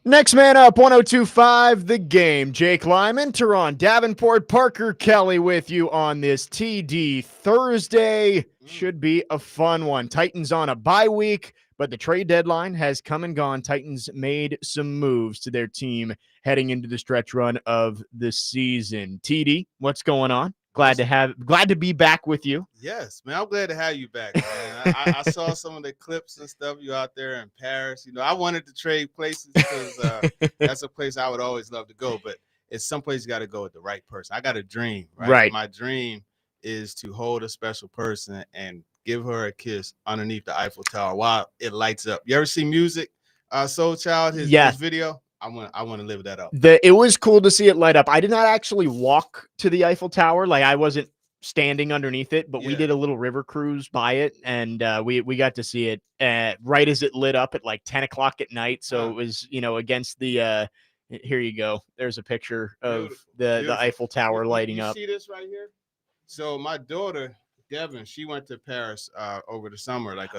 Next man up, 1025 The Game. Jake Lyman, Turron, Davenport, Parker Kelly with you on this TD Thursday. Should be a fun one. Titans on a bye week, but the trade deadline has come and gone. Titans made some moves to their team heading into the stretch run of the season. TD, what's going on? Glad to be back with you. Yes, man. I'm glad to have you back, man. I saw some of the clips and stuff you out there in Paris. I wanted to trade places because that's a place I would always love to go, but it's someplace you got to go with the right person. I got a dream, right? Right. My dream is to hold a special person and give her a kiss underneath the Eiffel Tower while it lights up. You ever see Music, Soul Child, his video? I want to live that up. It was cool to see it light up. I did not actually walk to the Eiffel Tower. Like, I wasn't standing underneath it, but we did a little river cruise by it, and we got to see it right as it lit up at like 10 o'clock at night. So it was, against the here you go. There's a picture of the Eiffel Tower lighting up. You see this right here? So my daughter, Devin, she went to Paris over the summer, like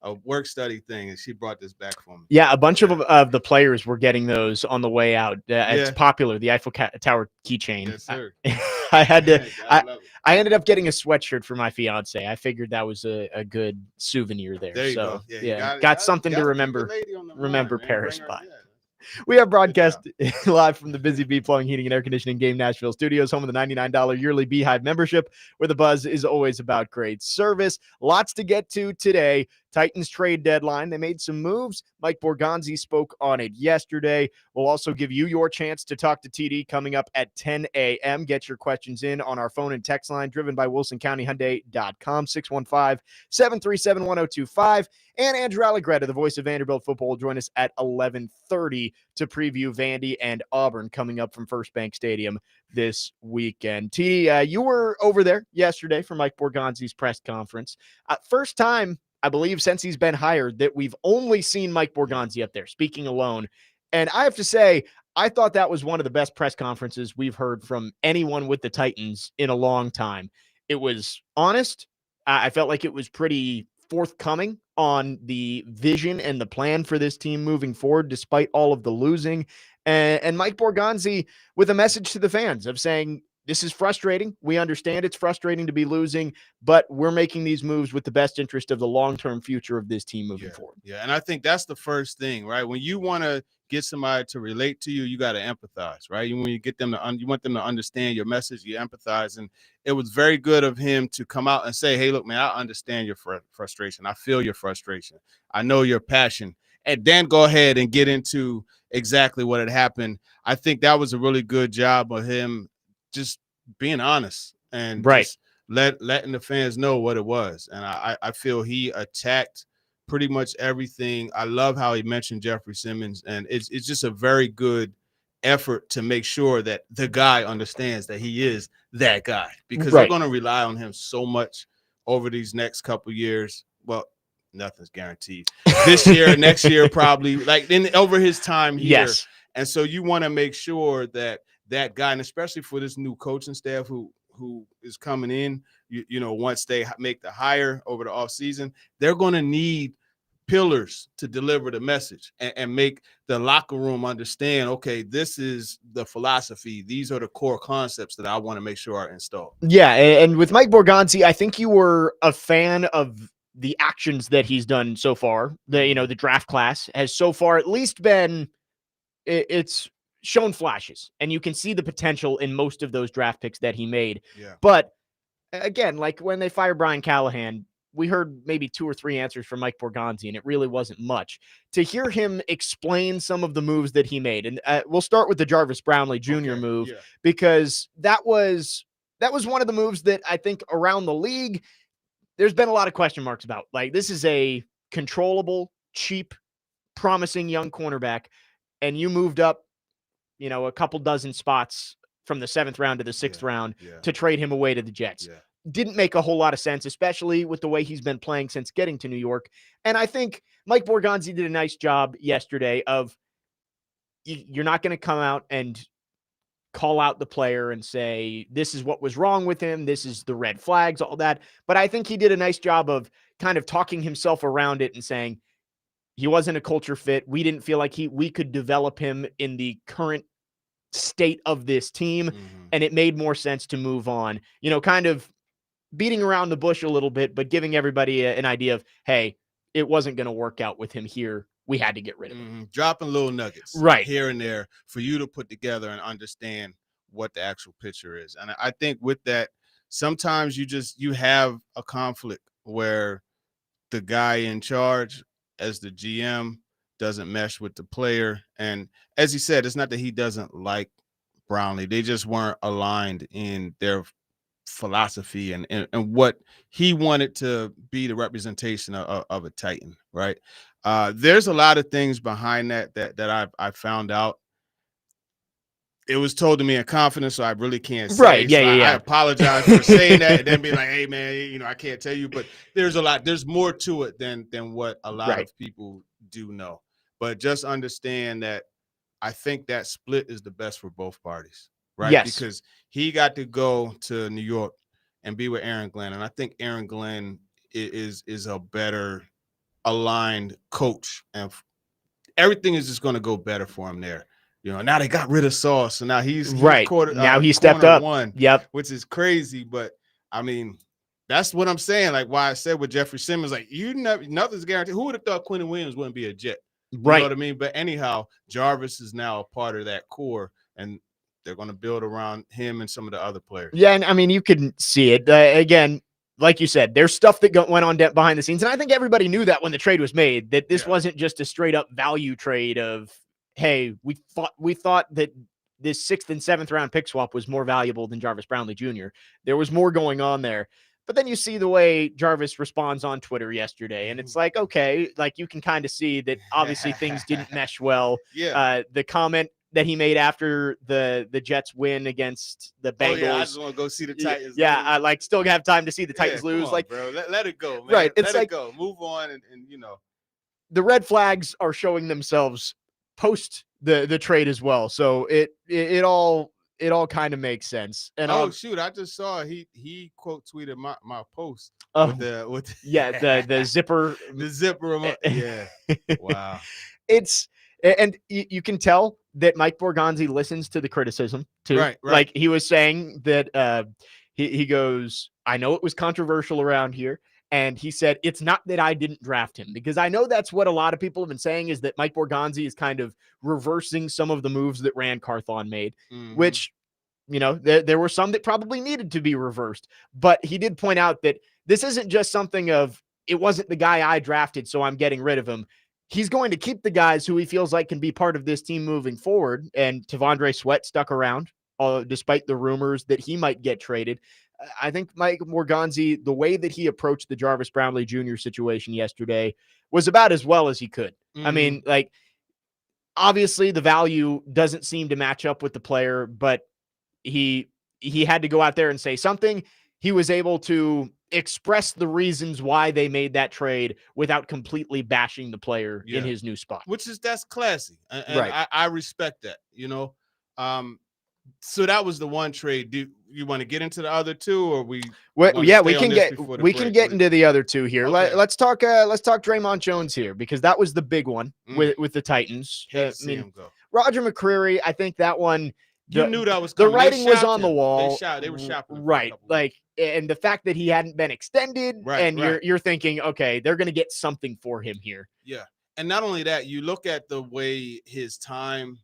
a work study thing, and she brought this back for me. Yeah, a bunch of the players were getting those on the way out. It's popular, the Eiffel Tower keychain. Yes, sir. I had to. I ended up getting a sweatshirt for my fiance. I figured that was a good souvenir there. There you go. Yeah, got something to remember Paris by. We have broadcast live from the busy Bee Plumbing, Heating, and Air Conditioning Game Nashville studios, home of the $99 yearly Beehive membership, where the buzz is always about great service. Lots to get to today. Titans trade deadline. They made some moves. Mike Borgonzi spoke on it yesterday. We'll also give you your chance to talk to TD coming up at 10 a.m. Get your questions in on our phone and text line driven by WilsonCountyHyundai.com, 615-737-1025. And Andrew Allegretta, the voice of Vanderbilt football, will join us at 11:30 to preview Vandy and Auburn coming up from First Bank Stadium this weekend. TD, you were over there yesterday for Mike Borgonzi's press conference. First time, I believe, since he's been hired, that we've only seen Mike Borgonzi up there speaking alone. And I have to say, I thought that was one of the best press conferences we've heard from anyone with the Titans in a long time. It was honest. I felt like it was pretty forthcoming on the vision and the plan for this team moving forward, despite all of the losing. And Mike Borgonzi with a message to the fans of saying, this is frustrating. We understand it's frustrating to be losing, but we're making these moves with the best interest of the long-term future of this team moving forward. Yeah, and I think that's the first thing, right? When you want to get somebody to relate to you, you got to empathize, right? When you get them to, you want them to understand your message, you empathize. And it was very good of him to come out and say, hey, look, man, I understand your frustration. I feel your frustration. I know your passion. And then go ahead and get into exactly what had happened. I think that was a really good job of him just being honest and just letting the fans know what it was. And I feel he attacked pretty much everything. I love how he mentioned Jeffrey Simmons, and it's just a very good effort to make sure that the guy understands that he is that guy, because they're going to rely on him so much over these next couple years. Well, nothing's guaranteed. This year, next year, probably, like over his time here. Yes. And so you want to make sure that guy, and especially for this new coaching staff who is coming in, once they make the hire over the offseason, they're going to need pillars to deliver the message and make the locker room understand, okay, this is the philosophy. These are the core concepts that I want to make sure are installed. Yeah, and with Mike Borgonzi, I think you were a fan of the actions that he's done so far. The draft class has so far at least been, it's shown flashes, and you can see the potential in most of those draft picks that he made. Yeah. But again, like when they fired Brian Callahan, we heard maybe 2 or 3 answers from Mike Borgonzi, and it really wasn't much. To hear him explain some of the moves that he made, and we'll start with the Jarvis Brownlee Jr. move, because that was one of the moves that I think around the league, there's been a lot of question marks about. Like, this is a controllable, cheap, promising young cornerback, and you moved up a couple dozen spots from the 7th round to the 6th round to trade him away to the Jets. Yeah. Didn't make a whole lot of sense, especially with the way he's been playing since getting to New York. And I think Mike Borgonzi did a nice job yesterday of, you're not going to come out and call out the player and say, this is what was wrong with him, this is the red flags, all that. But I think he did a nice job of kind of talking himself around it and saying, He wasn't a culture fit. We didn't feel like we could develop him in the current state of this team, and it made more sense to move on. Kind of beating around the bush a little bit, but giving everybody an idea of, hey, it wasn't going to work out with him here. We had to get rid of him. Dropping little nuggets right here and there for you to put together and understand what the actual picture is. And I think with that, sometimes you have a conflict where the guy in charge as the GM doesn't mesh with the player. And as he said, it's not that he doesn't like Brownlee. They just weren't aligned in their philosophy and what he wanted to be the representation of a Titan, right? There's a lot of things behind that I found out. It was told to me in confidence, so I really can't say. Right. Yeah, I apologize for saying that and then be like, hey, man, I can't tell you. But there's a lot. There's more to it than what a lot of people do know. But just understand that I think that split is the best for both parties, right? Yes. Because he got to go to New York and be with Aaron Glenn. And I think Aaron Glenn is a better aligned coach. And everything is just going to go better for him there. Now they got rid of Sauce, so now he's now he stepped up. One, which is crazy. But I mean, that's what I'm saying. Like why I said with Jeffrey Simmons, like nothing's guaranteed. Who would have thought Quentin Williams wouldn't be a Jet? You know what I mean? But anyhow, Jarvis is now a part of that core, and they're going to build around him and some of the other players. Yeah, and I mean, you can see it again. Like you said, there's stuff that went on behind the scenes, and I think everybody knew that when the trade was made, that this wasn't just a straight up value trade of, hey, we thought that this 6th and 7th round pick swap was more valuable than Jarvis Brownlee Jr. There was more going on there. But then you see the way Jarvis responds on Twitter yesterday, and it's like, okay, like you can kind of see that obviously things didn't mesh well. The comment that he made after the Jets win against the Bengals. I just want to go see the Titans. Yeah, I like still have time to see the Titans lose. On, bro, let it go, man. Right, it's let it go. Move on, and the red flags are showing themselves post the trade as well. So it all kind of makes sense. And shoot, I just saw he quote tweeted my post with the zipper the zipper. Yeah, wow. And you can tell that Mike Borgonzi listens to the criticism too. Right. Like he was saying that he goes, I know it was controversial around here. And he said, it's not that I didn't draft him, because I know that's what a lot of people have been saying, is that Mike Borgonzi is kind of reversing some of the moves that Rand Carthon made, which, there were some that probably needed to be reversed. But he did point out that this isn't just something of, it wasn't the guy I drafted, so I'm getting rid of him. He's going to keep the guys who he feels like can be part of this team moving forward. And Tavondre Sweat stuck around, despite the rumors that he might get traded. I think Mike Borgonzi, the way that he approached the Jarvis Brownlee Jr. situation yesterday was about as well as he could. I mean, like, obviously the value doesn't seem to match up with the player, but he had to go out there and say something. He was able to express the reasons why they made that trade without completely bashing the player in his new spot. That's classy. And right. I respect that, So that was the one trade. Do you want to get into the other two, or we can get into the other two here. Okay. Let's talk Draymond Jones here, because that was the big one with the Titans. Him go. Roger McCreary, I think that one, you knew that was coming. The writing was on the wall. They were shopping. Right. Like, and the fact that he hadn't been extended, you're thinking, okay, they're going to get something for him here. Yeah. And not only that, you look at the way his time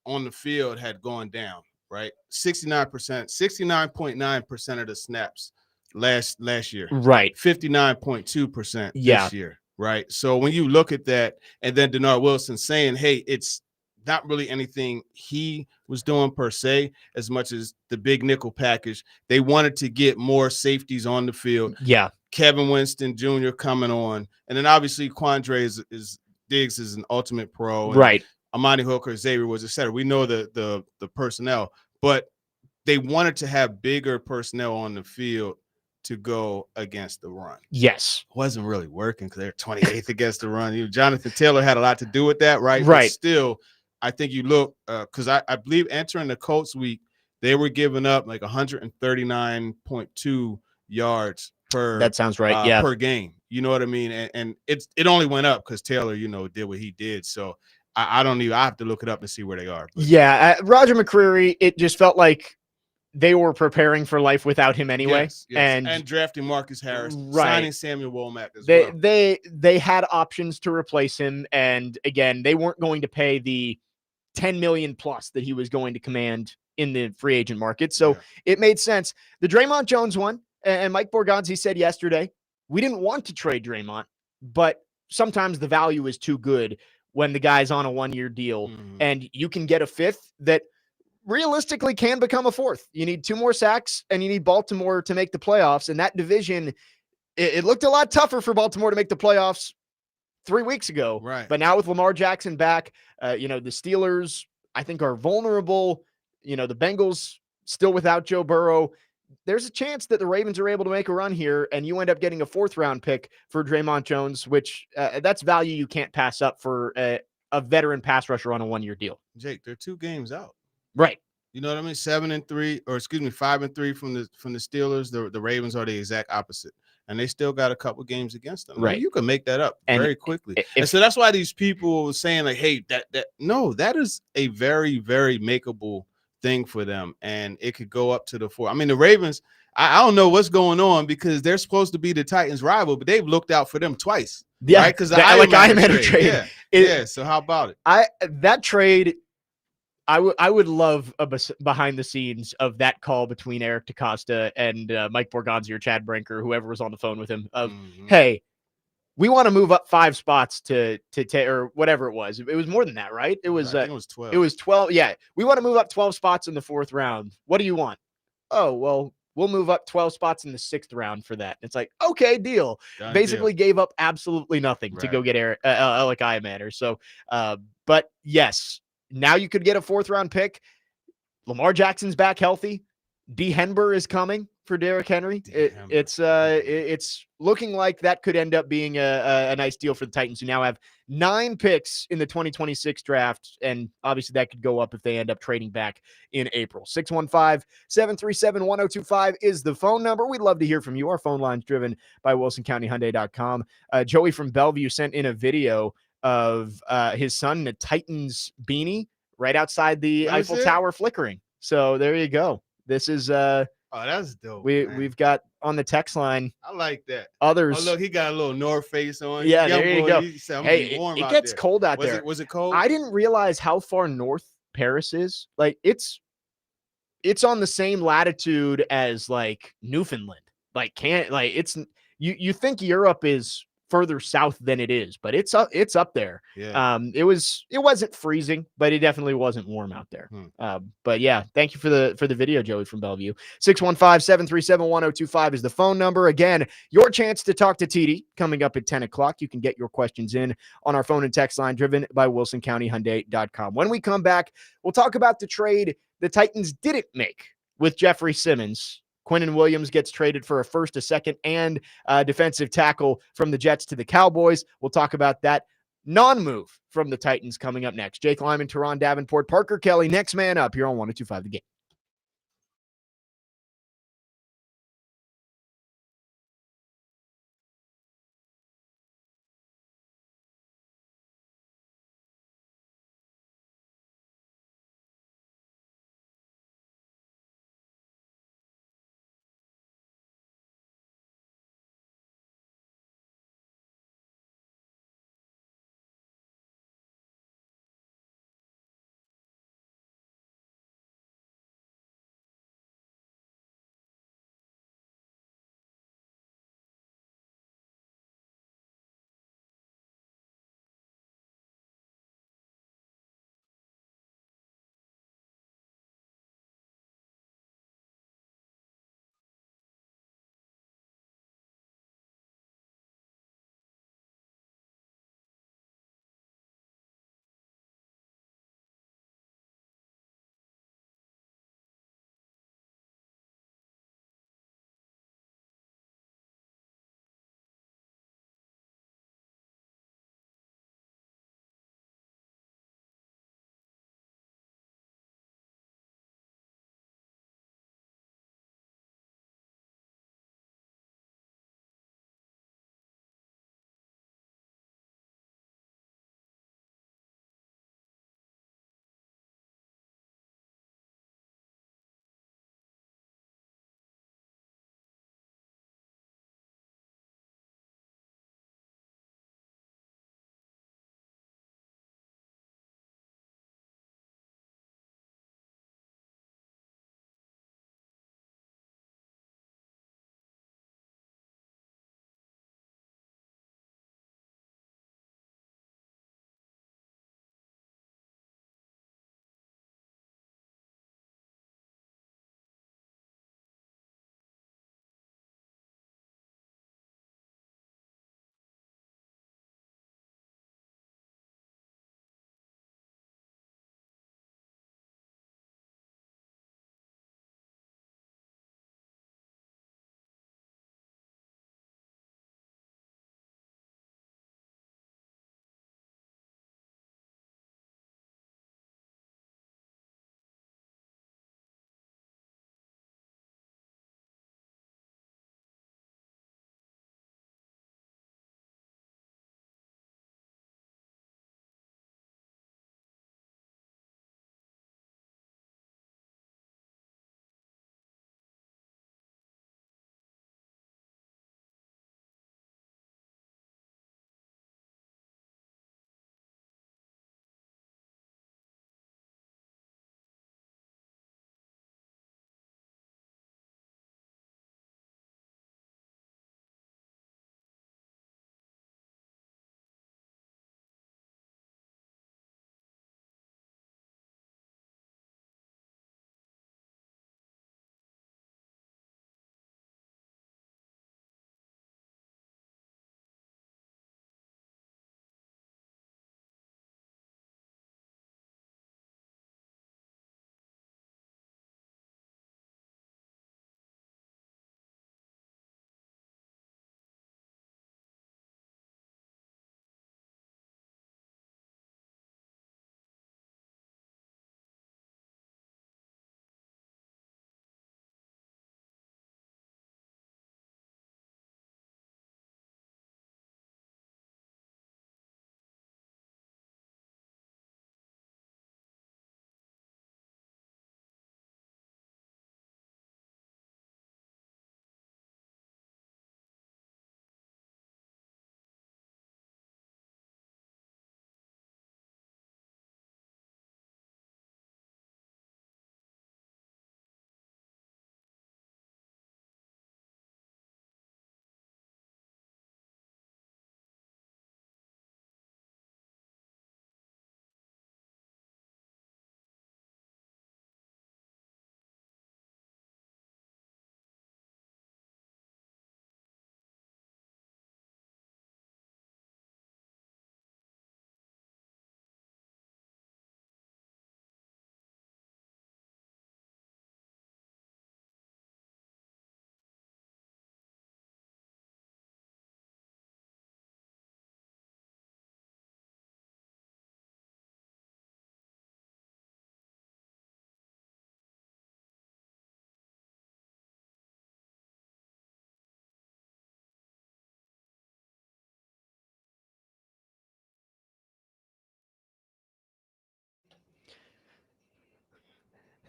on the field had gone down. Right, 69.9% of the snaps last year. Right, 59.2% this year. Right, so when you look at that, and then Denard Wilson saying, "Hey, it's not really anything he was doing per se, as much as the big nickel package. They wanted to get more safeties on the field. Yeah, Kevin Winston Jr. coming on, and then obviously Quandre Diggs is an ultimate pro. Right." Amani Hooker, Xavier Woods, etc. We know the personnel, but they wanted to have bigger personnel on the field to go against the run. Yes. Wasn't really working because they're 28th against the run. Jonathan Taylor had a lot to do with that, right? Right. But still, I think you look, because I believe entering the Colts week, they were giving up like 139.2 yards per. That sounds right. Per game. You know what I mean? And it only went up because Taylor, did what he did. So I don't even. I have to look it up and see where they are. But. Yeah, Roger McCreary. It just felt like they were preparing for life without him anyway. Yes. And drafting Marcus Harris, right. signing Samuel Womack as well. They had options to replace him, and again, they weren't going to pay the $10 million plus that he was going to command in the free agent market. So it made sense. The Draymond Jones one, and Mike Borgonzi said yesterday, we didn't want to trade Draymond, but sometimes the value is too good when the guy's on a 1-year deal, and you can get a fifth that realistically can become a fourth. You need 2 more sacks, and you need Baltimore to make the playoffs. And that division, it looked a lot tougher for Baltimore to make the playoffs 3 weeks ago. Right. But now with Lamar Jackson back, the Steelers, I think, are vulnerable. The Bengals still without Joe Burrow. There's a chance that the Ravens are able to make a run here, and you end up getting a 4th-round pick for Draymond Jones, which that's value you can't pass up for a veteran pass rusher on a 1-year deal. Jake, they're 2 games out. Right. You know what I mean? 7-3, or 5-3 from the Steelers. The Ravens are the exact opposite, and they still got a couple games against them. Right. I mean, you can make that up very quickly. And so that's why these people saying like, "Hey, that is a very, very makeable thing for them, and it could go up to the 4." I mean, the Ravens. I don't know what's going on because they're supposed to be the Titans' rival, but they've looked out for them twice. Yeah, right? Because the Iron Man trade. Yeah. So how about it? That trade. I would love a behind the scenes of that call between Eric DeCosta and Mike Borgonzi or Chad Brinker, whoever was on the phone with him, of, hey, we want to move up 5 spots to or whatever it was. It was more than that, right? It was, I think it was 12. It was 12. Yeah. We want to move up 12 spots in the 4th round. What do you want? Oh, well, we'll move up 12 spots in the 6th round for that. It's like, okay, deal. Basically gave up absolutely nothing to go get Alec Iamander. So, but yes, now you could get a 4th-round pick. Lamar Jackson's back healthy. D. Henber is coming for Derrick Henry. It's looking like that could end up being a nice deal for the Titans, who now have 9 picks in the 2026 draft, and obviously that could go up if they end up trading back in April. 615-737-1025 is the phone number. We'd love to hear from you. Our phone line's driven by WilsonCountyHyundai.com. Joey from Bellevue sent in a video of his son in a Titans beanie right outside the Eiffel Tower flickering. So there you go. This is oh, that's dope. We've got on the text line. I like that. Others. Oh, look, he got a little North Face on. Yeah, there you go. Hey, it gets cold out there. Was it cold? I didn't realize how far north Paris is. Like it's on the same latitude as like Newfoundland. It's you think Europe is further south than it is, but it's up there. Yeah. It wasn't freezing, but it definitely wasn't warm out there. But yeah, thank you for the video, Joey from Bellevue. 615-737-1025 is the phone number. Again, your chance to talk to TD coming up at 10 o'clock. You can get your questions in on our phone and text line driven by WilsonCountyHyundai.com. When we come back, we'll talk about the trade the Titans didn't make with Jeffrey Simmons. Quinnen Williams gets traded for a 1st, a 2nd, and defensive tackle from the Jets to the Cowboys. We'll talk about that non-move from the Titans coming up next. Jake Lyman, Turron, Davenport, Parker Kelly, next man up here on 102.5 The Game.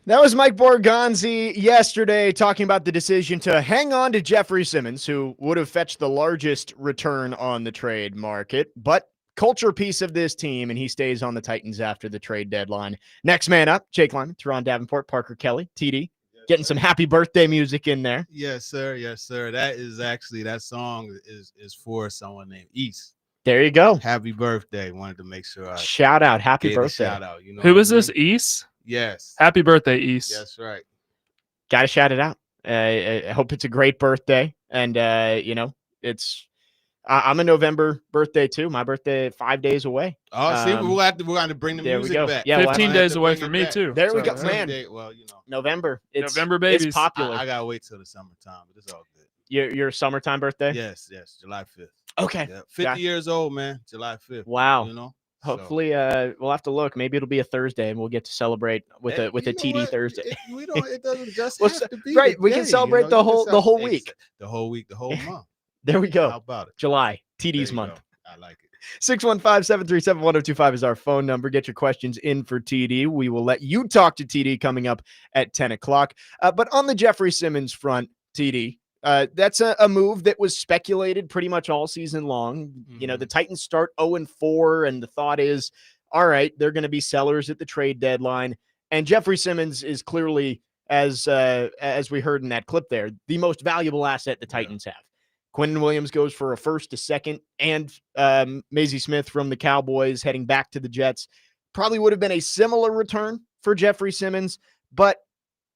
That was Mike Borgonzi yesterday talking about the decision to hang on to Jeffrey Simmons, who would have fetched the largest return on the trade market, but culture piece of this team, and he stays on the Titans after the trade deadline. Next man up, Jake Lyman, Turron, Davenport, Parker Kelly, TD, getting some happy birthday music in there. Yes, sir. Yes, sir. That is actually, that song is for someone named East. There you go. Happy birthday. Wanted to make sure I shout out. Happy gave the birthday. shout out. You know Who is I mean? this? East? Yes. Happy birthday, East. That's right. Got to shout it out. I hope it's a great birthday. And, I'm a November birthday too. My birthday 5 days away. Oh, see, we're going to bring the music back. Yeah, 15 days away for me too. There we So, go, man. Well, you know, November. November babies. It's popular. I gotta wait till the summertime, but it's all good. Your summertime birthday? Yes, July 5th. Okay. Yeah, 50 years old, man. July 5th. Wow. You know. Hopefully, we'll have to look. Maybe it'll be a Thursday, and we'll get to celebrate with a TD Thursday. It doesn't just Well, have to be right. the We can day, celebrate you know? the whole week. The whole week, the whole month. There we go. How about it? July, There TD's you month. go. I like it. 615-737-1025 is our phone number. Get your questions in for TD. We will let you talk to TD coming up at 10 o'clock. But on the Jeffrey Simmons front, TD, that's a move that was speculated pretty much all season long. Mm-hmm. You know, the Titans start 0-4, and the thought is, all right, they're going to be sellers at the trade deadline. And Jeffrey Simmons is clearly, as we heard in that clip there, the most valuable asset the Titans have. Quentin Williams goes for a first, a second, and Maisie Smith from the Cowboys heading back to the Jets. Probably would have been a similar return for Jeffrey Simmons, but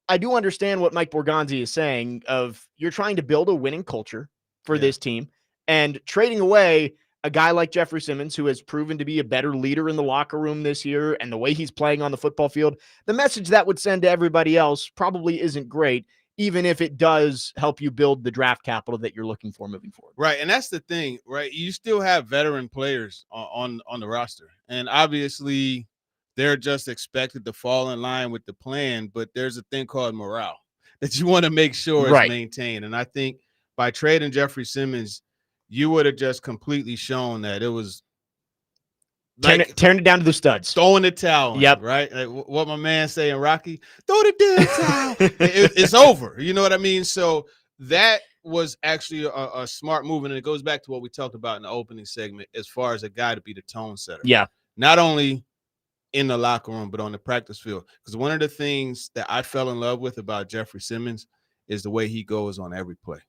I do understand what Mike Borgonzi is saying of you're trying to build a winning culture for this team, and trading away a guy like Jeffrey Simmons, who has proven to be a better leader in the locker room this year and the way he's playing on the football field, the message that would send to everybody else probably isn't great, even if it does help you build the draft capital that you're looking for moving forward. Right. And that's the thing, right? You still have veteran players on the roster. And obviously they're just expected to fall in line with the plan, but there's a thing called morale that you want to make sure is maintained. And I think by trading Jeffrey Simmons, you would have just completely shown that it was like tearing it down to the studs, throwing the towel in, Yep. right? Like what my man say in Rocky, throw the damn towel. It's over. You know what I mean? So that was actually a smart move, and it goes back to what we talked about in the opening segment as far as a guy to be the tone setter. Yeah. Not only in the locker room, but on the practice field. Because one of the things that I fell in love with about Jeffrey Simmons is the way he goes on every play.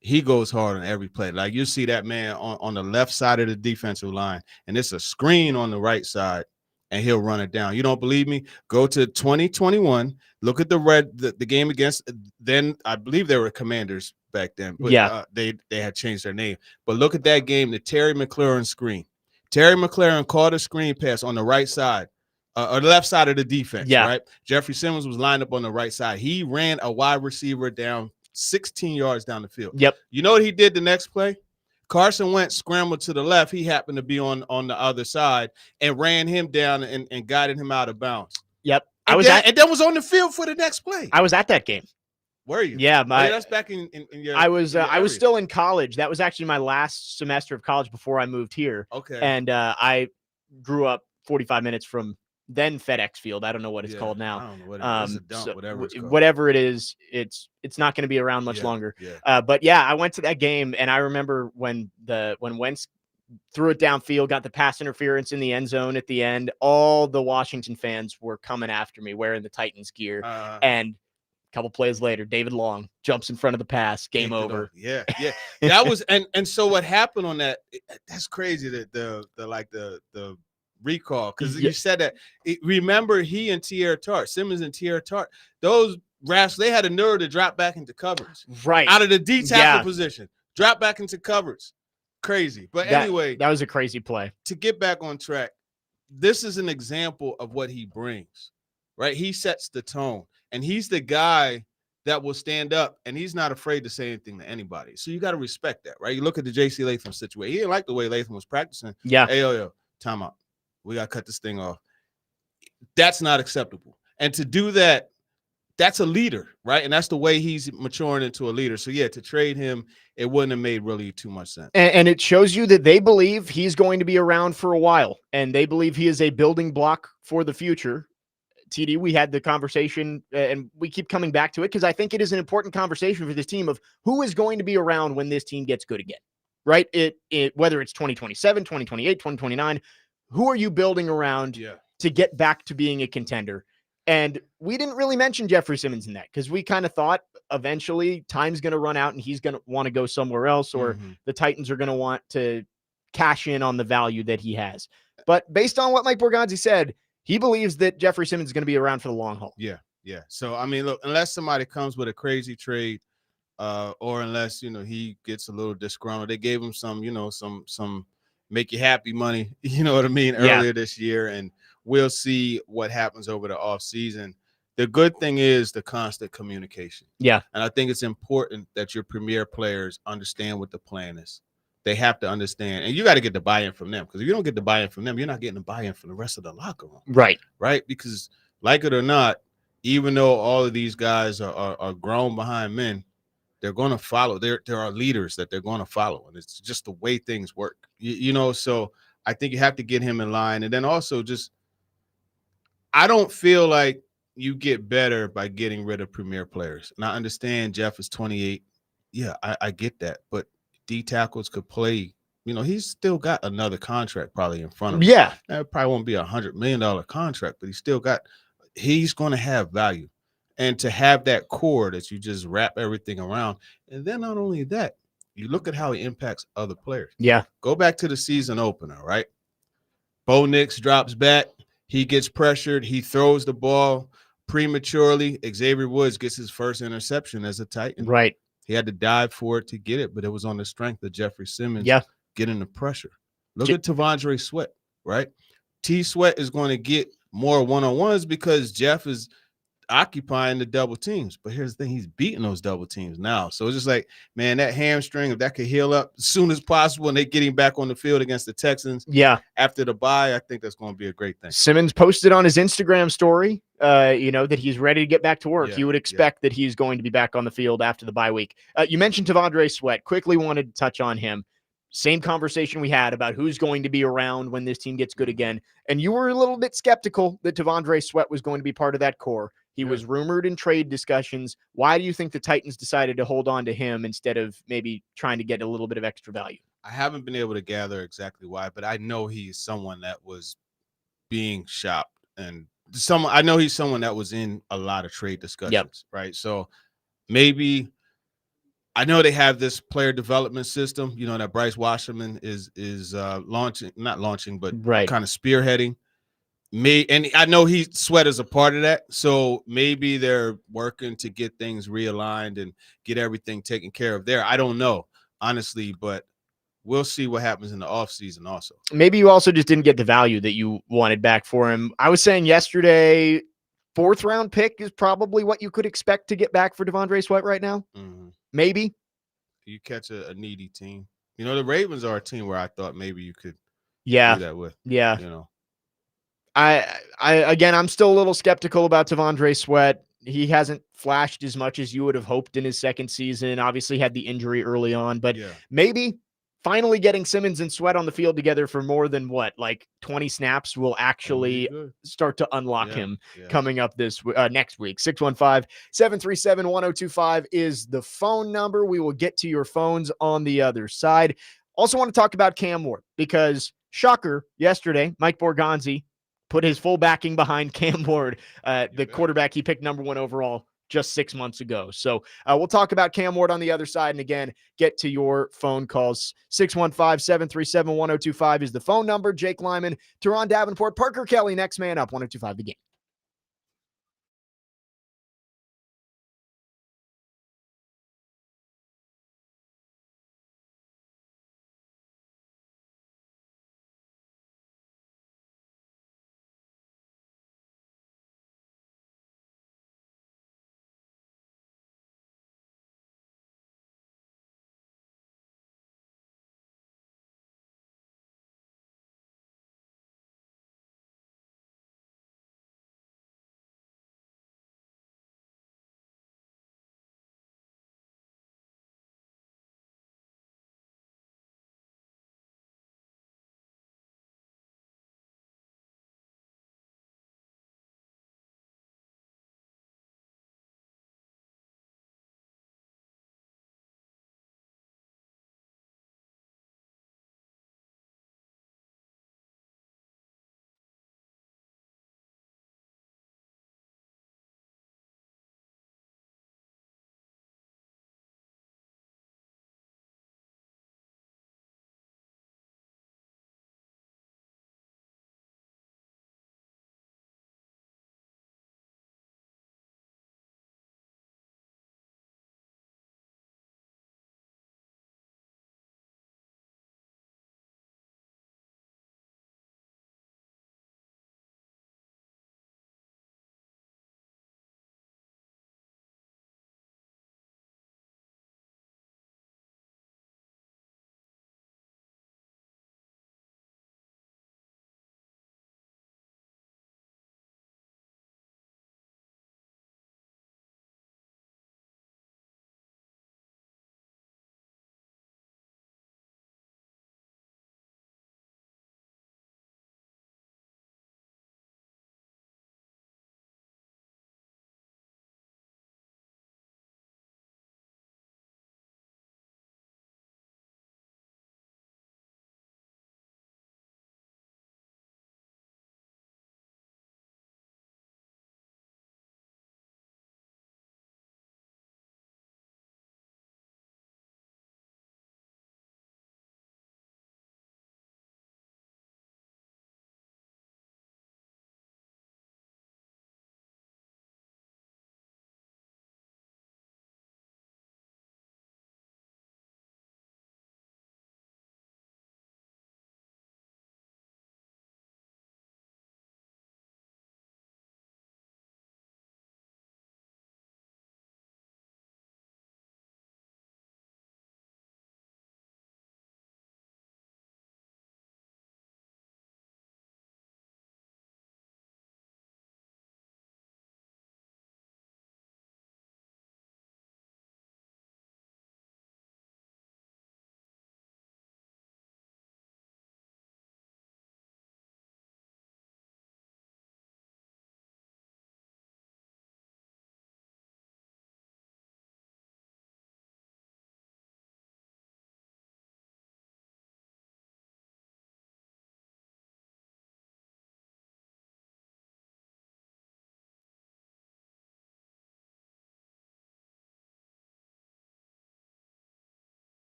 He goes hard on every play. Like you see that man on the left side of the defensive line, and it's a screen on the right side, and he'll run it down. You don't believe me? Go to 2021. Look at the game against. Then I believe they were Commanders back then. But, they had changed their name. But look at that game, the Terry McLaurin screen. Terry McLaurin caught a screen pass on the right side, or the left side of the defense. Yeah. Right. Jeffrey Simmons was lined up on the right side. He ran a wide receiver down 16 yards down the field. Yep. You know what he did the next play? Carson Wentz scrambled to the left. He happened to be on the other side and ran him down and guided him out of bounds. Yep. And then was on the field for the next play. I was at that game. Were you? Yeah. That's back in your I was still in college. That was actually my last semester of college before I moved here. Okay. And I grew up 45 minutes from then FedEx Field. I don't know what it's called now. I don't know what it is. So whatever it's called. whatever it is, it's not going to be around much longer. Yeah. But yeah, I went to that game, and I remember when Wentz threw it downfield, got the pass interference in the end zone at the end. All the Washington fans were coming after me wearing the Titans gear, and a couple plays later, David Long jumps in front of the pass. Game over. Yeah. That was and so what happened on that? That's crazy. That the recall, because you said that. Remember, he and Tierra Tart, Simmons and Tierra Tart, those refs, they had a nerve to drop back into coverage, right out of the D tackle position, drop back into coverage. Crazy, but anyway, that was a crazy play. To get back on track, this is an example of what he brings. Right, he sets the tone, and he's the guy that will stand up, and he's not afraid to say anything to anybody. So you got to respect that, right? You look at the J.C. Latham situation. He didn't like the way Latham was practicing. Yeah. Hey, yo, time out. We got to cut this thing off. That's not acceptable. And to do that, that's a leader, right? And that's the way he's maturing into a leader. So, yeah, to trade him, it wouldn't have made really too much sense. And it shows you that they believe he's going to be around for a while, and they believe he is a building block for the future. TD, we had the conversation, and we keep coming back to it because I think it is an important conversation for this team of who is going to be around when this team gets good again, right? Whether it's 2027, 2028, 2029, who are you building around to get back to being a contender? And we didn't really mention Jeffrey Simmons in that because we kind of thought eventually time's going to run out and he's going to want to go somewhere else, or the Titans are going to want to cash in on the value that he has. But based on what Mike Borgonzi said, he believes that Jeffrey Simmons is going to be around for the long haul. Yeah. So, I mean, look, unless somebody comes with a crazy trade, or unless, he gets a little disgruntled, they gave him some, some make you happy money, you know what I mean, earlier this year. And we'll see what happens over the offseason. The good thing is the constant communication. Yeah. And I think it's important that your premier players understand what the plan is. They have to understand. And you got to get the buy-in from them, because if you don't get the buy-in from them, you're not getting the buy-in from the rest of the locker room. Right. Right? Because like it or not, even though all of these guys are grown behind men, they're going to follow. There are leaders that they're going to follow. And it's just the way things work. So I think you have to get him in line. And then also I don't feel like you get better by getting rid of premier players. And I understand Jeff is 28. Yeah, I get that. But D tackles could play. He's still got another contract probably in front of him. Yeah. It probably won't be $100 million contract, but he's going to have value. And to have that core that you just wrap everything around. And then not only that, you look at how he impacts other players. Yeah. Go back to the season opener, right? Bo Nix drops back. He gets pressured. He throws the ball prematurely. Xavier Woods gets his first interception as a Titan. Right. He had to dive for it to get it, but it was on the strength of Jeffrey Simmons getting the pressure. Look at Tavondre Sweat, right? T Sweat is going to get more one-on-ones because Jeff is occupying the double teams. But here's the thing, he's beating those double teams now. So it's just like, man, that hamstring, if that could heal up as soon as possible and they get him back on the field against the Texans after the bye, I think that's going to be a great thing. Simmons posted on his Instagram story, that he's ready to get back to work. You would expect that he's going to be back on the field after the bye week. You mentioned Tavondre Sweat. Quickly wanted to touch on him. Same conversation we had about who's going to be around when this team gets good again. And you were a little bit skeptical that Tavondre Sweat was going to be part of that core. He was rumored in trade discussions. Why do you think the Titans decided to hold on to him instead of maybe trying to get a little bit of extra value? I haven't been able to gather exactly why, but I know he's someone that was being shopped, and I know he's someone that was in a lot of trade discussions, right? So maybe I know they have this player development system, that Bryce Wasserman is not launching, but kind of spearheading. And I know Sweat is a part of that, so maybe they're working to get things realigned and get everything taken care of there. I don't know, honestly, but we'll see what happens in the offseason also. Maybe you also just didn't get the value that you wanted back for him. I was saying yesterday, 4th round pick is probably what you could expect to get back for Tavondre Sweat right now. Maybe. You catch a needy team. The Ravens are a team where I thought maybe you could do that with. Yeah. Again, I'm still a little skeptical about Tavondre Sweat. He hasn't flashed as much as you would have hoped in his second season. Obviously had the injury early on, but maybe finally getting Simmons and Sweat on the field together for more than 20 snaps will actually start to unlock him coming up next week. 615-737-1025 is the phone number. We will get to your phones on the other side. Also want to talk about Cam Ward because shocker, yesterday, Mike Borgonzi put his full backing behind Cam Ward, the quarterback he picked number 1 overall just 6 months ago. So we'll talk about Cam Ward on the other side. And again, get to your phone calls. 615-737-1025 is the phone number. Jake Lyman, Turron Davenport, Parker Kelly, next man up, 1025 The Game.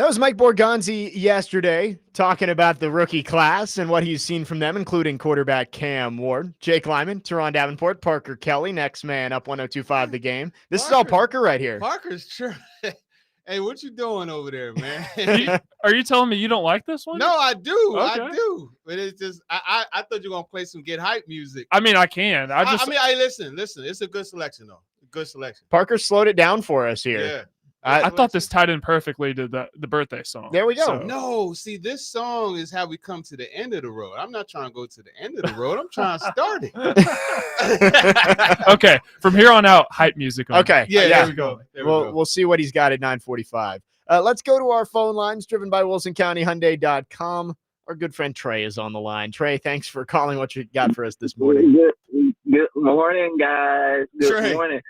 That was Mike Borgonzi yesterday talking about the rookie class and what he's seen from them, including quarterback Cam Ward, Jake Lyman, Turron Davenport, Parker Kelly, next man up 102.5 The Game. This is all Parker right here. Parker's true. Hey, what you doing over there, man? Are you telling me you don't like this one? No, I do. Okay. I do. But it's just I thought you were gonna play some Get Hype music. I mean, I can. I listen. It's a good selection though. Good selection. Parker slowed it down for us here. Yeah. I thought this tied in perfectly to the birthday song. There we go. So. No, see, this song is how we come to the end of the road. I'm not trying to go to the end of the road. I'm trying to start it. Okay, from here on out, hype music. Okay. Yeah, yeah. there we go. We'll see what he's got at 9:45. Let's go to our phone lines, driven by WilsonCountyHyundai.com. Our good friend Trey is on the line. Trey, thanks for calling. What you got for us this morning? Good morning, guys. Good Trey. morning.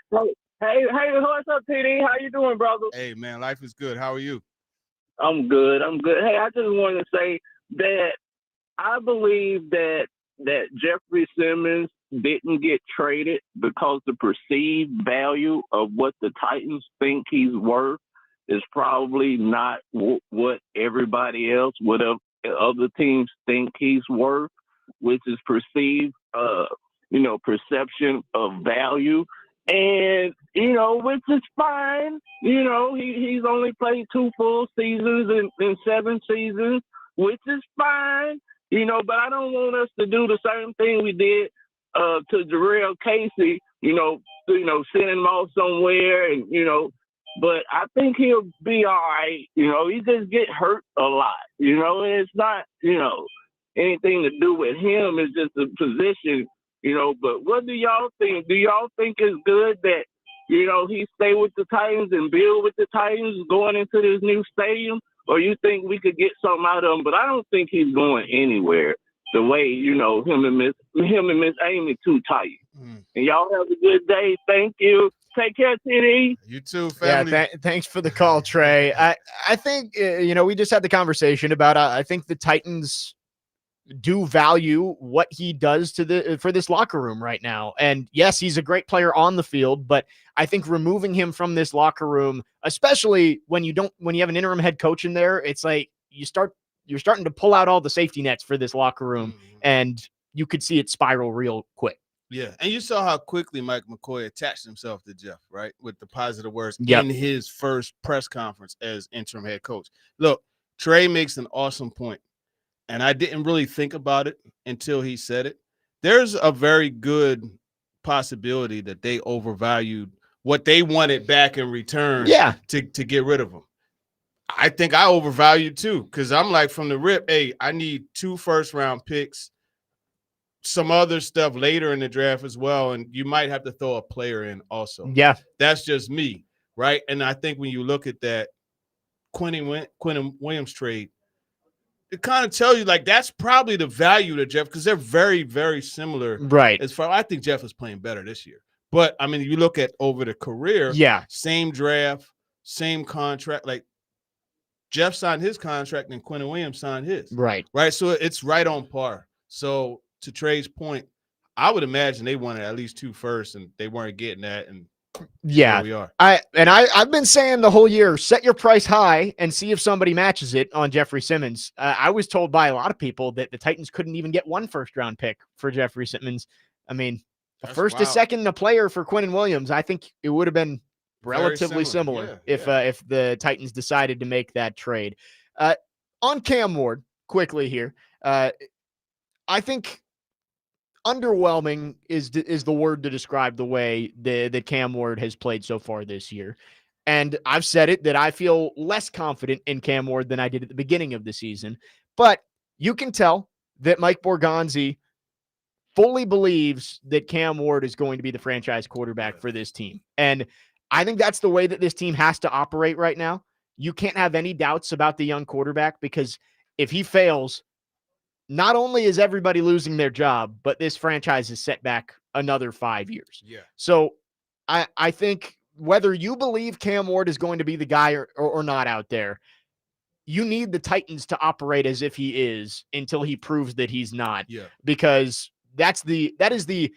Hey, what's up, TD? How you doing, brother? Hey, man, life is good. How are you? I'm good. Hey, I just wanted to say that I believe that Jeffrey Simmons didn't get traded because the perceived value of what the Titans think he's worth is probably not what everybody else, what other teams think he's worth, which is perceived, perception of value. And, which is fine. He's only played 2 full seasons in 7 seasons, which is fine. But I don't want us to do the same thing we did to Jarrell Casey, send him off somewhere and, but I think he'll be all right. He just get hurt a lot, and it's not, anything to do with him. It's just a position. But what do y'all think? Do y'all think it's good that, he stay with the Titans and build with the Titans going into this new stadium? Or you think we could get something out of him? But I don't think he's going anywhere the way, him and Miss Amy too tight. And y'all have a good day. Thank you. Take care, TD. You too, family. Yeah, thanks for the call, Trey. I think, we just had the conversation about, I think the Titans do value what he does for this locker room right now. And yes, he's a great player on the field, but I think removing him from this locker room, especially when you have an interim head coach in there, it's like you're starting to pull out all the safety nets for this locker room, and you could see it spiral real quick. Yeah, and you saw how quickly Mike McCoy attached himself to Jeff, right, with the positive words in his first press conference as interim head coach. Look, Trey makes an awesome point. And I didn't really think about it until he said it. There's a very good possibility that they overvalued what they wanted back in return to get rid of him. I think I overvalued too, because I'm like from the rip, hey, I need 2 first-round picks, some other stuff later in the draft as well, and you might have to throw a player in also. Yeah. That's just me, right? And I think when you look at that Quentin Williams trade, it kind of tells you like that's probably the value to Jeff because they're very, very similar. Right. As far I think Jeff is playing better this year. But I mean, you look at over the career, same draft, same contract. Like Jeff signed his contract and Quentin Williams signed his. Right. Right. So it's right on par. So to Trey's point, I would imagine they wanted at least 2 first and they weren't getting that. And here we are. I've been saying the whole year, set your price high and see if somebody matches it on Jeffrey Simmons. I was told by a lot of people that the Titans couldn't even get 1 first-round pick for Jeffrey Simmons. I mean, a first, a second, a player for Quentin Williams. I think it would have been relatively similar if the Titans decided to make that trade. On Cam Ward, quickly here, I think underwhelming is the word to describe the way that Cam Ward has played so far this year. And I've said it that I feel less confident in Cam Ward than I did at the beginning of the season. But you can tell that Mike Borgonzi fully believes that Cam Ward is going to be the franchise quarterback for this team. And I think that's the way that this team has to operate right now. You can't have any doubts about the young quarterback because if he fails, not only is everybody losing their job, but this franchise is set back another 5 years. Yeah. So I think whether you believe Cam Ward is going to be the guy or not out there, you need the Titans to operate as if he is until he proves that he's not. Yeah. Because that is the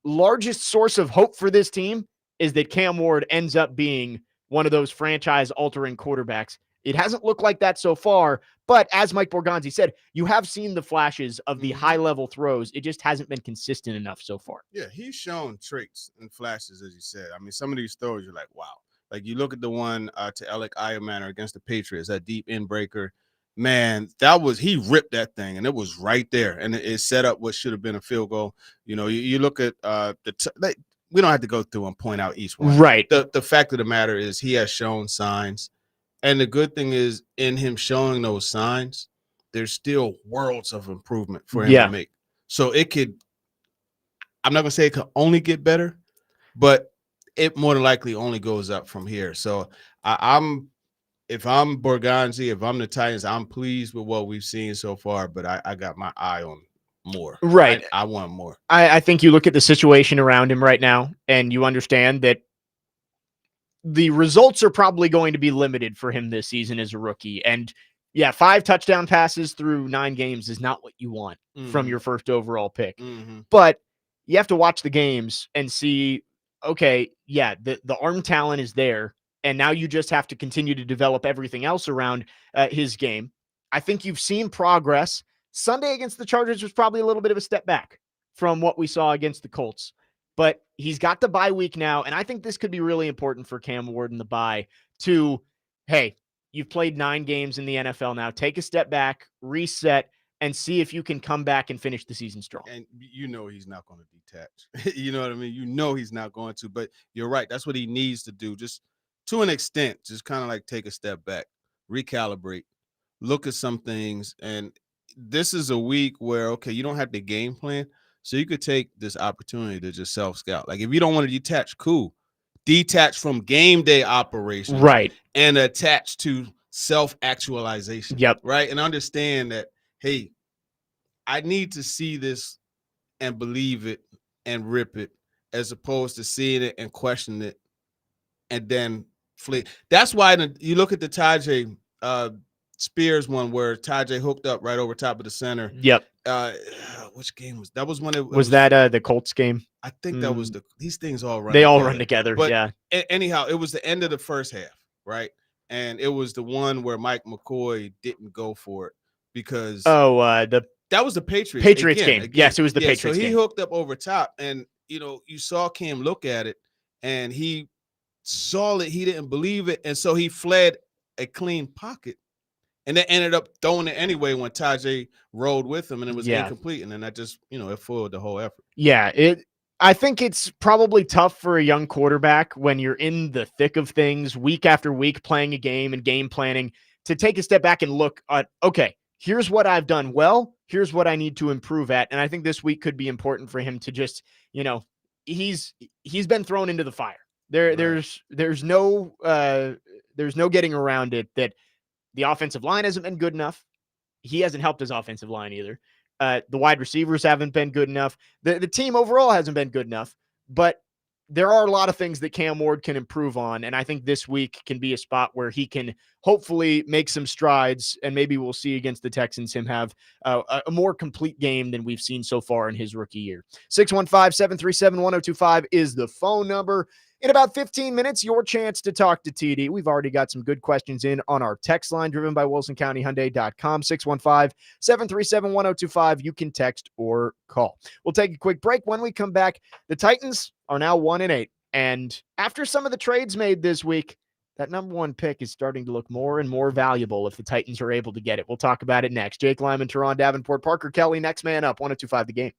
largest source of hope for this team is that Cam Ward ends up being one of those franchise altering quarterbacks It hasn't looked like that so far, but as Mike Borgonzi said, you have seen the flashes of the high-level throws. It just hasn't been consistent enough so far. Yeah, he's shown traits and flashes, as you said. I mean, some of these throws, you're like, wow. Like you look at the one to Alec Ironman against the Patriots, that deep end breaker. Man, he ripped that thing, and it was right there, and it set up what should have been a field goal. You know, you look at we don't have to go through and point out each one. Right. The fact of the matter is he has shown signs. And the good thing is, in him showing those signs, there's still worlds of improvement for him to make. So I'm not going to say it can only get better, but it more than likely only goes up from here. So if I'm Borgonzi, if I'm the Titans, I'm pleased with what we've seen so far, but I got my eye on more. Right. I want more. I think you look at the situation around him right now, and you understand that the results are probably going to be limited for him this season as a rookie. And 5 touchdown passes through 9 games is not what you want from your first overall pick. But you have to watch the games and see, okay, the arm talent is there. And now you just have to continue to develop everything else around his game. I think you've seen progress. Sunday against the Chargers was probably a little bit of a step back from what we saw against the Colts. But he's got the bye week now, and I think this could be really important for Cam Ward in the bye to, hey, you've played 9 games in the NFL now. Take a step back, reset, and see if you can come back and finish the season strong. And you know he's not going to detach. You know what I mean? You know he's not going to, but you're right. That's what he needs to do. Just to an extent, just kind of like take a step back, recalibrate, look at some things. And this is a week where, okay, you don't have the game plan. So you could take this opportunity to just self-scout. Like if you don't want to detach, cool. Detach from game day operations. Right. And attach to self-actualization. Yep. Right. And understand that, hey, I need to see this and believe it and rip it as opposed to seeing it and questioning it and then flee. That's why you look at the Tajay Spears one where Tajay hooked up right over top of the center. Yep. Which game was that? Was when it was that the Colts game? I think that was these things all run. They together. all run together. But anyhow, it was the end of the first half, right? And it was the one where Mike McCoy didn't go for it because that was the Patriots game. Yes, it was the Patriots game. So he hooked up over top, and you saw Cam look at it, and he saw it. He didn't believe it, and so he fled a clean pocket. And then ended up throwing it anyway when Tajay rolled with him, and it was incomplete. And then that just, it foiled the whole effort. Yeah, I think it's probably tough for a young quarterback when you're in the thick of things week after week playing a game and game planning to take a step back and look at, okay, here's what I've done well. Here's what I need to improve at. And I think this week could be important for him to just, he's been thrown into the fire. There's no getting around it that the offensive line hasn't been good enough. He hasn't helped his offensive line either. The wide receivers haven't been good enough. The team overall hasn't been good enough. But there are a lot of things that Cam Ward can improve on, and I think this week can be a spot where he can hopefully make some strides, and maybe we'll see against the Texans him have a more complete game than we've seen so far in his rookie year. 615-737-1025 is the phone number. In about 15 minutes, your chance to talk to TD. We've already got some good questions in on our text line driven by WilsonCountyHyundai.com, 615-737-1025. You can text or call. We'll take a quick break. When we come back, the Titans are now 1-8. And after some of the trades made this week, that number 1 pick is starting to look more and more valuable if the Titans are able to get it. We'll talk about it next. Jake Lyman, Turron, Davenport, Parker Kelly, next man up, 102.5 The Game.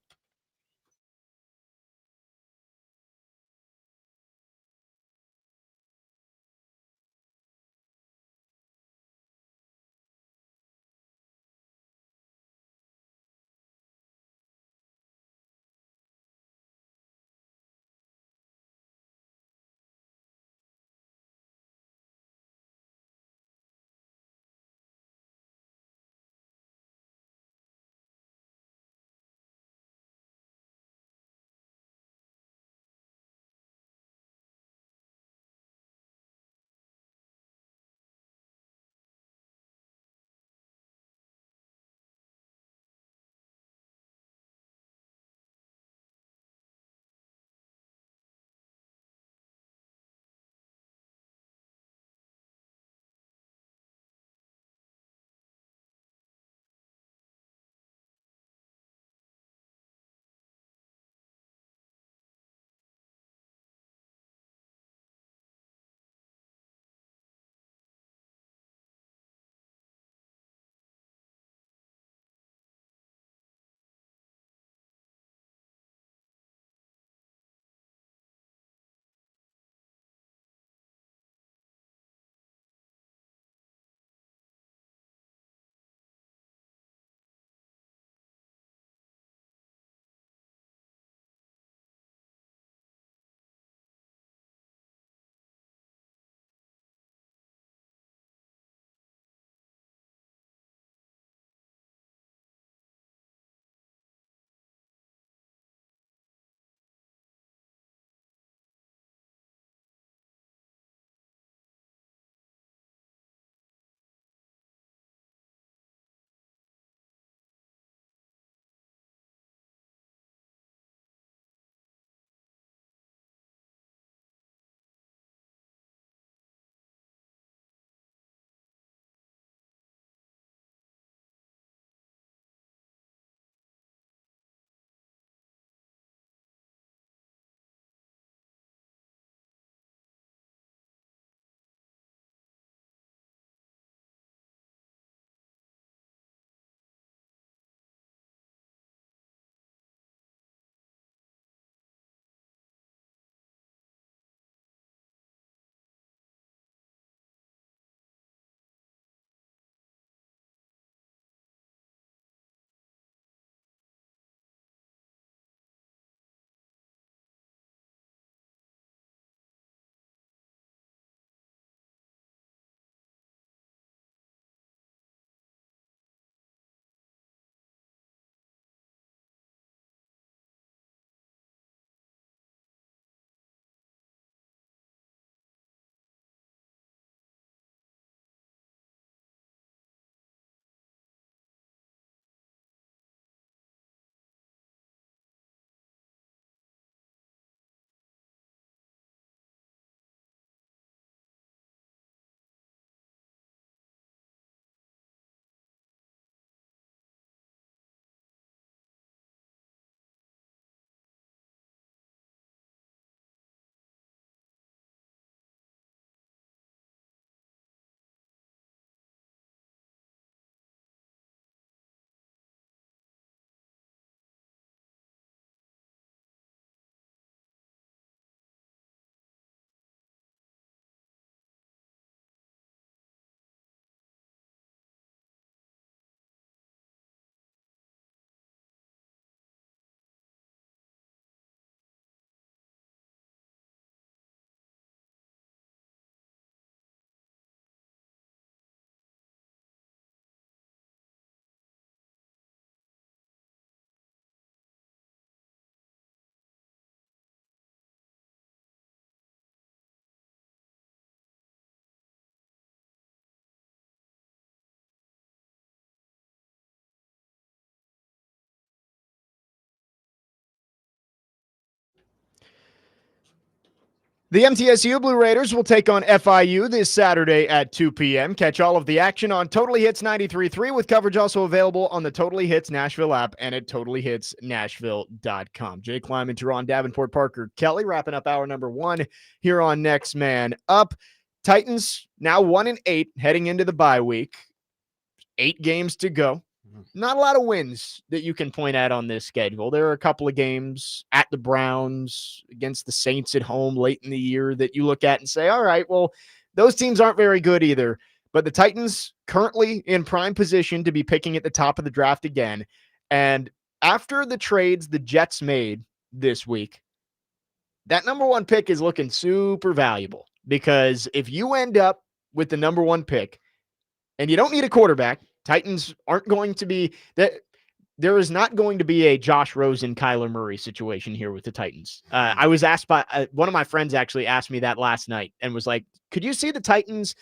The MTSU Blue Raiders will take on FIU this Saturday at 2 p.m. Catch all of the action on Totally Hits 93.3 with coverage also available on the Totally Hits Nashville app and at totallyhitsnashville.com. Jake Lyman, Turron, Davenport, Parker, Kelly wrapping up hour number 1 here on Next Man Up. Titans now 1-8 heading into the bye week. 8 games to go. Not a lot of wins that you can point at on this schedule. There are a couple of games at the Browns, against the Saints at home late in the year that you look at and say, all right, well, those teams aren't very good either. But the Titans currently in prime position to be picking at the top of the draft again. And after the trades the Jets made this week, that number 1 pick is looking super valuable, because if you end up with the number 1 pick and you don't need a quarterback, Titans aren't going to be that. There is not going to be a Josh Rosen, Kyler Murray situation here with the Titans. I was asked by one of my friends actually asked me that last night and was like, could you see the Titans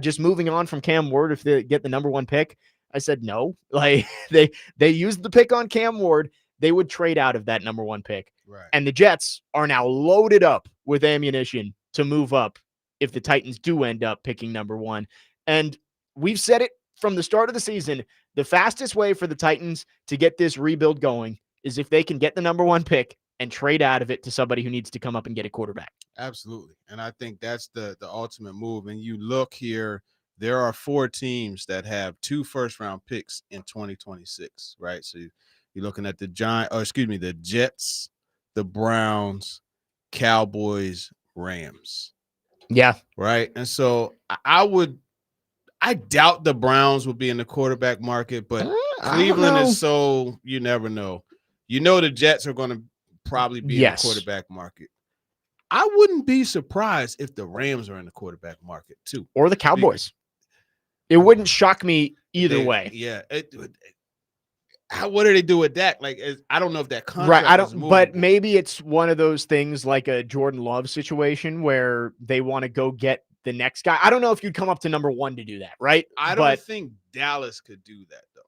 just moving on from Cam Ward if they get the number 1 pick? I said, no, like they used the pick on Cam Ward. They would trade out of that number 1 pick. Right. And the Jets are now loaded up with ammunition to move up if the Titans do end up picking number 1. And we've said it from the start of the season, the fastest way for the Titans to get this rebuild going is if they can get the number 1 pick and trade out of it to somebody who needs to come up and get a quarterback. Absolutely. And I think that's the ultimate move. And you look here, there are 4 teams that have 2 first-round picks in 2026, right? So you're looking at the Jets, the Browns, Cowboys, Rams. Yeah. Right. And so I doubt the Browns will be in the quarterback market, but Cleveland is so you never know. You know the Jets are going to probably be in the quarterback market. I wouldn't be surprised if the Rams are in the quarterback market too. Or the Cowboys. It wouldn't shock me either way. Yeah. What do they do with that? Like, I don't know if that contract is movable. But maybe it's one of those things like a Jordan Love situation where they want to go get the next guy. I don't know if you'd come up to number 1 to do that, right? I don't think Dallas could do that, though.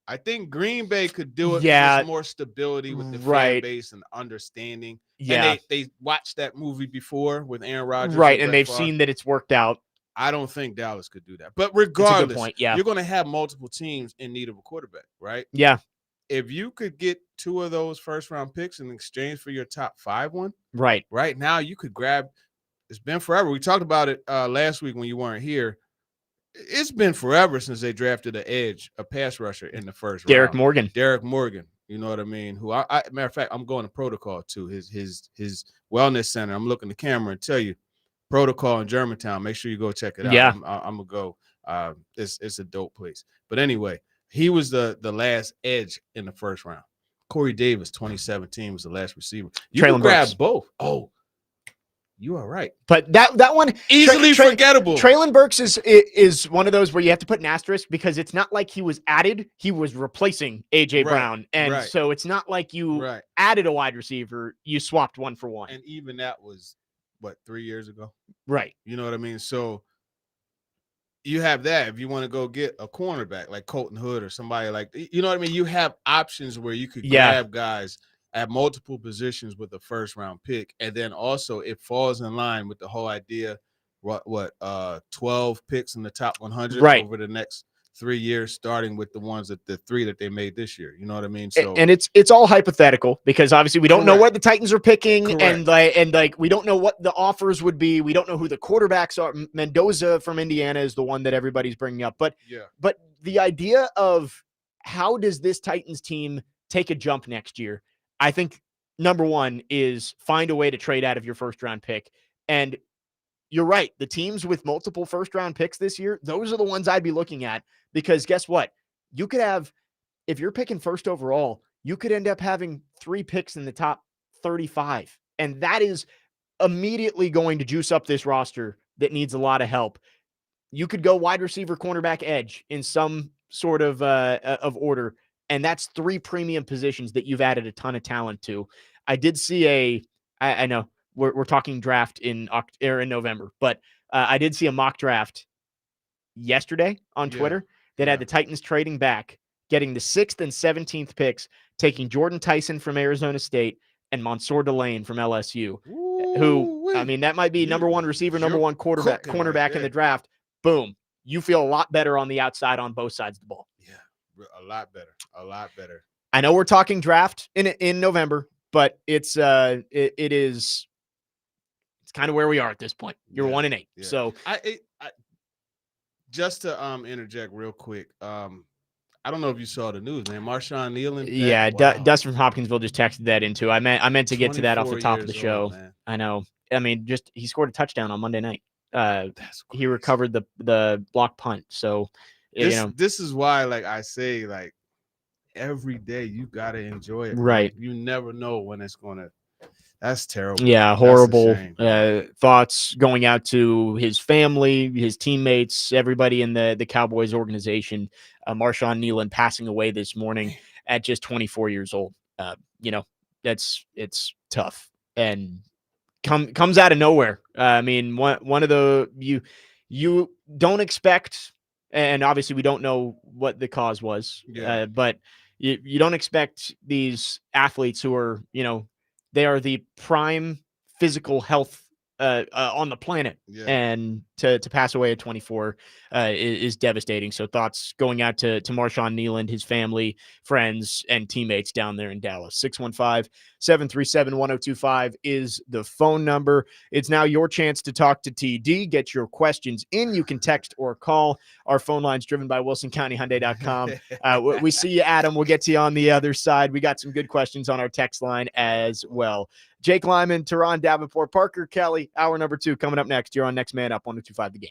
I think Green Bay could do it. Yeah, with more stability with the fan base and understanding. Yeah, and they watched that movie before with Aaron Rodgers, right? And they've seen that it's worked out. I don't think Dallas could do that. But regardless, you're going to have multiple teams in need of a quarterback, right? Yeah. If you could get 2 of those first-round picks in exchange for your top 5 one, right now you could grab. It's been forever. We talked about it last week when you weren't here. It's been forever since they drafted a pass rusher in the first round. Derek Morgan. You know what I mean? Who matter of fact, I'm going to Protocol too. His wellness center. I'm looking at the camera and tell you, Protocol in Germantown. Make sure you go check it out. Yeah, I'm gonna go. It's a dope place. But anyway, he was the last edge in the first round. Corey Davis, 2017, was the last receiver. You can grab both. Oh. You are right. But that one easily forgettable. Traylon Burks is one of those where you have to put an asterisk because it's not like he was added, he was replacing AJ Brown. And so it's not like you added a wide receiver, you swapped 1 for 1. And even that was 3 years ago. Right. You know what I mean? So you have that if you want to go get a cornerback like Colton Hood or somebody like, you know what I mean? You have options where you could grab guys at multiple positions with a first-round pick, and then also it falls in line with the whole idea, 12 picks in the top 100 over the next 3 years, starting with the 3 that they made this year. You know what I mean? So, and it's all hypothetical because obviously we don't know what the Titans are picking, and we don't know what the offers would be. We don't know who the quarterbacks are. Mendoza from Indiana is the one that everybody's bringing up, but the idea of how does this Titans team take a jump next year? I think number 1 is find a way to trade out of your first-round pick. And you're right. The teams with multiple first-round picks this year, those are the ones I'd be looking at because guess what? You could have, if you're picking first overall, you could end up having 3 picks in the top 35. And that is immediately going to juice up this roster that needs a lot of help. You could go wide receiver, cornerback, edge in some sort of order. And that's 3 premium positions that you've added a ton of talent to. I did see I know we're talking draft in November, but I did see a mock draft yesterday on Twitter that had the Titans trading back, getting the 6th and 17th picks, taking Jordan Tyson from Arizona State and Mansour Delane from LSU. who, I Ooh-wee. mean, that might be number one receiver, number one quarterback, cooking right cornerback in there. the draft. Boom. You feel a lot better on the outside on both sides of the ball. Yeah, a lot better. A lot better. I know we're talking draft in November, but it's it's kind of where we are at this point. You're 1-8. Yeah. So I just to interject real quick. I don't know if you saw the news, man. Marshawn Nealon. yeah, Wow. Dustin from Hopkinsville just texted that into. I meant to get to that off the 24 top of the years show. old, man. I know. I mean, just he scored a touchdown on Monday night. That's He crazy. recovered the block punt. So This is why, like I say, like every day you gotta enjoy it. Right. Man. You never know when it's gonna. That's terrible. Yeah, That's a horrible shame. thoughts going out to his family, his teammates, everybody in the Cowboys organization. Marshawn Nealon passing away this morning at just 24 years old. It's tough and comes out of nowhere. I mean, one of the you don't expect, and obviously we don't know what the cause was, but you don't expect these athletes who are, they are the prime physical health on the planet, and to pass away at 24 is devastating. So thoughts going out to Marshawn Nealon, his family, friends, and teammates down there in Dallas. 615-737-1025 is the phone number. It's now your chance to talk to TD. Get your questions in. You can text or call. Our phone line's driven by WilsonCountyHyundai.com. We see you, Adam. We'll get to you on the other side. We got some good questions on our text line as well. Jake Lyman, Turron, Davenport, Parker, Kelly, hour number 2 coming up next. You're on Next Man Up 102.5 The Game.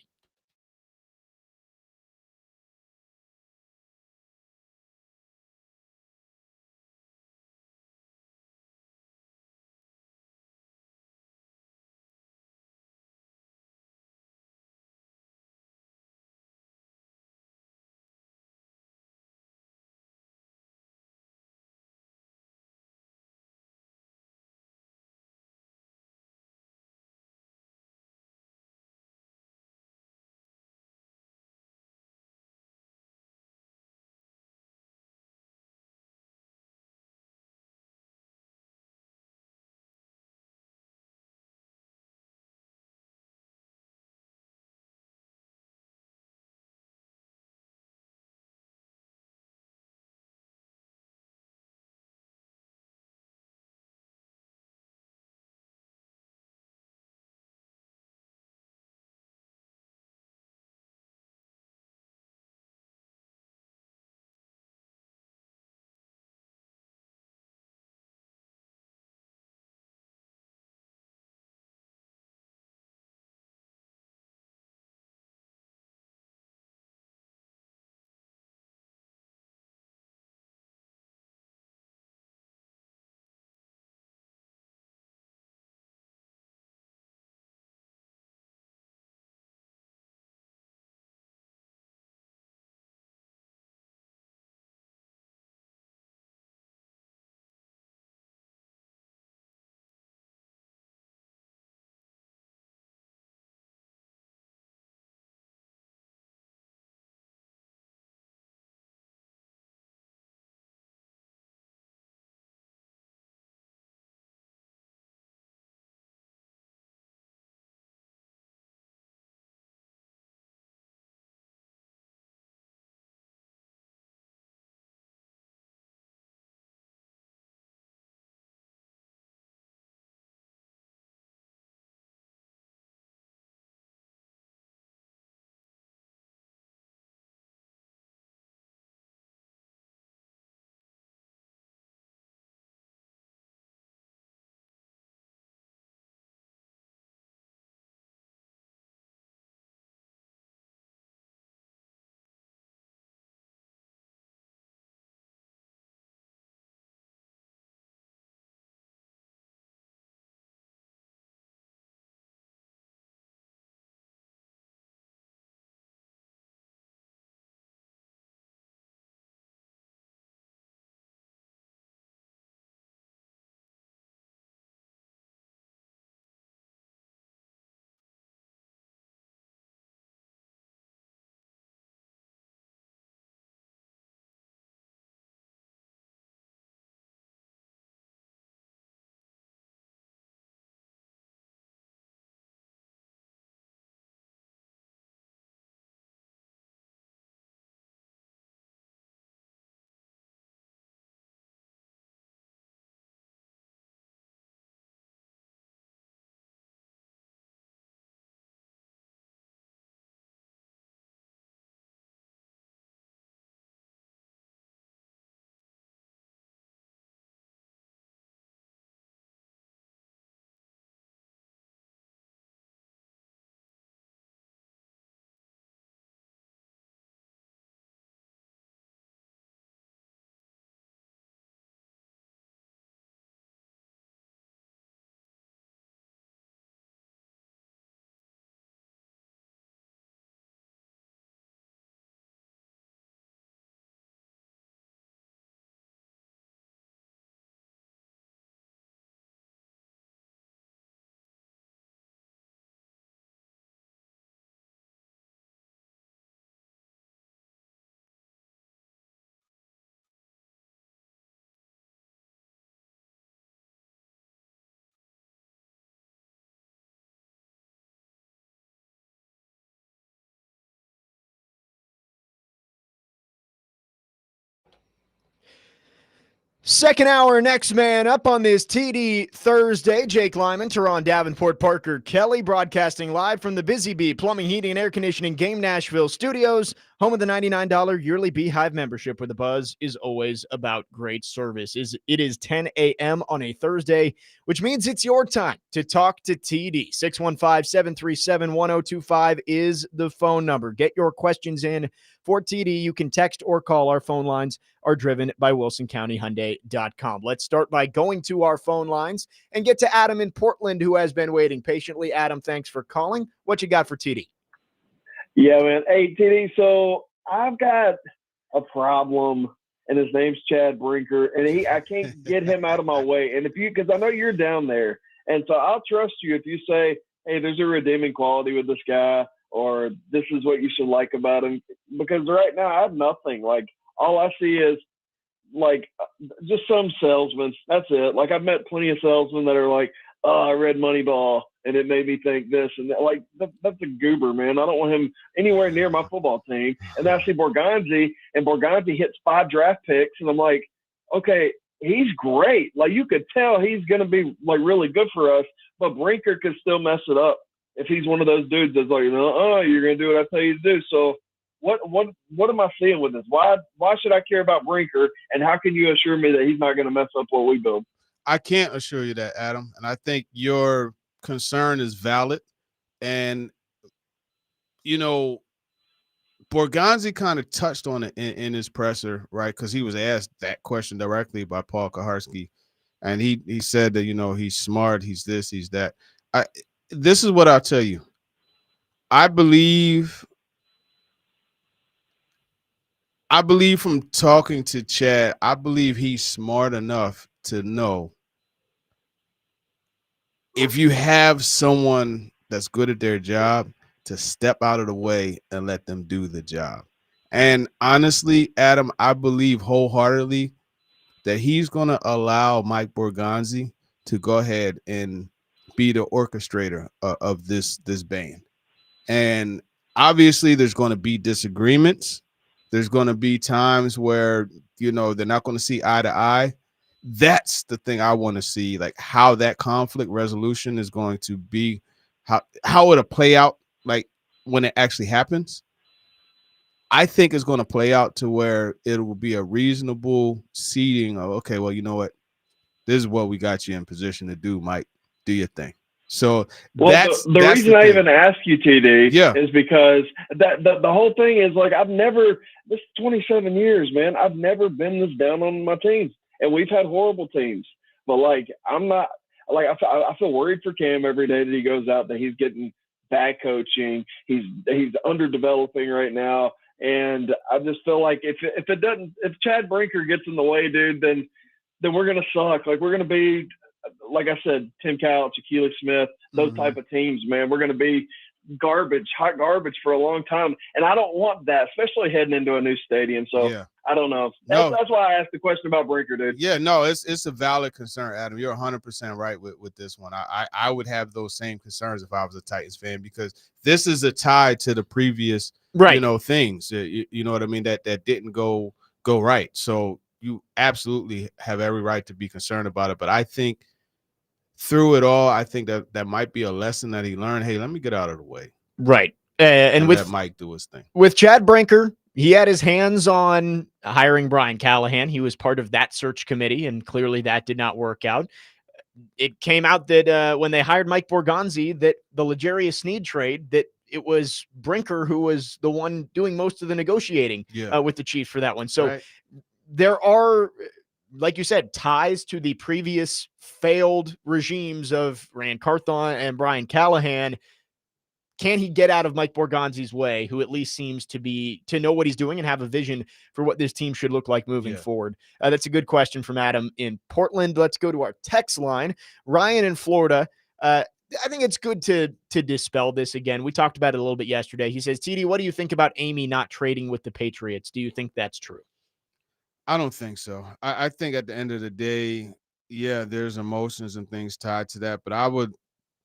Second hour, next man up on this TD Thursday. Jake Lyman, Turron, Davenport, Parker, Kelly, broadcasting live from the Busy Bee Plumbing, Heating, and Air Conditioning Game Nashville studios, home of the $99 yearly Beehive membership, where the buzz is always about great service. It is 10 a.m. on a Thursday, which means it's your time to talk to TD. 615-737-1025 is the phone number. Get your questions in for TD. You can text or call. Our phone lines are driven by WilsonCountyHyundai.com. Let's start by going to our phone lines and get to Adam in Portland, who has been waiting patiently. Adam, thanks for calling. What you got for TD? Yeah, man. Hey, TD, so I've got a problem, and his name's Chad Brinker, and I can't get him out of my way. And because I know you're down there, and so I'll trust you if you say, hey, there's a redeeming quality with this guy, or this is what you should like about him. Because right now I have nothing. Like, all I see is, like, just some salesmen. That's it. Like, I've met plenty of salesmen that are like, oh, I read Moneyball, and it made me think this. And that. Like, that's a goober, man. I don't want him anywhere near my football team. And then I see Borgonzi, and Borgonzi hits 5 draft picks, and I'm like, okay, he's great. Like, you could tell he's going to be, like, really good for us, but Brinker could still mess it up if he's one of those dudes that's like, you're going to do what I tell you to do. So what am I seeing with this? Why should I care about Brinker, and how can you assure me that he's not going to mess up what we build? I can't assure you that, Adam. And I think your concern is valid. And, Borgonzi kind of touched on it in his presser, right? Because he was asked that question directly by Paul Kaharski. And he said that, he's smart, he's this, he's that. This is what I'll tell you. I believe from talking to Chad, I believe he's smart enough to know if you have someone that's good at their job, to step out of the way and let them do the job. And honestly, Adam, I believe wholeheartedly that he's going to allow Mike Borgonzi to go ahead and be the orchestrator of this band. And obviously there's going to be disagreements. There's going to be times where, they're not going to see eye to eye. That's the thing I want to see, like how that conflict resolution is going to be, how it'll play out, like when it actually happens. I think it's going to play out to where it will be a reasonable seeding of, okay, well, you know what? This is what we got you in position to do, Mike. Do your thing. So that's the reason I even ask you, TD, is because the whole thing is, like, this is 27 years, man. I've never been this down on my teams, and we've had horrible teams. But, like, I'm not, like, I feel worried for Cam every day that he goes out, that he's getting bad coaching. He's underdeveloping right now. And I just feel like if Chad Brinker gets in the way, dude, then we're going to suck. Like, we're going to be, like I said, Tim Couch, Akili Smith, those type of teams, man. We're going to be hot garbage for a long time. And I don't want that, especially heading into a new stadium. So I don't know. That's why I asked the question about Brinker, dude. Yeah, no, it's a valid concern, Adam. You're 100% right with this one. I would have those same concerns if I was a Titans fan, because this is a tie to the previous, things, you know what I mean, that didn't go right. So you absolutely have every right to be concerned about it. But I think through it all, I think that might be a lesson that he learned. Hey, let me get out of the way. Right. And with let Mike do his thing. With Chad Brinker, he had his hands on hiring Brian Callahan. He was part of that search committee, and clearly that did not work out. It came out that when they hired Mike Borgonzi, that the L'Jarius Sneed trade, that it was Brinker who was the one doing most of the negotiating with the Chiefs for that one. So there are, like you said, ties to the previous failed regimes of Rand Carthon and Brian Callahan. Can he get out of Mike Borgonzi's way, who at least seems to know what he's doing and have a vision for what this team should look like moving forward? That's a good question from Adam in Portland. Let's go to our text line. Ryan in Florida. I think it's good to dispel this again. We talked about it a little bit yesterday. He says, TD, what do you think about Amy not trading with the Patriots? Do you think that's true? I don't think so. I think at the end of the day, there's emotions and things tied to that, but I would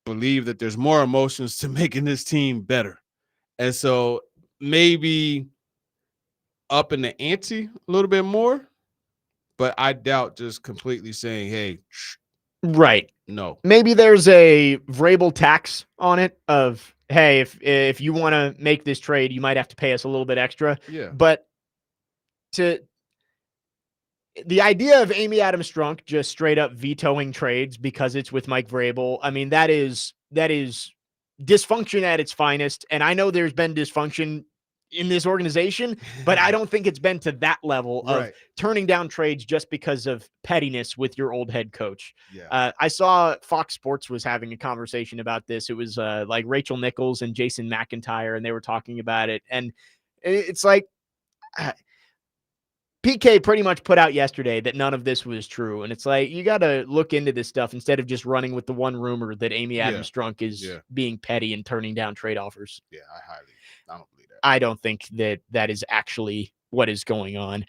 believe that there's more emotions to making this team better. And so maybe up in the ante a little bit more, but I doubt just completely saying, hey, Right. no. Maybe there's a Vrabel tax on it of, hey, if you want to make this trade, you might have to pay us a little bit extra. Yeah. But the idea of Amy Adams Strunk just straight up vetoing trades because it's with Mike Vrabel, I mean, that is dysfunction at its finest. And I know there's been dysfunction in this organization, but I don't think it's been to that level of turning down trades just because of pettiness with your old head coach. Yeah. I saw Fox Sports was having a conversation about this. It was like Rachel Nichols and Jason McIntyre, and they were talking about it. And it's like, PK pretty much put out yesterday that none of this was true. And it's like, you got to look into this stuff instead of just running with the one rumor that Amy Adams Strunk is being petty and turning down trade offers. Yeah, I don't believe that. I don't think that is actually what is going on.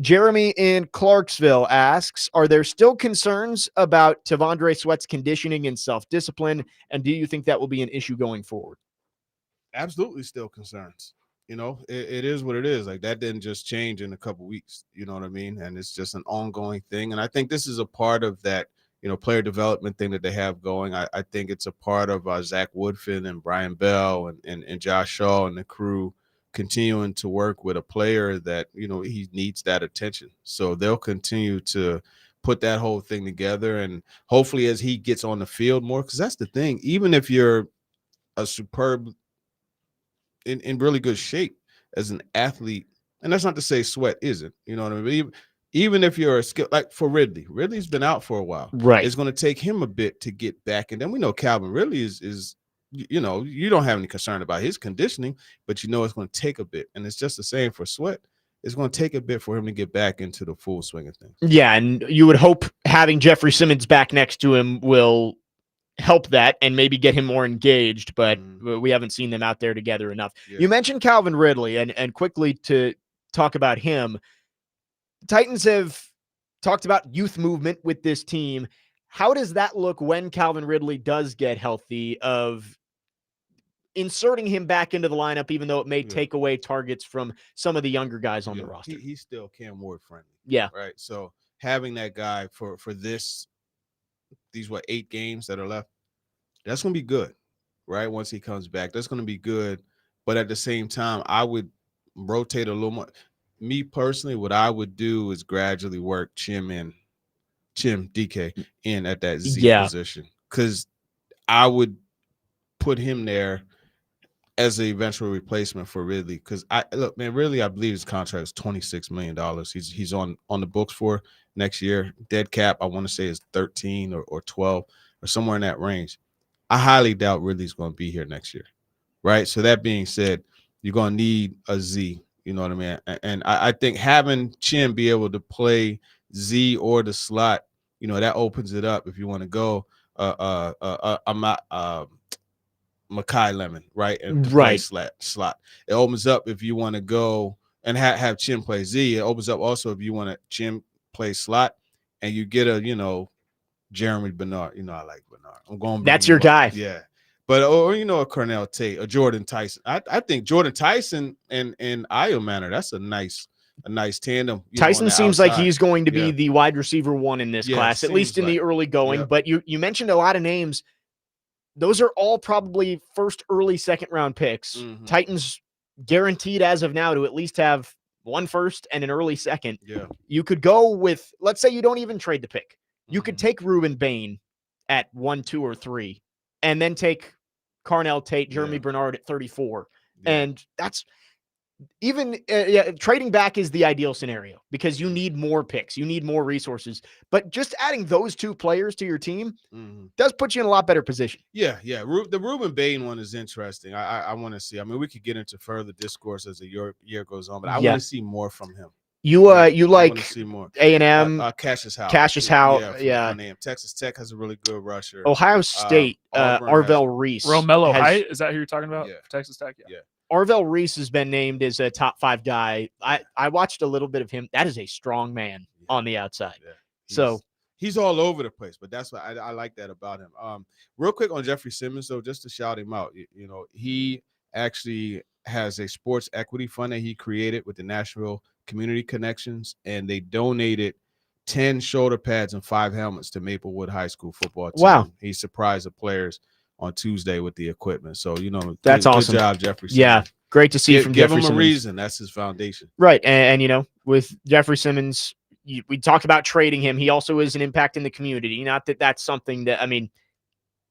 Jeremy in Clarksville asks, are there still concerns about Tavondre Sweat's conditioning and self-discipline? And do you think that will be an issue going forward? Absolutely still concerns. You know, it is what it is. Like, that didn't just change in a couple weeks. You know what I mean? And it's just an ongoing thing. And I think this is a part of that, you know, player development thing that they have going. I think it's a part of Zach Woodfin and Brian Bell and Josh Shaw and the crew continuing to work with a player that, you know, he needs that attention. So they'll continue to put that whole thing together. And hopefully as he gets on the field more, because that's the thing, even if you're a superb in really good shape as an athlete, and that's not to say Sweat isn't, you know what I mean? Even if you're a skill, like for Ridley's been out for a while, right? It's going to take him a bit to get back, and then we know Calvin Ridley is you know, you don't have any concern about his conditioning, but you know it's going to take a bit, and it's just the same for Sweat. It's going to take a bit for him to get back into the full swing of things. Yeah, and you would hope having Jeffrey Simmons back next to him will help that and maybe get him more engaged, but we haven't seen them out there together enough. Yeah. You mentioned Calvin Ridley, and quickly to talk about him, the Titans have talked about youth movement with this team. How does that look when Calvin Ridley does get healthy, of inserting him back into the lineup, even though it may take away targets from some of the younger guys on the roster? He's still Cam Ward friendly. Yeah. Right. So having that guy for these 8 games that are left, that's going to be good, right? Once he comes back, that's going to be good. But at the same time, I would rotate a little more. Me personally, what I would do is gradually work Chim DK in at that Z position, because I would put him there as an eventual replacement for Ridley. Because Ridley, I believe his contract is $26 million. He's on the books for next year. Dead cap, I want to say, is 13 or 12 or somewhere in that range. I highly doubt Ridley's going to be here next year, right? So that being said, you're going to need a Z, you know what I mean? And I think having Chim be able to play Z or the slot, you know, that opens it up if you want to go Makai Lemon, right? And play slot. It opens up if you want to go and have Chim play Z. It opens up also if you want to Chim play slot and you get a, you know, Jeremy Bernard. You know, I like Bernard. I'm going. That's your guy. Yeah. But or you know, a Cornell Tate, a Jordan Tyson. I think Jordan Tyson and Io Manor, that's a nice tandem. Tyson seems like he's going to be the wide receiver one in this class, at least in the early going. Yep. But you mentioned a lot of names. Those are all probably early second round picks. Mm-hmm. Titans guaranteed as of now to at least have one first and an early second. Yeah. You could go with, let's say you don't even trade the pick. You could take Ruben Bain at 1, 2, or 3, and then take Carnell Tate, Jeremy Bernard at 34. Yeah. And that's even trading back is the ideal scenario because you need more picks. You need more resources. But just adding those 2 players to your team does put you in a lot better position. Yeah. The Ruben Bain one is interesting. I want to see. I mean, we could get into further discourse as the year goes on, but I want to see more from him. You like A&M, Cassius Howe. Texas Tech has a really good rusher. Ohio State, Arvell Reese. Romello Height, is that who you're talking about? Yeah. Texas Tech? Yeah. Arvell Reese has been named as a top 5 guy. I watched a little bit of him. That is a strong man on the outside. Yeah. He's all over the place, but that's what I like that about him. Real quick on Jeffrey Simmons, though, just to shout him out, you know, he actually has a sports equity fund that he created with the Nashville Community Connections, and they donated 10 shoulder pads and 5 helmets to Maplewood High School football team. Wow. He surprised the players on Tuesday with the equipment. So, That's awesome. Good job, Jeffrey Simmons. Yeah, great to see from Give Jeffrey him a Simmons. reason. That's his foundation. Right. And with Jeffrey Simmons, we talked about trading him. He also is an impact in the community. Not that that's something that,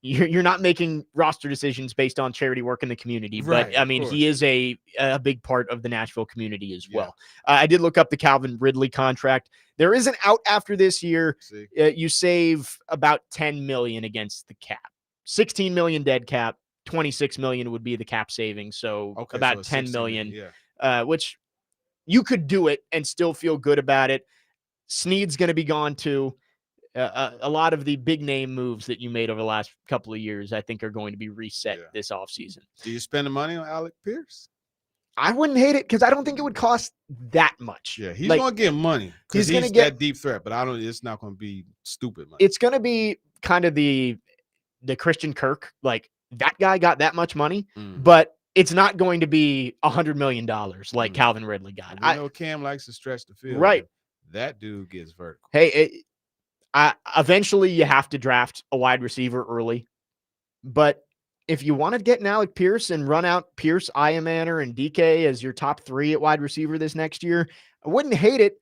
you're not making roster decisions based on charity work in the community, but Right, he is a big part of the Nashville community as Yeah. well. I did look up the Calvin Ridley contract. There is an out after this year. See? You save about $10 million against the cap. 16 million dead cap. 26 million would be the cap savings. So Okay, about so it's 10 16 million, Yeah. which you could do it and still feel good about it. Snead's going to be gone too. A lot of the big name moves that you made over the last couple of years, I think, are going to be reset this offseason. Do you spend the money on Alec Pierce? I wouldn't hate it because I don't think it would cost that much. Yeah, he's going to get money because he's gonna he's get that deep threat, but it's not going to be stupid money. It's going to be kind of the Christian Kirk. Like, that guy got that much money, but it's not going to be $100 million like Calvin Ridley got. We know Cam likes to stretch the field. Right. That dude gets vertical. Hey, eventually you have to draft a wide receiver early, but if you want to get an Alec Pierce and run out Pierce, Iamaner, and DK as your top 3 at wide receiver this next year, I wouldn't hate it.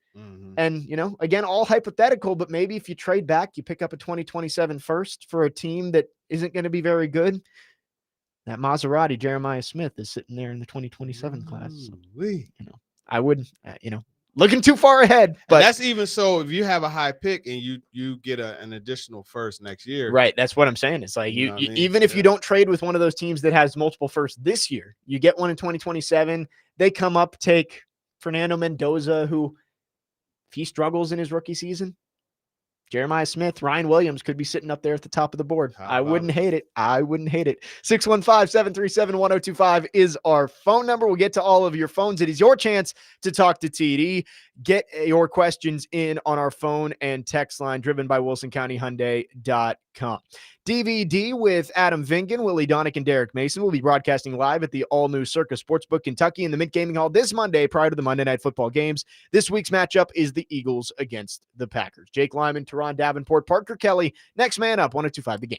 And, again, all hypothetical, but maybe if you trade back, you pick up a 2027 first for a team that isn't going to be very good. That Maserati, Jeremiah Smith, is sitting there in the 2027 class. So, I wouldn't, looking too far ahead, but and that's even so if you have a high pick and you get an additional first next year. Right. That's what I'm saying. It's like You know what I mean? even if you don't trade with one of those teams that has multiple firsts this year, you get one in 2027. They come up, take Fernando Mendoza, who, if he struggles in his rookie season, Jeremiah Smith, Ryan Williams could be sitting up there at the top of the board. I wouldn't hate it. 615-737-1025 is our phone number. We'll get to all of your phones. It is your chance to talk to TD. Get your questions in on our phone and text line driven by WilsonCountyHyundai.com. DVD with Adam Vingan, Willie Donick, and Derek Mason will be broadcasting live at the all-new Circus Sportsbook Kentucky in the Mint Gaming Hall this Monday prior to the Monday Night Football games. This week's matchup is the Eagles against the Packers. Jake Lyman, Turron, Davenport, Parker Kelly. Next man up, 102.5 The Game.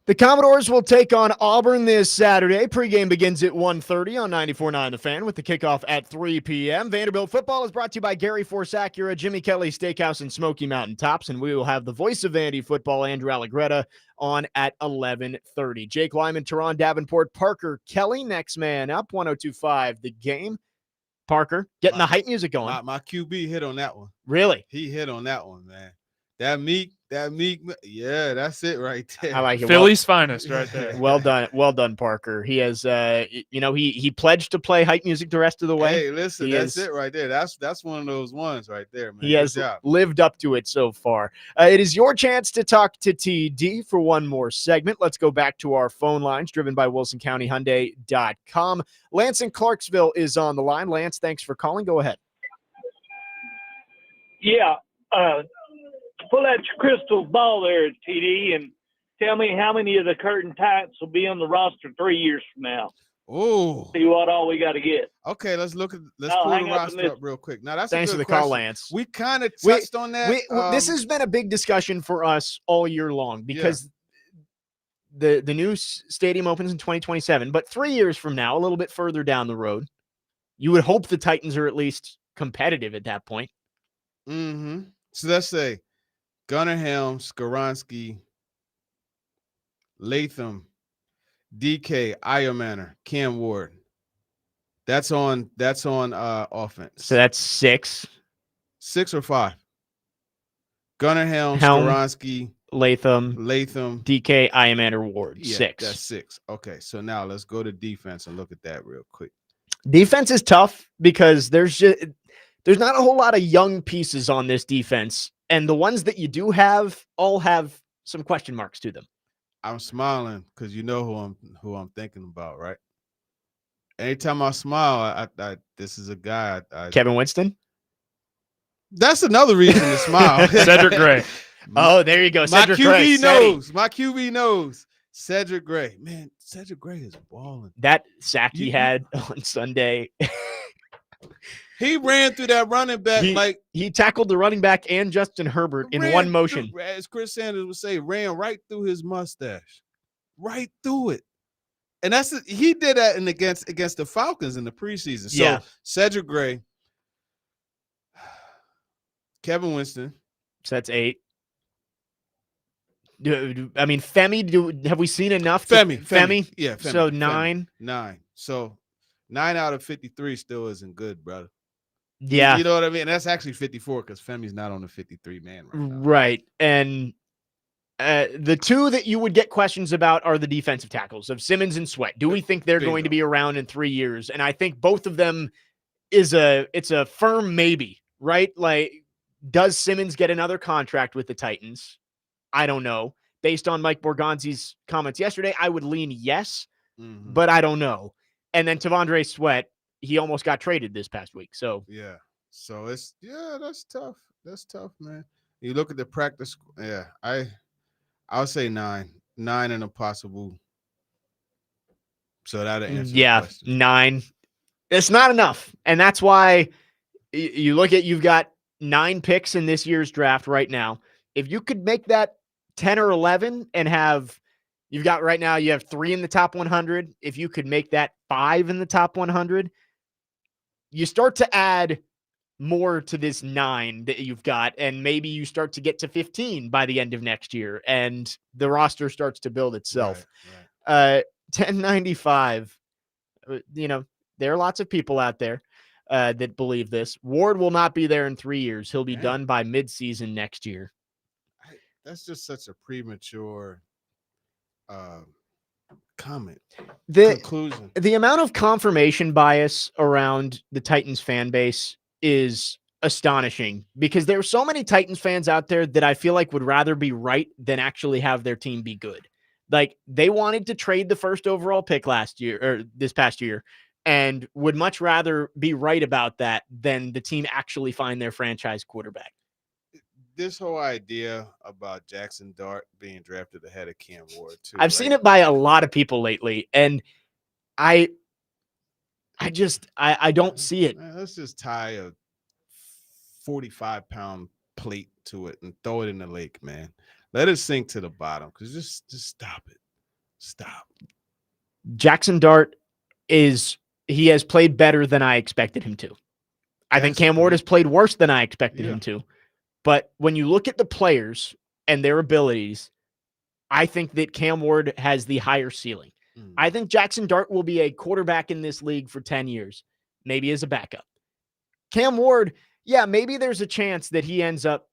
The Commodores will take on Auburn this Saturday. Pregame begins at 1:30 on 94.9 The Fan with the kickoff at 3 p.m. Vanderbilt football is brought to you by Gary Force Acura, Jimmy Kelly Steakhouse, and Smoky Mountain Tops. And we will have the voice of Vandy football, Andrew Allegretta, on at 11:30. Jake Lyman, Turron, Davenport, Parker, Kelly, next man up, 102.5 The Game. Parker, getting the hype music going. My QB hit on that one. Really? He hit on that one, man. That meek, yeah, that's it right there. I like it. Philly's finest right there. Well done, Parker. He has, he pledged to play hype music the rest of the way. Hey, listen, that's it right there. That's one of those ones right there, man. He has lived up to it so far. It is your chance to talk to TD for one more segment. Let's go back to our phone lines, driven by WilsonCountyHyundai.com. Lance in Clarksville is on the line. Lance, thanks for calling. Go ahead. Yeah. Pull out your crystal ball there, TD, and tell me how many of the Curtin Titans will be on the roster 3 years from now. Oh, see what all we got to get. Okay, let's pull the roster up real quick. Now, that's thanks a good for the question. call, Lance. We kind of touched on that. This has been a big discussion for us all year long because the new stadium opens in 2027, but 3 years from now, a little bit further down the road, you would hope the Titans are at least competitive at that point. Mm-hmm. So let's say Gunnar Helm, Skoronski, Latham, DK, Iomanner, Cam Ward. That's on offense. So that's 6. 6 or 5. Gunnar Helm, Skoronski, Latham, DK, Iomanner, Ward. Yeah, 6. That's 6. Okay, so now let's go to defense and look at that real quick. Defense is tough because there's not a whole lot of young pieces on this defense. And the ones that you do have all have some question marks to them. I'm smiling because you know who I'm thinking about, right? Anytime I smile, I this is a guy. Kevin Winston? That's another reason to smile. Cedric Gray. Oh, there you go. Cedric Gray knows. My QB knows. Cedric Gray. Man, Cedric Gray is balling. That sack he had on Sunday. He ran through that running back he tackled the running back and Justin Herbert in one motion. As Chris Sanders would say, ran right through his mustache. Right through it. And he did that against the Falcons in the preseason. So Cedric Gray, Kevin Winston. So that's 8. I mean, Femi, have we seen enough? Femi. Yeah. Femi. So 9. 9. So 9 out of 53 still isn't good, brother. Yeah. You know what I mean? That's actually 54 because Femi's not on the 53-man right now. Right. And the two that you would get questions about are the defensive tackles of Simmons and Sweat. Do we think they're going to be around in 3 years? And I think both of them it's a firm maybe, right? Like, does Simmons get another contract with the Titans? I don't know. Based on Mike Borgonzi's comments yesterday, I would lean yes, but I don't know. And then Tavondre Sweat, he almost got traded this past week. So so that's tough. That's tough, man. You look at the practice. Yeah, I'll say 9 and a possible. So that'll answer the question. 9. It's not enough, and that's why you look at you've got 9 picks in this year's draft right now. If you could make that 10 or 11 and you have 3 in the top 100. If you could make that 5 in the top 100, you start to add more to this 9 that you've got, and maybe you start to get to 15 by the end of next year, and the roster starts to build itself. Right. 1095. There are lots of people out there that believe this. Ward will not be there in 3 years. He'll be done by midseason next year. That's just such a premature comment. Conclusion. The amount of confirmation bias around the Titans fan base is astonishing because there are so many Titans fans out there that I feel like would rather be right than actually have their team be good. Like, they wanted to trade the first overall pick this past year and would much rather be right about that than the team actually find their franchise quarterback. This whole idea about Jackson Dart being drafted ahead of Cam Ward too. I've seen it by a lot of people lately, and I don't see it. Man, let's just tie a 45-pound plate to it and throw it in the lake, man. Let it sink to the bottom because just stop it. Stop. Jackson Dart he has played better than I expected him to. I think Cam Ward has played worse than I expected him to. But when you look at the players and their abilities, I think that Cam Ward has the higher ceiling. I think Jackson Dart will be a quarterback in this league for 10 years, maybe as a backup. Cam Ward, yeah, maybe there's a chance that he ends up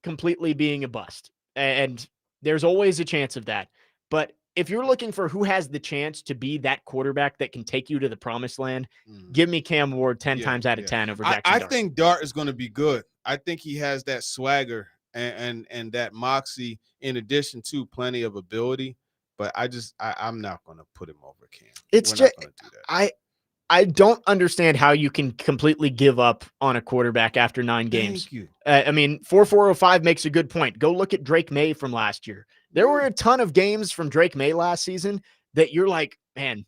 completely being a bust. And there's always a chance of that. But if you're looking for who has the chance to be that quarterback that can take you to the promised land, give me Cam Ward 10 times out of 10 over Jackson Dart. I think Dart is going to be good. I think he has that swagger and that moxie in addition to plenty of ability. But I'm not going to put him over Cam. It's just I don't understand how you can completely give up on a quarterback after 9 games. Thank you. I mean, 4405 makes a good point. Go look at Drake May from last year. There were a ton of games from Drake May last season that you're like, man,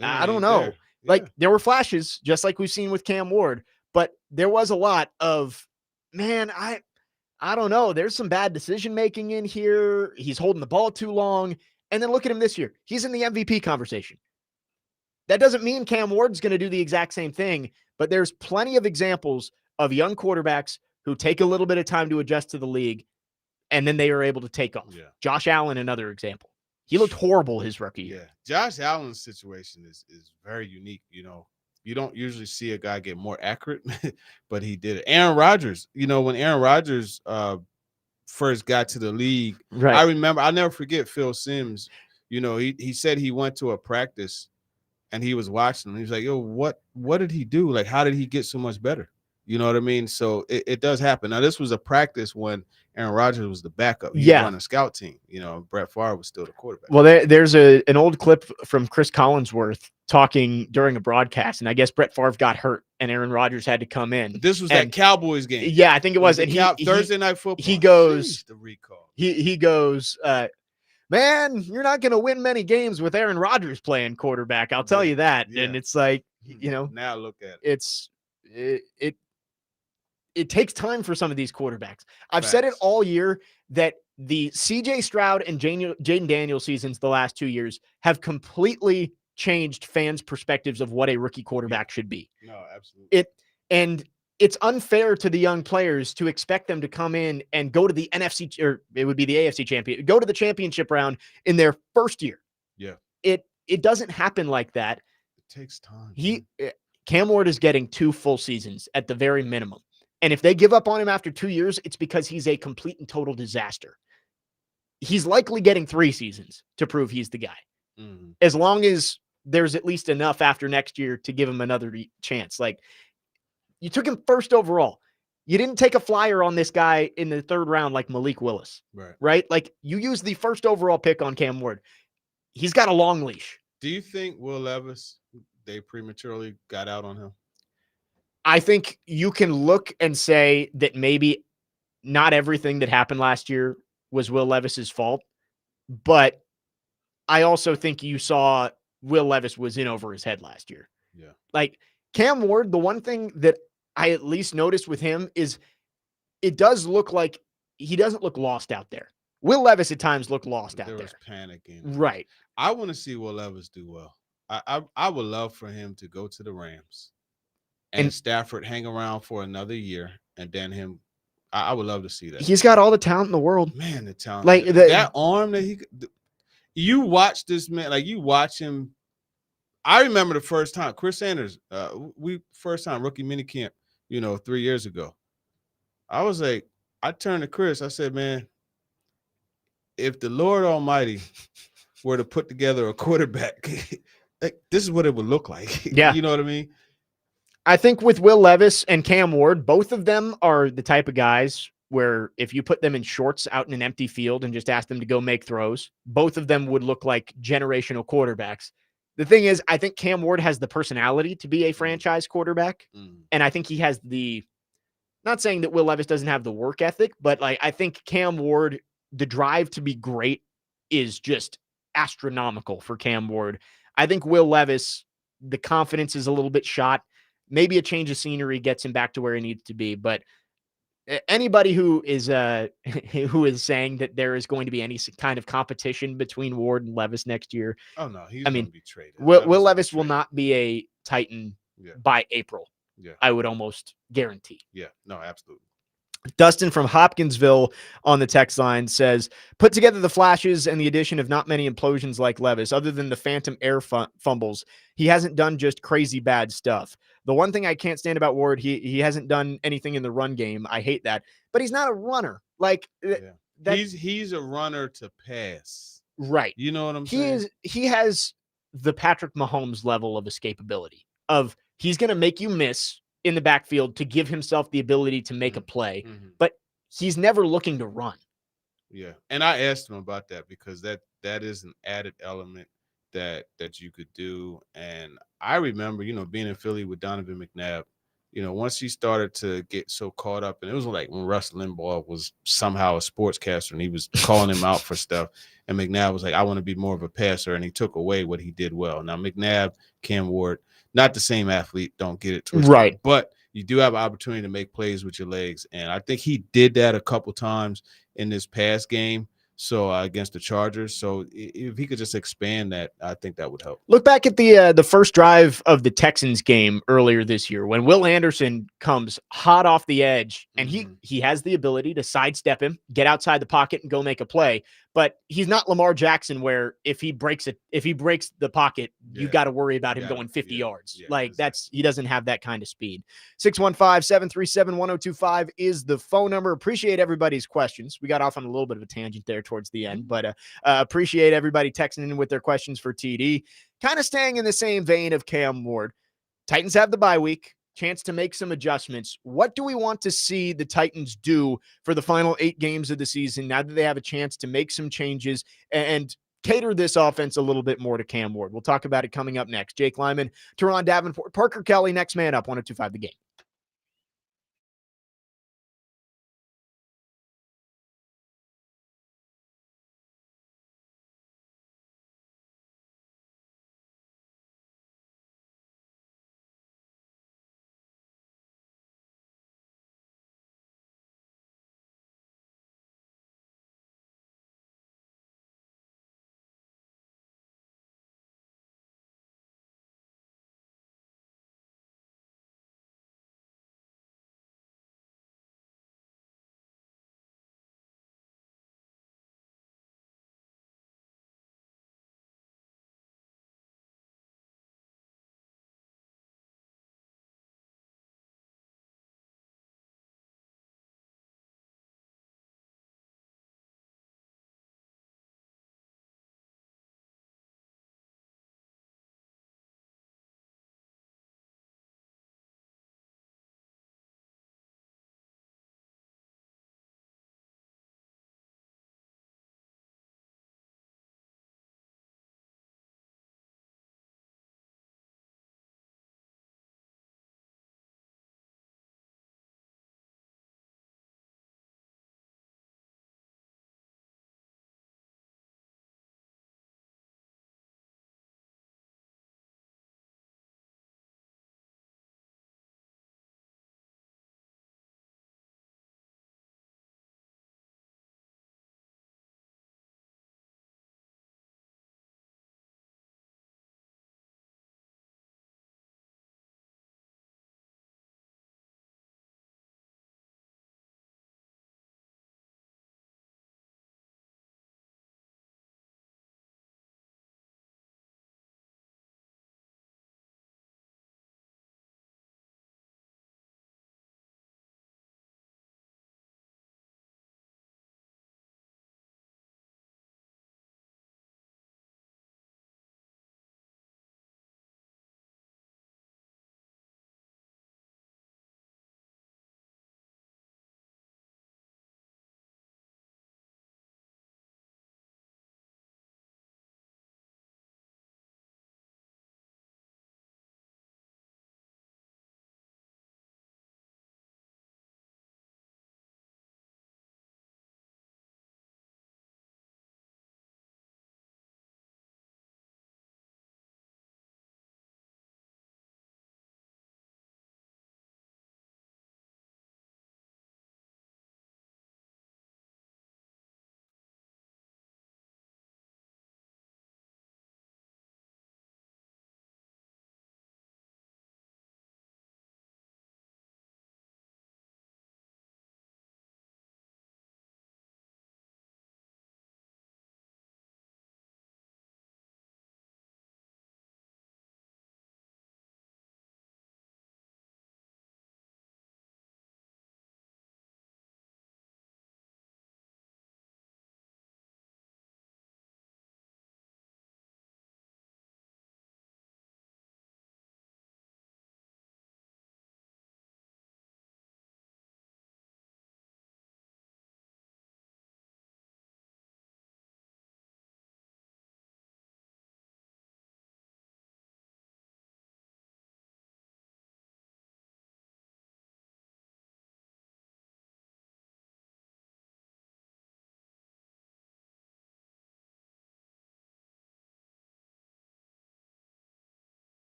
I don't know. Yeah. Like there were flashes, just like we've seen with Cam Ward, but there was a lot of, man, I don't know. There's some bad decision making in here. He's holding the ball too long. And then look at him this year. He's in the MVP conversation. That doesn't mean Cam Ward's going to do the exact same thing, but there's plenty of examples of young quarterbacks who take a little bit of time to adjust to the league, and then they are able to take off. Yeah. Josh Allen, another example. He looked horrible his rookie year. Yeah. Josh Allen's situation is very unique. You know, you don't usually see a guy get more accurate, but he did it. Aaron Rodgers, you know, when Aaron Rodgers first got to the league, right. I remember, I'll never forget Phil Simms. You know, he said he went to a practice and he was watching and he was like, yo, what did he do? Like, how did he get so much better? You know what I mean? So it does happen. Now, this was a practice when Aaron Rodgers was the backup. He was on a scout team. You know, Brett Favre was still the quarterback. Well, there's an old clip from Chris Collinsworth talking during a broadcast, and I guess Brett Favre got hurt and Aaron Rodgers had to come in. This was that Cowboys game. Yeah, I think it was. And Thursday Night Football. He goes, the recall. He goes, man, you're not going to win many games with Aaron Rodgers playing quarterback. I'll tell you that. Yeah. And it's like, you know, now look at it. It takes time for some of these quarterbacks. I've said it all year that the CJ Stroud and Jaden Daniels seasons the last 2 years have completely changed fans' perspectives of what a rookie quarterback should be. No, absolutely. It's unfair to the young players to expect them to come in and go to the NFC, or it would be the AFC champion, go to the championship round in their first year. Yeah. It doesn't happen like that. It takes time. Cam Ward is getting 2 full seasons at the very minimum. And if they give up on him after 2 years, it's because he's a complete and total disaster. He's likely getting 3 seasons to prove he's the guy. Mm-hmm. As long as there's at least enough after next year to give him another chance. Like, you took him first overall. You didn't take a flyer on this guy in the 3rd round like Malik Willis. Right? Like, you used the first overall pick on Cam Ward. He's got a long leash. Do you think Will Levis, they prematurely got out on him? I think you can look and say that maybe not everything that happened last year was Will Levis's fault, but I also think you saw Will Levis was in over his head last year. Yeah. Like Cam Ward, the one thing that I at least noticed with him is it does look like he doesn't look lost out there. Will Levis at times looked lost out there. There was panicking. Right. I want to see Will Levis do well. I would love for him to go to the Rams. And Stafford hang around for another year, and then him. I would love to see that. He's got all the talent in the world. Man, the talent. Like that arm that he. You watch this man, like you watch him. I remember the first time Chris Sanders. First time rookie minicamp. 3 years ago. I was like, I turned to Chris. I said, man, if the Lord Almighty were to put together a quarterback, like this is what it would look like. Yeah, you know what I mean. I think with Will Levis and Cam Ward, both of them are the type of guys where if you put them in shorts out in an empty field and just ask them to go make throws, both of them would look like generational quarterbacks. The thing is, I think Cam Ward has the personality to be a franchise quarterback. And I think he has not saying that Will Levis doesn't have the work ethic, but like I think Cam Ward, the drive to be great is just astronomical for Cam Ward. I think Will Levis, the confidence is a little bit shot. Maybe a change of scenery gets him back to where he needs to be. But anybody who is who is saying that there is going to be any kind of competition between Ward and Levis next year, Oh no, he's I going mean, to be traded. Will will be Levis will traded. not be a Titan Yeah. by April. Yeah. I would almost guarantee. Yeah. No, absolutely. Dustin from Hopkinsville on the text line says, put together the flashes and the addition of not many implosions like Levis, other than the phantom air fumbles. He hasn't done just crazy bad stuff. The one thing I can't stand about Ward, he hasn't done anything in the run game. I hate that. But he's not a runner. Like he's a runner to pass. Right. You know what I'm saying? He has the Patrick Mahomes level of escapability of he's going to make you miss in the backfield to give himself the ability to make a play, but he's never looking to run. Yeah. And I asked him about that because that is an added element that you could do. And I remember, being in Philly with Donovan McNabb, once he started to get so caught up, and it was like when Russ Limbaugh was somehow a sportscaster and he was calling him out for stuff. And McNabb was like, I want to be more of a passer. And he took away what he did well. Now, McNabb, Cam Ward, not the same athlete. Don't get it twisted. Right. But you do have an opportunity to make plays with your legs. And I think he did that a couple times in this past game. So against the Chargers. So if he could just expand that, I think that would help. Look back at the first drive of the Texans game earlier this year when Will Anderson comes hot off the edge and he has the ability to sidestep him, get outside the pocket and go make a play. But he's not Lamar Jackson where if he breaks the pocket, you got to worry about him going 50 yards. He doesn't have that kind of speed. 615-737-1025 is the phone number. Appreciate everybody's questions. We got off on a little bit of a tangent there towards the end, but appreciate everybody texting in with their questions for TD. Kind of staying in the same vein of Cam Ward. Titans have the bye week. Chance to make some adjustments. What do we want to see the Titans do for the final 8 games of the season now that they have a chance to make some changes and cater this offense a little bit more to Cam Ward? We'll talk about it coming up next. Jake Lyman, Turron Davenport, Parker Kelly, next man up, 102.5 The Game.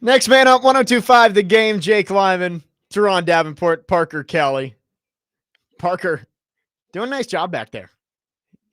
Next man up, 102.5 The Game, Jake Lyman, Turron, Davenport, Parker Kelly. Parker, doing a nice job back there.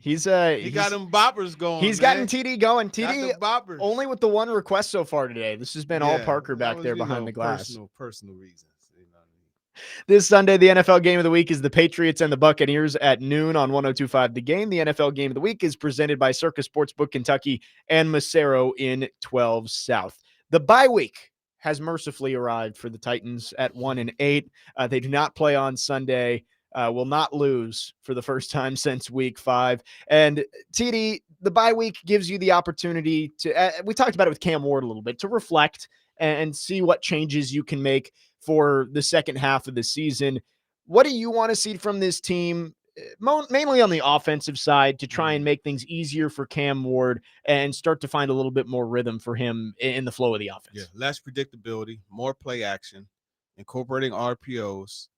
He got them boppers going. He's man. gotten TD going. Got TD the boppers. only with the one request so far today. This has been all Parker back there behind the glass. Personal reasons. You know what I mean? This Sunday, the NFL game of the week is the Patriots and the Buccaneers at noon on 102.5 The Game. The NFL game of the week is presented by Circus Sportsbook Kentucky and Macero in 12 South. The bye week has mercifully arrived for the Titans at 1-8. They do not play on Sunday. Will not lose for the first time since week 5. And TD, the bye week gives you the opportunity to, we talked about it with Cam Ward a little bit, to reflect and see what changes you can make for the second half of the season. What do you want to see from this team, mainly on the offensive side, to try and make things easier for Cam Ward and start to find a little bit more rhythm for him in the flow of the offense? Yeah, less predictability, more play action, incorporating RPOs,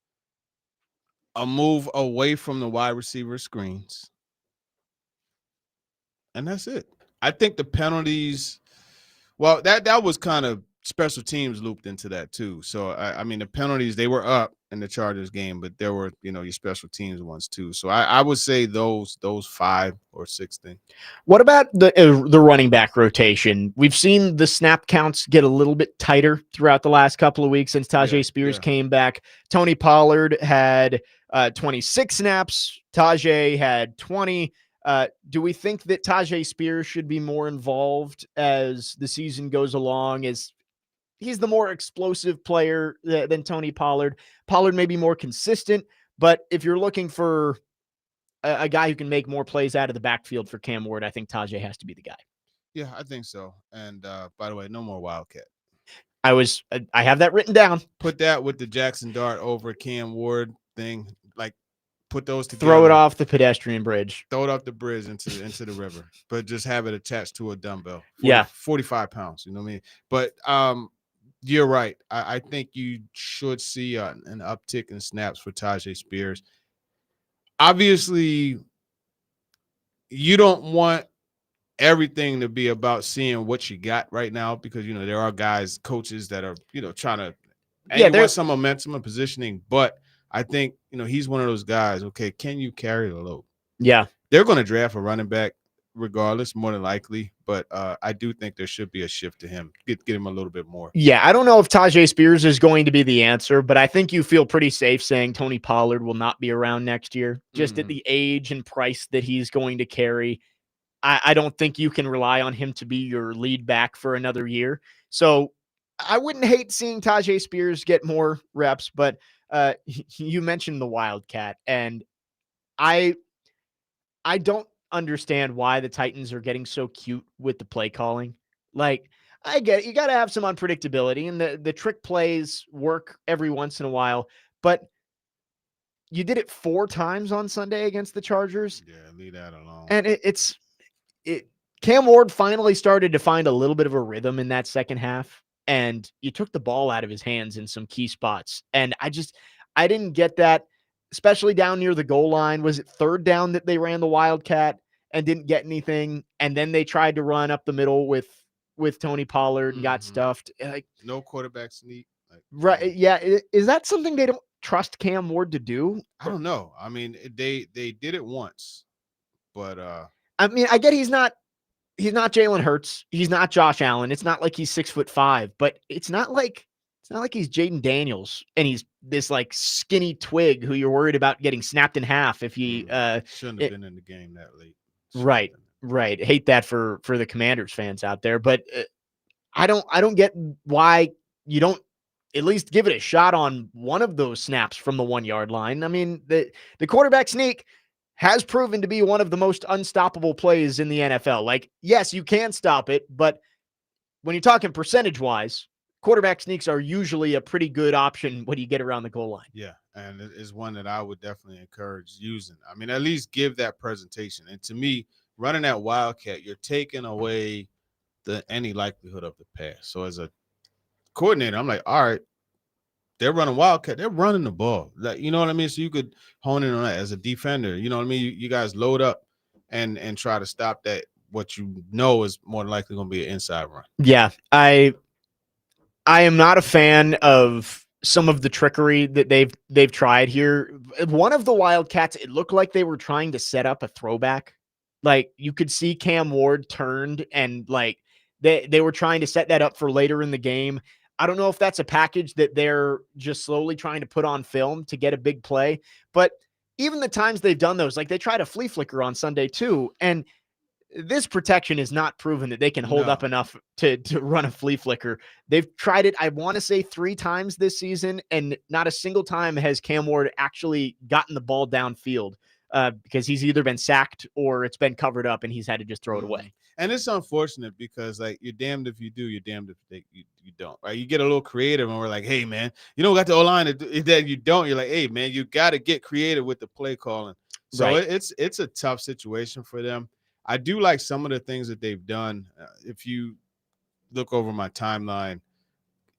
a move away from the wide receiver screens. And that's it. I think the penalties, well, that was kind of special teams looped into that too. So, I mean, the penalties, they were up in the Chargers game, but there were, your special teams ones too. So I would say those 5 or 6 things. What about the running back rotation? We've seen the snap counts get a little bit tighter throughout the last couple of weeks since Tajay Spears came back. Tony Pollard had 26 snaps. Tajay had 20. Do we think that Tajay Spears should be more involved as the season goes along, as he's the more explosive player than Tony Pollard? Pollard may be more consistent, but if you're looking for a guy who can make more plays out of the backfield for Cam Ward, I think Tajay has to be the guy. Yeah, I think so. And by the way, no more Wildcat. I have that written down. Put that with the Jackson Dart over Cam Ward thing. Like, put those together. Throw it off the pedestrian bridge. Throw it off the bridge into the river, but just have it attached to a dumbbell. 45 pounds. You know what I mean? But you're right. I think you should see an uptick in snaps for Tajay Spears. Obviously, you don't want everything to be about seeing what you got right now, because there are coaches that are trying to want some momentum and positioning. But I think he's one of those guys. Okay, can you carry the load? Yeah, they're going to draft a running back regardless, more than likely. But I do think there should be a shift to him. Get him a little bit more. Yeah, I don't know if Tajay Spears is going to be the answer, but I think you feel pretty safe saying Tony Pollard will not be around next year, just at the age and price that he's going to carry. I don't think you can rely on him to be your lead back for another year. So I wouldn't hate seeing Tajay Spears get more reps, but you mentioned the Wildcat, and I don't understand why the Titans are getting so cute with the play calling. Like, I get it. You got to have some unpredictability, and the trick plays work every once in a while, but you did it 4 times on Sunday against the Chargers. Yeah, leave that alone. And Cam Ward finally started to find a little bit of a rhythm in that second half, and you took the ball out of his hands in some key spots. And I didn't get that, especially down near the goal line. Was it 3rd down that they ran the Wildcat and didn't get anything? And then they tried to run up the middle with Tony Pollard and got stuffed. Like, no quarterback sneak. Right. Yeah. Is that something they don't trust Cam Ward to do? I don't know. I mean, they did it once, but I mean, I get he's not Jalen Hurts. He's not Josh Allen. It's not like he's 6'5", but it's not like he's Jaden Daniels and he's this like skinny twig who you're worried about getting snapped in half if he shouldn't have been in the game that late. Right. Hate that for the Commanders fans out there, but I don't get why you don't at least give it a shot on one of those snaps from the 1-yard line. I mean, the quarterback sneak has proven to be one of the most unstoppable plays in the NFL. Like, yes, you can stop it, but when you're talking percentage-wise, quarterback sneaks are usually a pretty good option when you get around the goal line. Yeah, and it is one that I would definitely encourage using. I mean, at least give that presentation. And to me, running that Wildcat, you're taking away any likelihood of the pass. So as a coordinator, I'm like, all right, they're running Wildcat. They're running the ball. Like, you know what I mean? So you could hone in on that as a defender. You know what I mean? You guys load up and try to stop that, what you know is more than likely going to be an inside run. Yeah, I am not a fan of some of the trickery that they've tried here. One of the Wildcats, it looked like they were trying to set up a throwback. Like you could see Cam Ward turned and like they were trying to set that up for later in the game. I don't know if that's a package that they're just slowly trying to put on film to get a big play, but even the times they've done those, like they tried a flea flicker on Sunday too, and this protection is not proven that they can hold up enough to run a flea flicker. They've tried it, I want to say 3 times this season, and not a single time has Cam Ward actually gotten the ball downfield because he's either been sacked or it's been covered up and he's had to just throw it away. And it's unfortunate because like you're damned if you do, you're damned if you don't. Right? You get a little creative and we're like, hey man, you don't got the O-line that you don't. You're like, hey man, you got to get creative with the play calling. So Right. it's a tough situation for them. I do like some of the things that they've done. If you look over my timeline,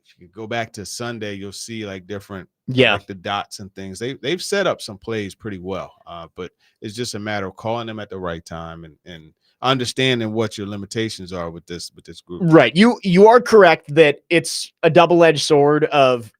if you go back to Sunday, you'll see like different, like the dots and things. They've set up some plays pretty well, but it's just a matter of calling them at the right time and understanding what your limitations are with this group. Right. You are correct that it's a double-edged sword of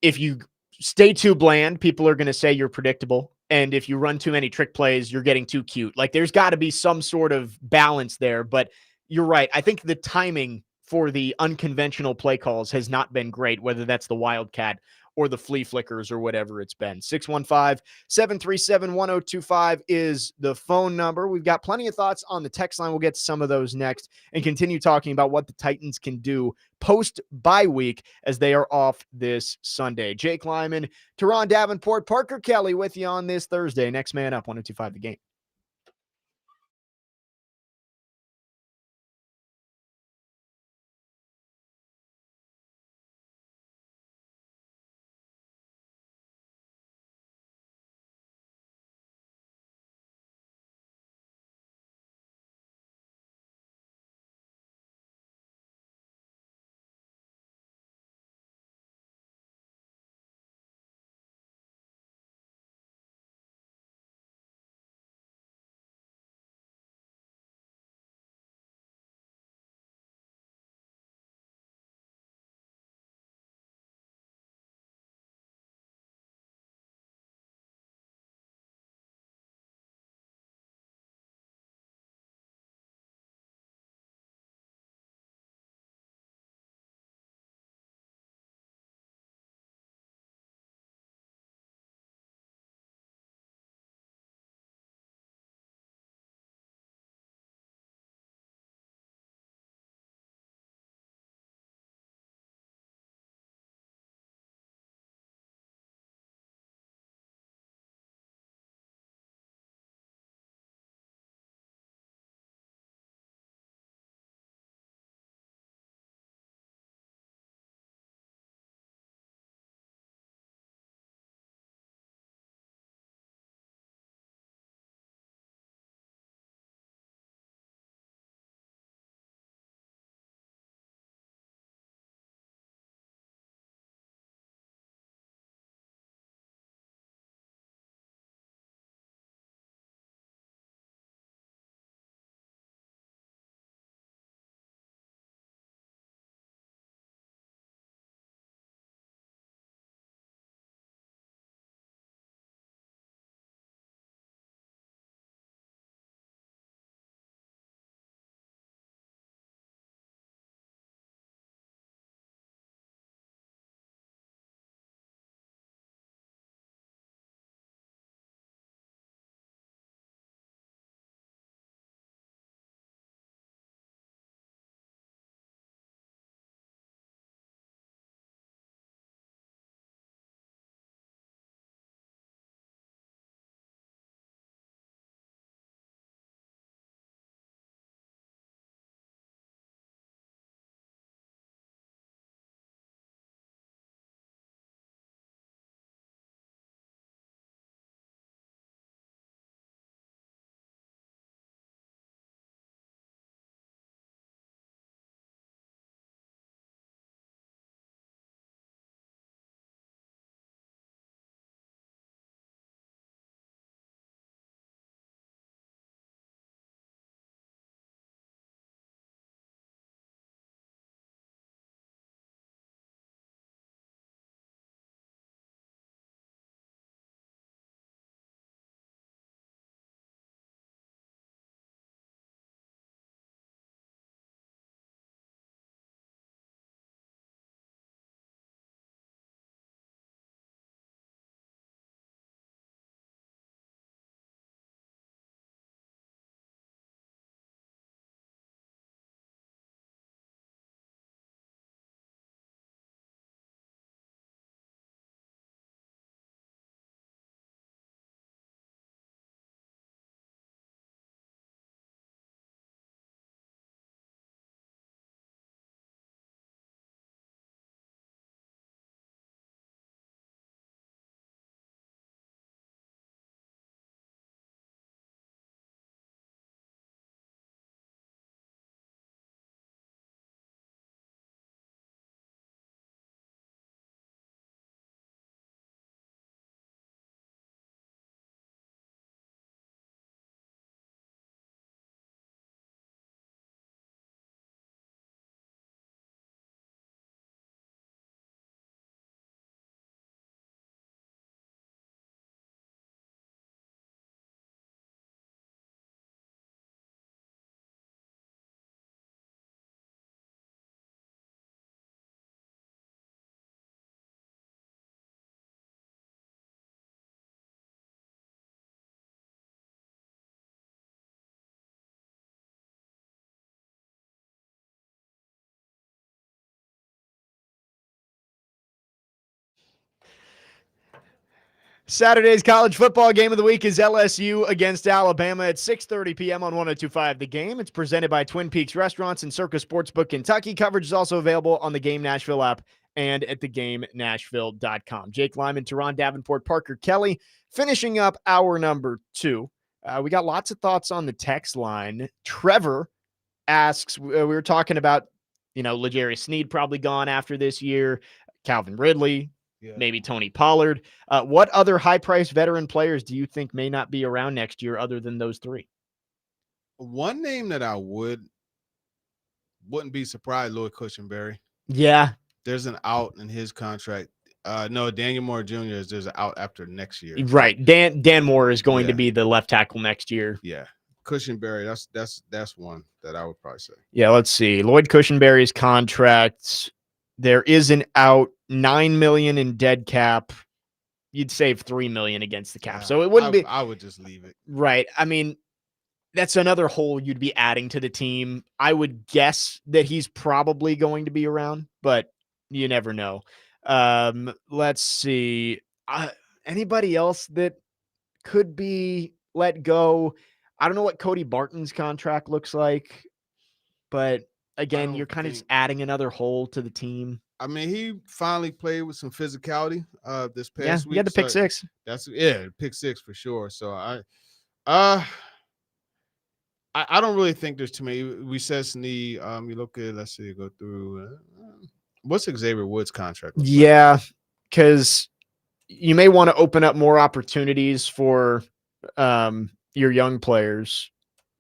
if you stay too bland, people are going to say you're predictable. And if you run too many trick plays, you're getting too cute. Like there's got to be some sort of balance there. But you're right. I think the timing for the unconventional play calls has not been great, whether that's the Wildcat or the flea flickers or whatever it's been. 615-737-1025 is the phone number. We've got plenty of thoughts on the text line. We'll get to some of those next and continue talking about what the Titans can do post-bye week as they are off this Sunday. Jake Lyman, Turron, Davenport, Parker Kelly with you on this Thursday. Next man up, 1025 The Game. Saturday's college football game of the week is LSU against Alabama at 6:30 p.m. on 102.5 The Game. It's presented by Twin Peaks Restaurants and Circus Sportsbook Kentucky. Coverage is also available on the Game Nashville app and at thegamenashville.com. Jake Lyman, Turron, Davenport, Parker Kelly, finishing up hour number 2. We got lots of thoughts on the text line. Trevor asks, we were talking about, L'Jarius Sneed probably gone after this year, Calvin Ridley, maybe Tony Pollard. What other high-priced veteran players do you think may not be around next year other than those 3? One name that I wouldn't be surprised, Lloyd Cushenberry. Yeah. There's an out in his contract. No, Daniel Moore Jr. There's an out after next year. Right. Dan Moore is going to be the left tackle next year. Yeah. Cushenberry, that's one that I would probably say. Yeah, let's see. Lloyd Cushenberry's contract, there is an out, $9 million in dead cap. You'd save $3 million against the cap. So it wouldn't be. I would just leave it. Right. I mean, that's another hole you'd be adding to the team. I would guess that he's probably going to be around, but you never know. Let's see. Anybody else that could be let go? I don't know what Cody Barton's contract looks like, but again, you're kind of just adding another hole to the team. I mean, he finally played with some physicality this past week. He had the pick 6. Pick 6 for sure. So I don't really think there's too many. We said Snead. You look at, let's see, go through. What's Xavier Woods' contract? Yeah, because you may want to open up more opportunities for your young players.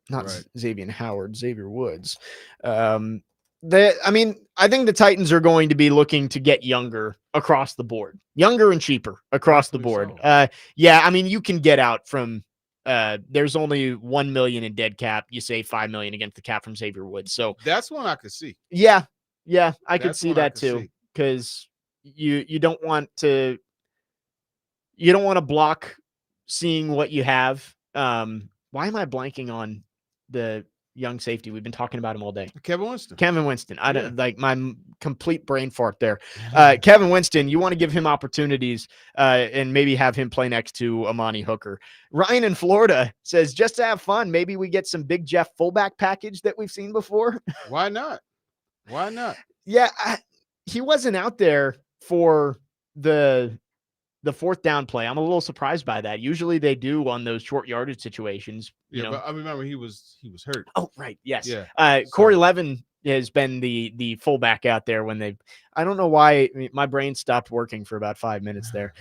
Not right. Xavier Howard, Xavier Woods. I think the Titans are going to be looking to get younger across the board, younger and cheaper across the board. So. You can get out from. There's only $1 million in dead cap. You save $5 million against the cap from Xavier Woods. So that's one I could see. Yeah, I could see that too. Because you don't want to. You don't want to block seeing what you have. Why am I blanking on the young safety? We've been talking about him all day. Kevin Winston. I don't like my complete brain fart there. Kevin Winston, you want to give him opportunities and maybe have him play next to Amani Hooker. Ryan in Florida says, just to have fun, maybe we get some Big Jeff fullback package that we've seen before. Why not? Yeah, he wasn't out there for the fourth down play. I'm a little surprised by that. Usually they do on those short yardage situations. But I remember he was hurt. Oh, right. Yes. Yeah. Corey Levin has been the fullback out there when I don't know why my brain stopped working for about 5 minutes there.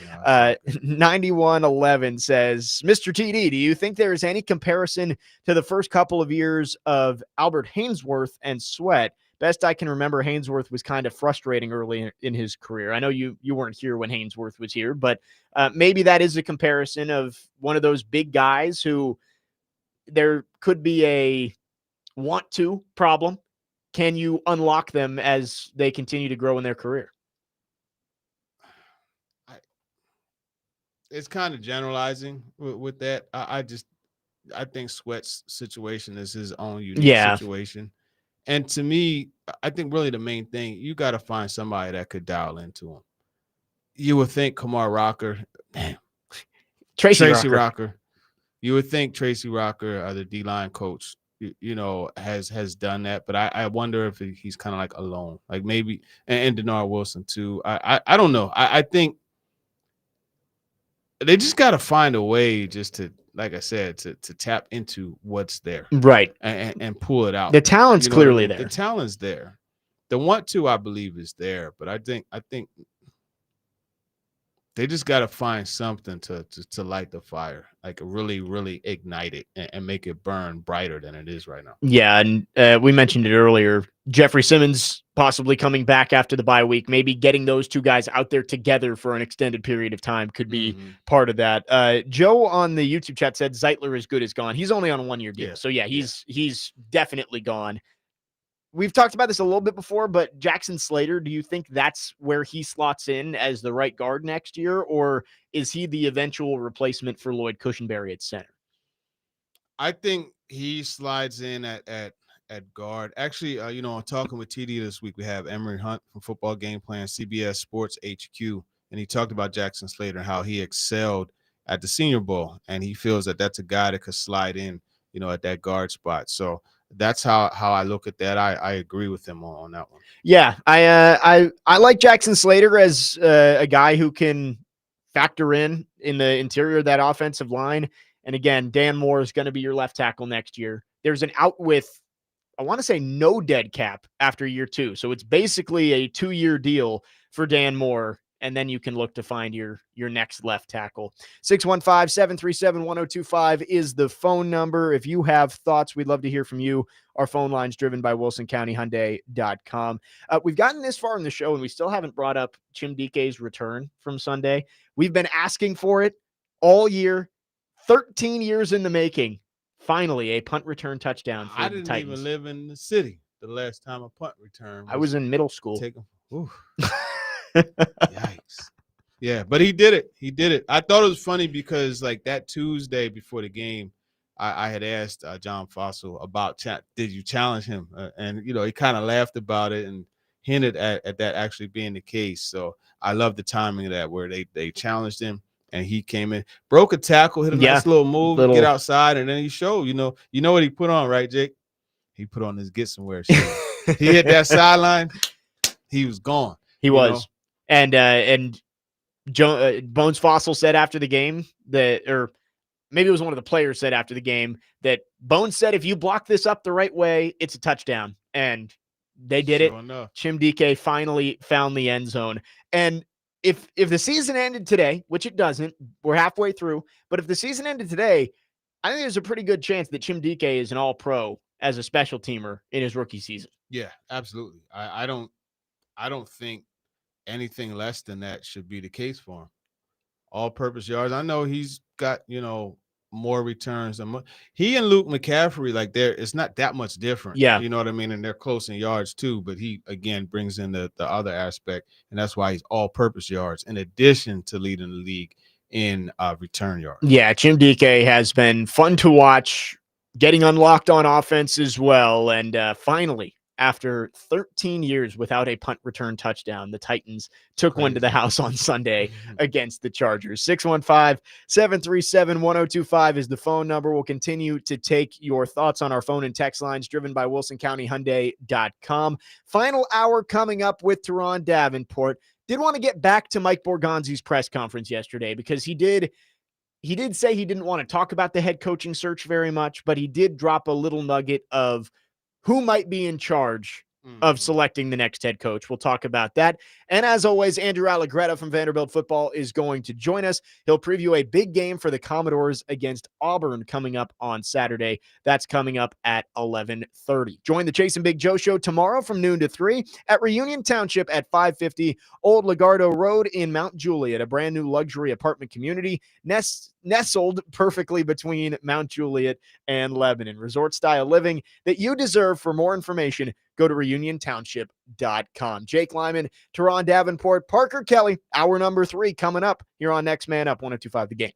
9111 says, Mr. TD, do you think there is any comparison to the first couple of years of Albert Haynesworth and Sweat? Best I can remember, Haynesworth was kind of frustrating early in his career. I know you weren't here when Haynesworth was here, but maybe that is a comparison of one of those big guys who there could be a want to problem. Can you unlock them as they continue to grow in their career? It's kind of generalizing with that. I think Sweat's situation is his own unique situation. And to me, I think really the main thing, you got to find somebody that could dial into him. You would think Kamar Rocker, Tracy Rocker. You would think Tracy Rocker, the D-line coach, has done that. But I wonder if he's kind of like alone, like maybe, and Denard Wilson too. I don't know. I think they just got to find a way just to, like I said, to tap into what's there. Right. And pull it out. The talent's clearly there. The talent's there. The want to, I believe, is there. But I think they just got to find something to light the fire, like really, really ignite it and make it burn brighter than it is right now. Yeah, and we mentioned it earlier. Jeffrey Simmons possibly coming back after the bye week, maybe getting those two guys out there together for an extended period of time could be part of that. Joe on the YouTube chat said Zeitler is good as gone. He's only on a 1-year deal. Yeah. So he's definitely gone. We've talked about this a little bit before, but Jackson Slater, do you think that's where he slots in as the right guard next year, or is he the eventual replacement for Lloyd Cushenberry at center? I think he slides in at guard. Actually, talking with TD this week, we have Emery Hunt from Football Game Plan, CBS Sports HQ and he talked about Jackson Slater and how he excelled at the Senior Bowl, and he feels that that's a guy that could slide in, at that guard spot. So that's how I look at that. I agree with him on that one. Yeah, I like Jackson Slater as a guy who can factor in the interior of that offensive line. And again, Dan Moore is going to be your left tackle next year. There's an out with, I want to say, no dead cap after year 2. So it's basically a 2-year deal for Dan Moore. And then you can look to find your next left tackle. 615-737-1025 is the phone number. If you have thoughts, we'd love to hear from you. Our phone line's driven by WilsonCountyHyundai.com. We've gotten this far in the show, and we still haven't brought up Chim Dike's return from Sunday. We've been asking for it all year, 13 years in the making. Finally, a punt return touchdown for I the didn't Titans. even live in the city the last time a punt return. I was in middle school. Yikes. Yeah, but he did it. He did it. I thought it was funny because like that Tuesday before the game, I had asked John Fossil about did you challenge him? And he kind of laughed about it and hinted at that actually being the case. So I love the timing of that where they challenged him and he came in, broke a tackle, hit a nice little move, get outside, and then he showed, you know what he put on, right, Jake? He put on his get somewhere shirt. He hit that sideline, he was gone. He was. And Bones Fossil said after the game or maybe it was one of the players said after the game that Bones said, if you block this up the right way, it's a touchdown. And they did it. Enough. Chim Dike finally found the end zone. And if the season ended today, which it doesn't, we're halfway through, but if the season ended today, I think there's a pretty good chance that Chim Dike is an all-pro as a special teamer in his rookie season. Yeah, absolutely. I don't think anything less than that should be the case for him. All-purpose yards. I know he's got, more returns than he and Luke McCaffrey, like it's not that much different. Yeah. You know what I mean? And they're close in yards too, but he again brings in the other aspect, and that's why he's all-purpose yards in addition to leading the league in return yards. Yeah, Chim Dike has been fun to watch, getting unlocked on offense as well. And finally, after 13 years without a punt return touchdown, the Titans took one to the house on Sunday against the Chargers. 615-737-1025 is the phone number. We'll continue to take your thoughts on our phone and text lines driven by WilsonCountyHyundai.com. Final hour coming up with Turron Davenport. Did want to get back to Mike Borgonzi's press conference yesterday because he did say he didn't want to talk about the head coaching search very much, but he did drop a little nugget of who might be in charge of selecting the next head coach. We'll talk about that. And as always, Andrew Allegretta from Vanderbilt Football is going to join us. He'll preview a big game for the Commodores against Auburn coming up on Saturday. That's coming up at 11:30. Join the Chase and Big Joe show tomorrow from noon to 3 at Reunion Township at 550 Old Lagardo Road in Mount Juliet, a brand new luxury apartment community nestled perfectly between Mount Juliet and Lebanon. Resort-style living that you deserve. For more information, go to reuniontownship.com. Jake Lyman, Turron Davenport, Parker Kelly, hour number 3 coming up here on Next Man Up, 102.5 The Game.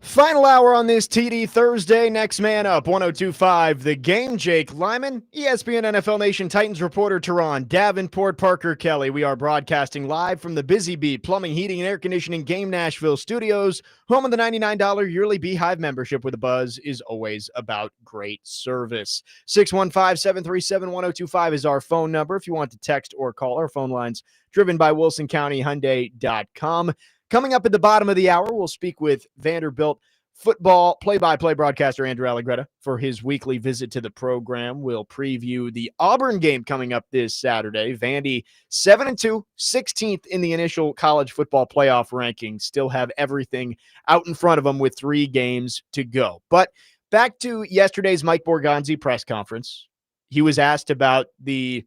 Final hour on this TD Thursday. Next man up, 102.5 The Game. Jake Lyman, ESPN NFL Nation Titans reporter Turron, Davenport, Parker Kelly. We are broadcasting live from the Busy Bee Plumbing, Heating, and Air Conditioning Game Nashville studios. Home of the $99 yearly Beehive membership with a buzz is always about great service. 615-737-1025 is our phone number if you want to text or call. Our phone lines driven by WilsonCountyHyundai.com. Coming up at the bottom of the hour, we'll speak with Vanderbilt football play-by-play broadcaster Andrew Allegretta for his weekly visit to the program. We'll preview the Auburn game coming up this Saturday. Vandy 7-2, 16th in the initial college football playoff rankings. Still have everything out in front of them with 3 games to go. But back to yesterday's Mike Borgonzi press conference. He was asked about the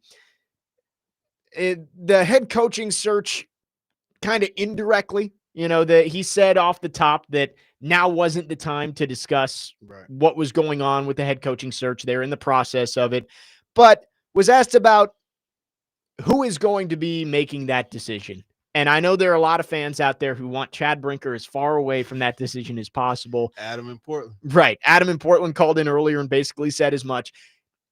head coaching search kind of indirectly, that he said off the top that now wasn't the time to discuss what was going on with the head coaching search. They're in the process of it, but was asked about who is going to be making that decision. And I know there are a lot of fans out there who want Chad Brinker as far away from that decision as possible. Adam in Portland. Right. Adam in Portland called in earlier and basically said as much.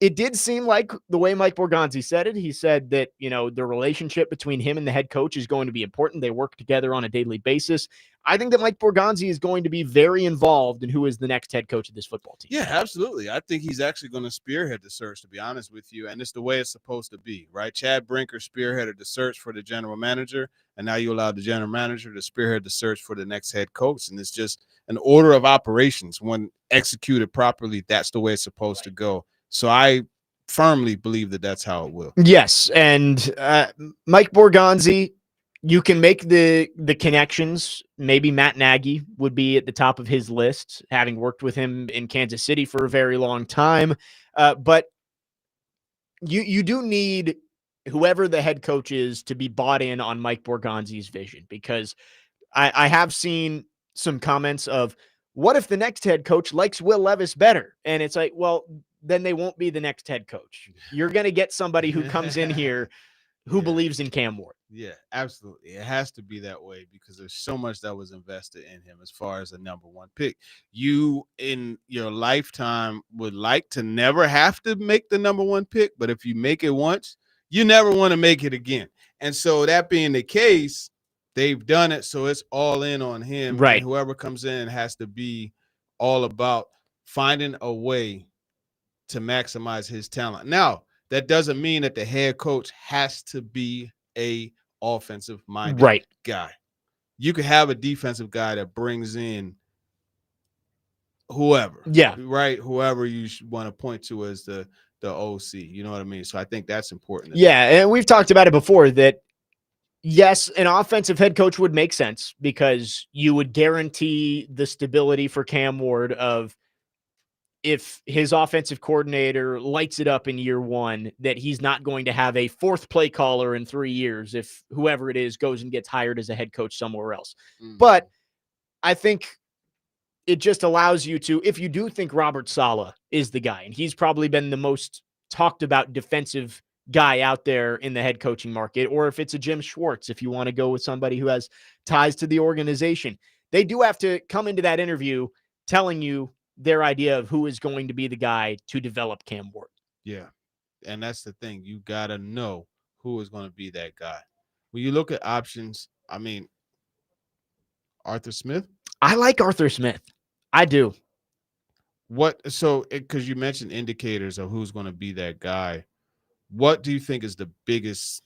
It did seem like the way Mike Borgonzi said it, he said that, the relationship between him and the head coach is going to be important. They work together on a daily basis. I think that Mike Borgonzi is going to be very involved in who is the next head coach of this football team. Yeah, absolutely. I think he's actually going to spearhead the search, to be honest with you. And it's the way it's supposed to be, right? Chad Brinker spearheaded the search for the general manager, and now you allow the general manager to spearhead the search for the next head coach. And it's just an order of operations. When executed properly, that's the way it's supposed to go. So I firmly believe that that's how it will. Yes, and Mike Borgonzi, you can make the connections. Maybe Matt Nagy would be at the top of his list, having worked with him in Kansas City for a very long time. But you do need whoever the head coach is to be bought in on Mike Borgonzi's vision, because I have seen some comments of, what if the next head coach likes Will Levis better? And it's like, well, then they won't be the next head coach. You're going to get somebody who comes in here who believes in Cam Ward. Yeah, absolutely. It has to be that way because there's so much that was invested in him as far as a number 1 pick. You, in your lifetime, would like to never have to make the number 1 pick, but if you make it once, you never want to make it again. And so that being the case, they've done it, so it's all in on him. Right. And whoever comes in has to be all about finding a way to maximize his talent. Now, that doesn't mean that the head coach has to be a offensive-minded guy. You could have a defensive guy that brings in whoever. Yeah. Right? Whoever you want to point to as the OC. You know what I mean? So I think that's important. Yeah, and we've talked about it before that, yes, an offensive head coach would make sense because you would guarantee the stability for Cam Ward of, if his offensive coordinator lights it up in year 1, that he's not going to have a 4th play caller in 3 years if whoever it is goes and gets hired as a head coach somewhere else. But I think it just allows you to, if you do think Robert Saleh is the guy, and he's probably been the most talked about defensive guy out there in the head coaching market, or if it's a Jim Schwartz, if you want to go with somebody who has ties to the organization, they do have to come into that interview telling you their idea of who is going to be the guy to develop Cam Ward. Yeah. And that's the thing. You got to know who is going to be that guy. When you look at options, I mean, Arthur Smith. I like Arthur Smith. I do. Because you mentioned indicators of who's going to be that guy. What do you think is the biggest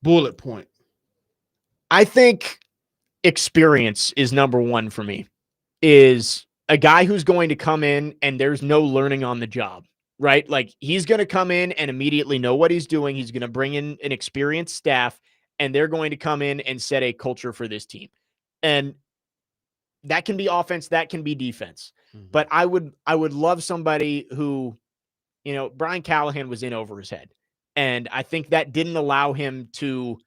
bullet point? I think experience is number 1 for me. Is a guy who's going to come in and there's no learning on the job, right? Like, he's going to come in and immediately know what he's doing. He's going to bring in an experienced staff, and they're going to come in and set a culture for this team. And that can be offense, that can be defense. But I would love somebody who, Brian Callahan was in over his head. And I think that didn't allow him to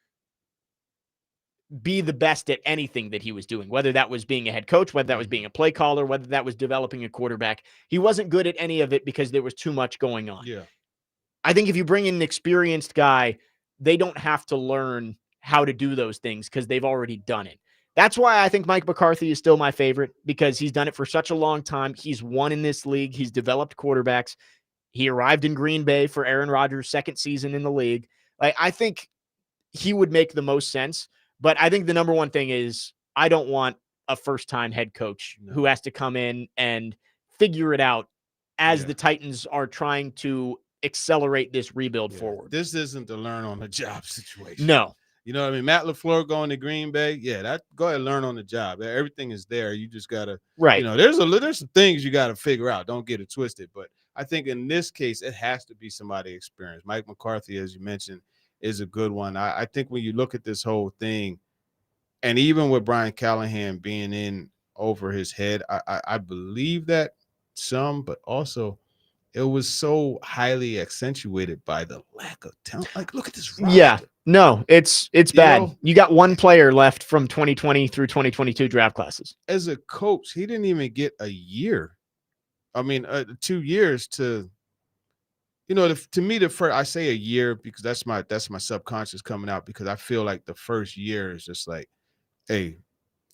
be the best at anything that he was doing, whether that was being a head coach, whether that was being a play caller, whether that was developing a quarterback. He wasn't good at any of it because there was too much going on. Yeah. I think if you bring in an experienced guy, they don't have to learn how to do those things because they've already done it. That's why I think Mike McCarthy is still my favorite, because he's done it for such a long time. He's won in this league. He's developed quarterbacks. He arrived in Green Bay for Aaron Rodgers' second season in the league. Like, I think he would make the most sense. But I think the number one thing is I don't want a first-time head coach who has to come in and figure it out as the Titans are trying to accelerate this rebuild forward. This isn't the learn on the job situation. No. You know what I mean? Matt LaFleur going to Green Bay. Yeah, that go ahead and learn on the job. Everything is there. You just gotta, you know, there's some things you gotta figure out. Don't get it twisted. But I think in this case, it has to be somebody experienced. Mike McCarthy, as you mentioned, is a good one. I think when you look at this whole thing, and even with Brian Callahan being in over his head, I believe that some, but also it was so highly accentuated by the lack of talent. Like, look at this roster. Yeah. No, it's bad. know? You got one player left from 2020 through 2022 draft classes. As a coach, he didn't even get a year. I mean, 2 years to, you know, to me, the first, I say a year because that's my subconscious coming out, because I feel like the first year is just like, hey,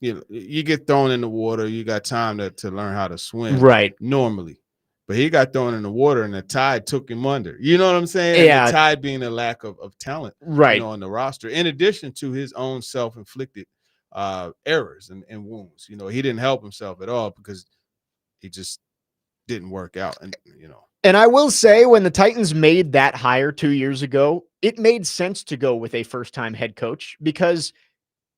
you know, you get thrown in the water, you got time to learn how to swim normally. But he got thrown in the water and the tide took him under. You know what I'm saying? Yeah. And the tide being a lack of talent you know, on the roster, in addition to his own self-inflicted errors and wounds. You know, he didn't help himself at all because he just didn't work out. And, you know. And I will say, when the Titans made that hire 2 years ago, it made sense to go with a first-time head coach, because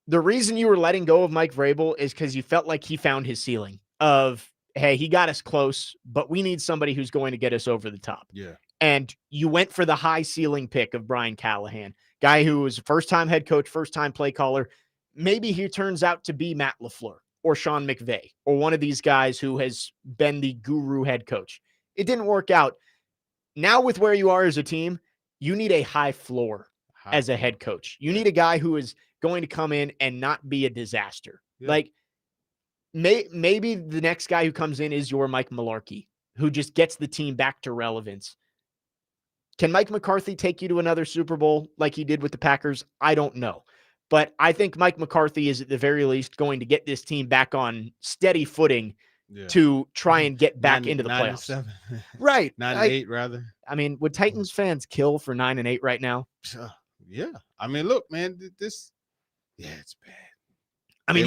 the reason you were letting go of Mike Vrabel is because you felt like he found his ceiling of, hey, he got us close, but we need somebody who's going to get us over the top. Yeah. And you went for the high ceiling pick of Brian Callahan, guy who was a first-time head coach, first-time play caller. Maybe he turns out to be Matt LaFleur or Sean McVay or one of these guys who has been the guru head coach. It didn't work out. Now, with where you are as a team, you need a high floor as a head coach. You need a guy who is going to come in and not be a disaster. Like, maybe the next guy who comes in is your Mike Mularkey, who just gets the team back to relevance. Can Mike McCarthy take you to another Super Bowl like he did with the Packers? I don't know. But I think Mike McCarthy is at the very least going to get this team back on steady footing to try and get back into the playoffs. 9-7. Right. 9-8, rather. I mean, would Titans fans kill for 9-8 right now? Yeah. I mean, look, man, it's bad. I mean,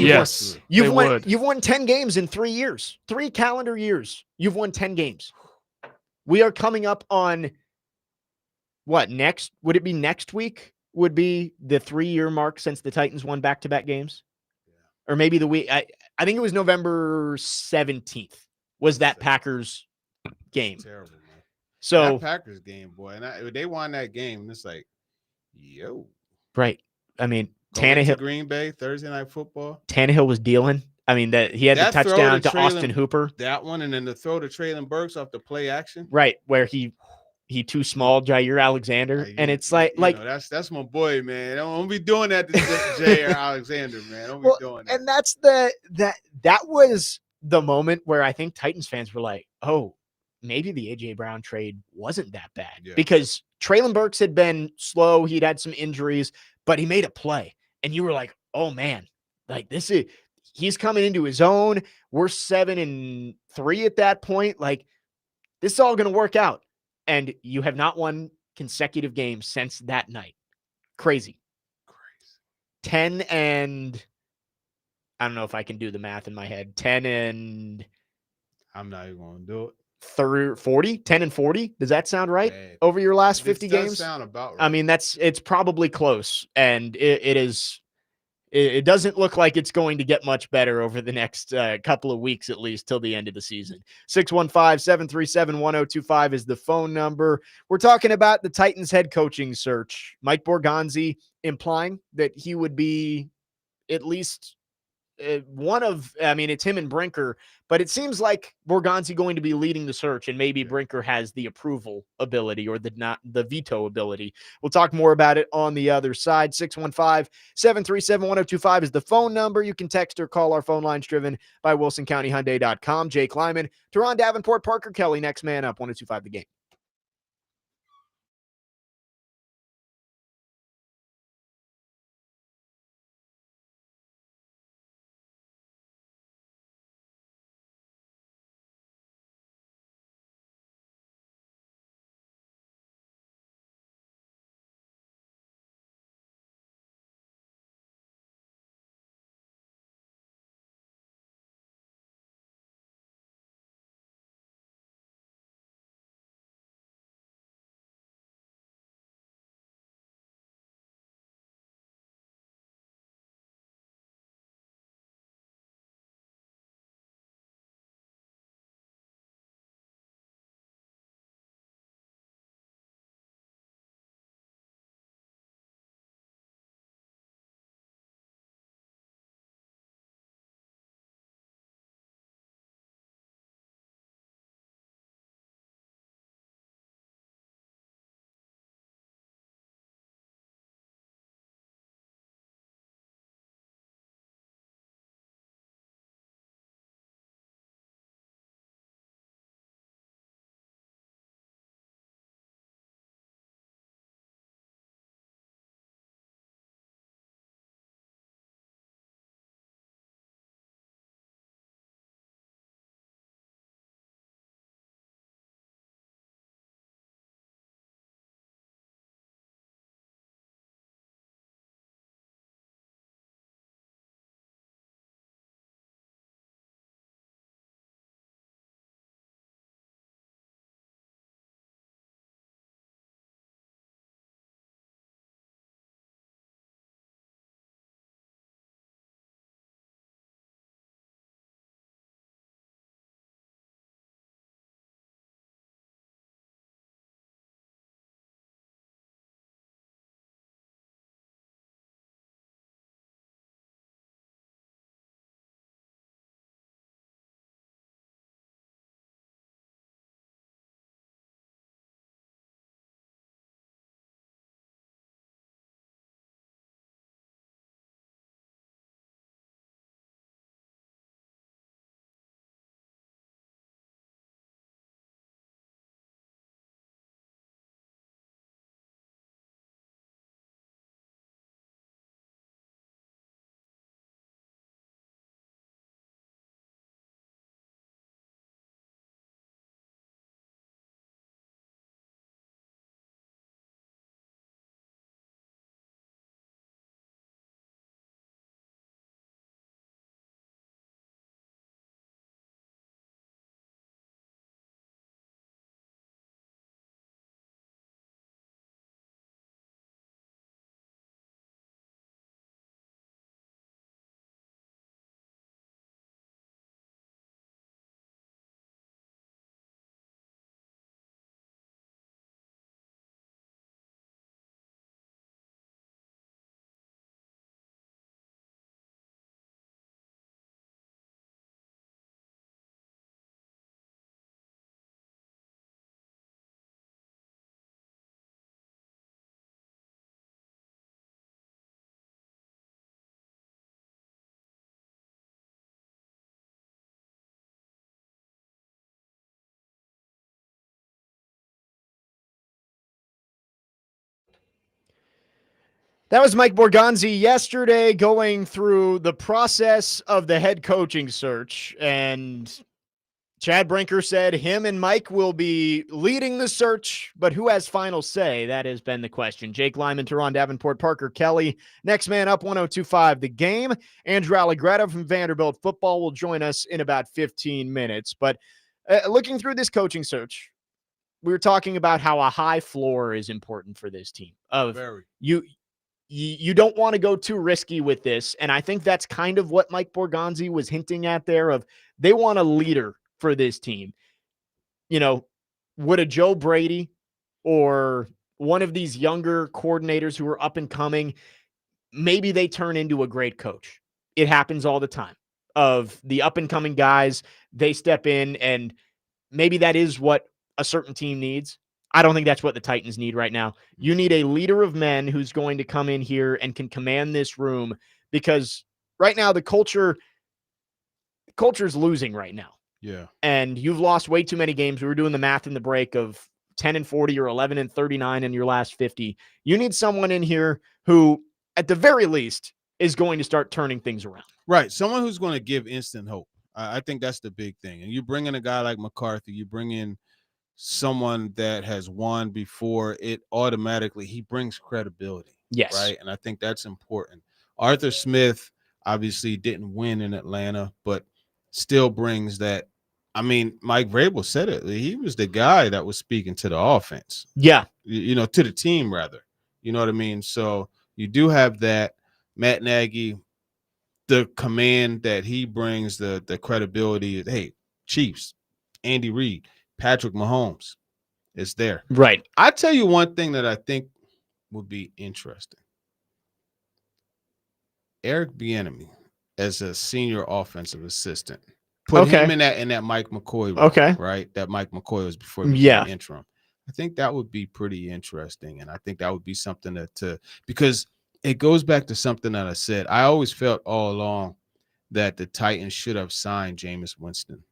you've won 10 games in 3 years, 3 calendar years. You've won 10 games. We are coming up on what next? Would it be next week? Would be the 3-year mark since the Titans won back-to-back games, or maybe the week. I think it was November 17th was that Packers game. Terrible, man. So that Packers game, boy, and they won that game, and it's like, yo, right. I mean, Tannehill, Green Bay, Thursday Night Football. Tannehill was dealing. I mean, that he had the touchdown to Austin Hooper. That one, and then the throw to Traylon Burks off the play action. Right, where he too small, Jair Alexander, and it's like you know, that's my boy, man. Don't be doing that to Jair Alexander, man. Don't be doing that. And that's that was the moment where I think Titans fans were like, oh, maybe the AJ Brown trade wasn't that bad, because Traylon Burks had been slow. He'd had some injuries, but he made a play. And you were like, oh man, like he's coming into his own. We're 7-3 at that point. Like, this is all going to work out. And you have not won consecutive games since that night. Crazy. 10 and I don't know if I can do the math in my head. 10 and I'm not even going to do it. 40, 10 and 40. Does that sound right? Over your last 50 games? Sound about right. I mean, it's probably close, and it doesn't look like it's going to get much better over the next couple of weeks, at least till the end of the season. 615-737-1025 is the phone number. We're talking about the Titans head coaching search. Mike Borgonzi implying that he would be at least one of, I mean, it's him and Brinker, but it seems like Borgonzi going to be leading the search, and maybe Brinker has the approval ability or the veto ability. We'll talk more about it on the other side. 615-737-1025 is the phone number. You can text or call our phone lines, driven by WilsonCountyHyundai.com. Jake Lyman, Turron, Davenport, Parker Kelly, next man up, 102.5 The Game. That was Mike Borgonzi yesterday going through the process of the head coaching search. And Chad Brinker said him and Mike will be leading the search, but who has final say? That has been the question. Jake Lyman, Turron, Davenport, Parker Kelly. Next man up, 102.5 The Game. Andrew Allegretta from Vanderbilt Football will join us in about 15 minutes. But looking through this coaching search, we were talking about how a high floor is important for this team. You don't want to go too risky with this. And I think that's kind of what Mike Borgonzi was hinting at there of they want a leader for this team. You know, would a Joe Brady or one of these younger coordinators who are up and coming, maybe they turn into a great coach. It happens all the time of the up and coming guys. They step in and maybe that is what a certain team needs. I don't think that's what the Titans need right now. You need a leader of men who's going to come in here and can command this room because right now the culture's losing right now. Yeah. And you've lost way too many games. We were doing the math in the break of 10-40 or 11-39 in your last 50. You need someone in here who, at the very least, is going to start turning things around. Right. Someone who's going to give instant hope. I think that's the big thing. And you bring in a guy like McCarthy, you bring in someone that has won before, it automatically, he brings credibility. Yes. Right. And I think that's important. Arthur Smith obviously didn't win in Atlanta, but still brings that. I mean, Mike Vrabel said it. He was the guy that was speaking to the offense. Yeah. To the team, rather. You know what I mean? So you do have that. Matt Nagy, the command that he brings, the credibility. Hey, Chiefs, Andy Reid, Patrick Mahomes is there. Right. I tell you one thing that I think would be interesting. Eric Bieniemy as a senior offensive assistant. Put him in that Mike McCoy role, right? That Mike McCoy was before he became interim. I think that would be pretty interesting. And I think that would be something because it goes back to something that I said. I always felt all along that the Titans should have signed Jameis Winston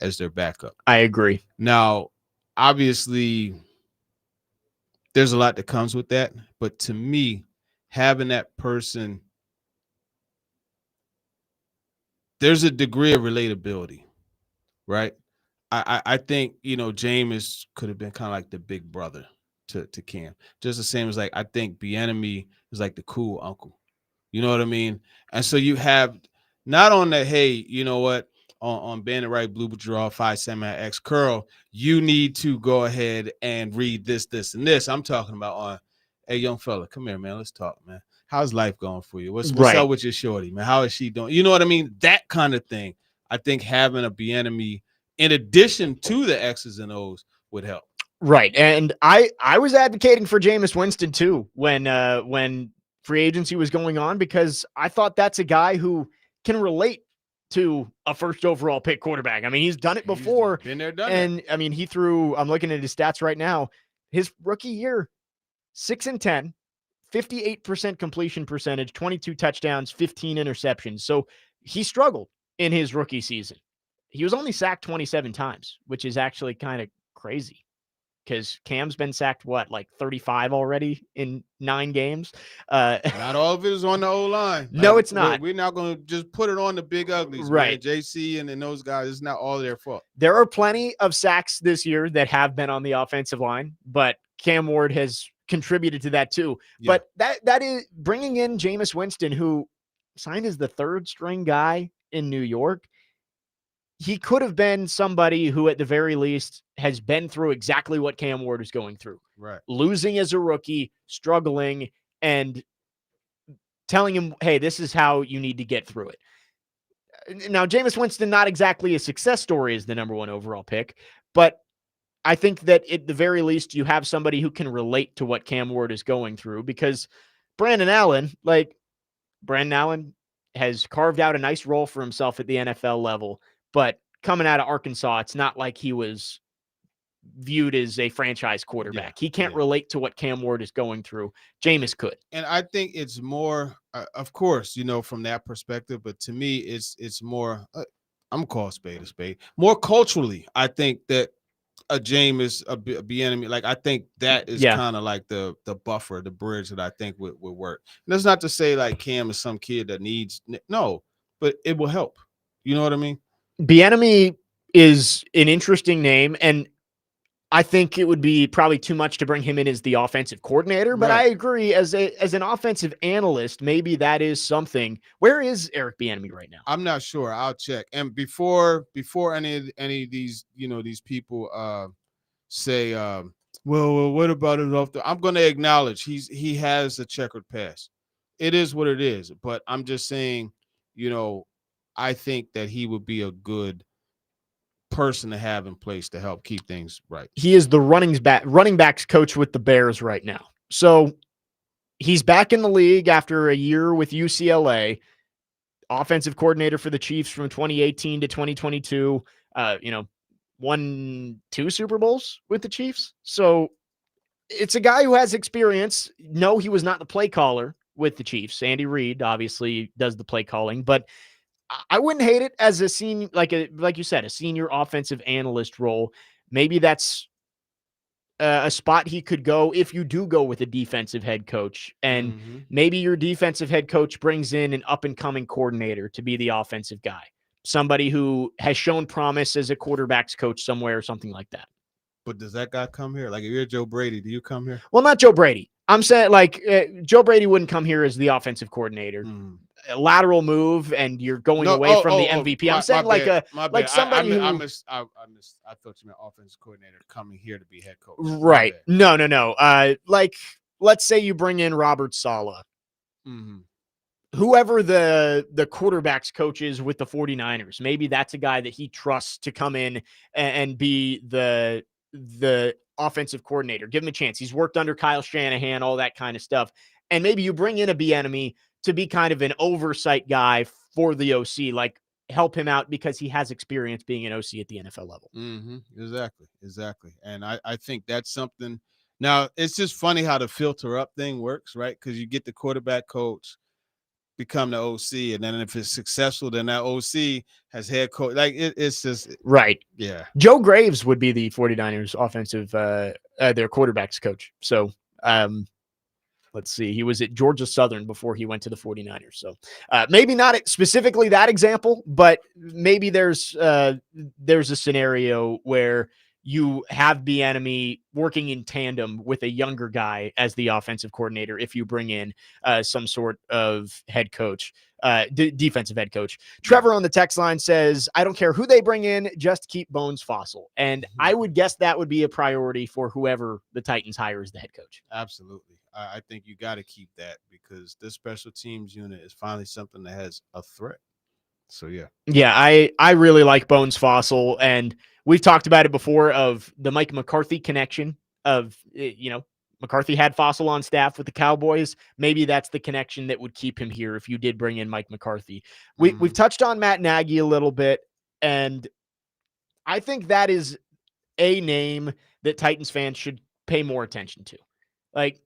as their backup. I agree. Now, obviously, there's a lot that comes with that. But to me, having that person, there's a degree of relatability, right? I think, Jameis could have been kind of like the big brother to Cam. Just the same as like, I think Bieniemy is like the cool uncle. You know what I mean? And so you have not on the, hey, you know what, on Bandit Right, Blue Draw, 5-7-X Curl, you need to go ahead and read this, and this. I'm talking about on, hey, young fella, come here, man. Let's talk, man. How's life going for you? What's up with your shorty, man? How is she doing? You know what I mean? That kind of thing. I think having a Bieniemy in addition to the X's and O's would help. Right. And I was advocating for Jameis Winston too when free agency was going on, because I thought that's a guy who can relate to a first overall pick quarterback. I mean, he's done it before. Been there, done it. I mean, I'm looking at his stats right now. His rookie year, 6-10, 58% completion percentage, 22 touchdowns, 15 interceptions. So he struggled in his rookie season. He was only sacked 27 times, which is actually kind of crazy because Cam's been sacked, like 35 already in 9 games. Not all of it is on the O-line. No, it's not. We're not going to just put it on the big uglies, right? Man. JC and those guys, it's not all their fault. There are plenty of sacks this year that have been on the offensive line, but Cam Ward has contributed to that too. Yeah. But that is bringing in Jameis Winston, who signed as the 3rd string guy in New York. He could have been somebody who, at the very least, has been through exactly what Cam Ward is going through. Right. Losing as a rookie, struggling, and telling him, hey, this is how you need to get through it. Now, Jameis Winston, not exactly a success story as the number 1 overall pick, but I think that at the very least, you have somebody who can relate to what Cam Ward is going through, because Brandon Allen has carved out a nice role for himself at the NFL level. But coming out of Arkansas, it's not like he was viewed as a franchise quarterback. He can't relate to what Cam Ward is going through. Jameis could. And I think it's more, of course, from that perspective. But to me, it's more, I'm going to call a spade a spade. More culturally, I think that a Jameis, a Bieniemy. Like I think that is kind of like the buffer, the bridge that I think would work. And that's not to say like Cam is some kid that needs no, but it will help. You know what I mean? Bieniemy is an interesting name, and I think it would be probably too much to bring him in as the offensive coordinator, but I agree as an offensive analyst, maybe that is something. Where is Eric Bieniemy right now? I'm not sure. I'll check. And before any of these, these people say, well, what about it off the? I'm going to acknowledge he has a checkered past. It is what it is. But I'm just saying, I think that he would be a good person to have in place to help keep things right. He is the running backs coach with the Bears right now. So he's back in the league after a year with UCLA, offensive coordinator for the Chiefs from 2018 to 2022. Won 2 Super Bowls with the Chiefs. So it's a guy who has experience. No, he was not the play caller with the Chiefs. Andy Reid obviously does the play calling, but I wouldn't hate it as a senior, like you said, a senior offensive analyst role. Maybe that's a spot he could go if you do go with a defensive head coach. And maybe your defensive head coach brings in an up-and-coming coordinator to be the offensive guy, somebody who has shown promise as a quarterback's coach somewhere or something like that. But does that guy come here? Like if you're Joe Brady, do you come here? Well, not Joe Brady. I'm saying like Joe Brady wouldn't come here as the offensive coordinator. A lateral move, and you're going away from the MVP. I'm saying somebody who I thought you meant offensive coordinator coming here to be head coach. Right? No. Like let's say you bring in Robert Saleh. Whoever the quarterback's coach is with the 49ers, maybe that's a guy that he trusts to come in and be the offensive coordinator. Give him a chance. He's worked under Kyle Shanahan, all that kind of stuff. And maybe you bring in a Bieniemy to be kind of an oversight guy for the OC, like help him out because he has experience being an OC at the NFL level. Exactly. And I think that's something. Now, it's just funny how the filter up thing works, right? Because you get the quarterback coach, become the OC, and then if it's successful, then that OC has head coach. Like it's just right. Yeah. Joe Graves would be the 49ers offensive, their quarterback's coach. So, let's see. He was at Georgia Southern before he went to the 49ers. So maybe not specifically that example, but maybe there's a scenario where you have Bieniemy working in tandem with a younger guy as the offensive coordinator if you bring in some sort of head coach, defensive head coach. Trevor on the text line says, I don't care who they bring in, just keep Bones Fossil. And I would guess that would be a priority for whoever the Titans hire as the head coach. Absolutely. I think you got to keep that because this special teams unit is finally something that has a threat. So, yeah. Yeah, I really like Bones Fossil, and we've talked about it before of the Mike McCarthy connection of, McCarthy had Fossil on staff with the Cowboys. Maybe that's the connection that would keep him here if you did bring in Mike McCarthy. We've touched on Matt Nagy a little bit, and I think that is a name that Titans fans should pay more attention to. Like,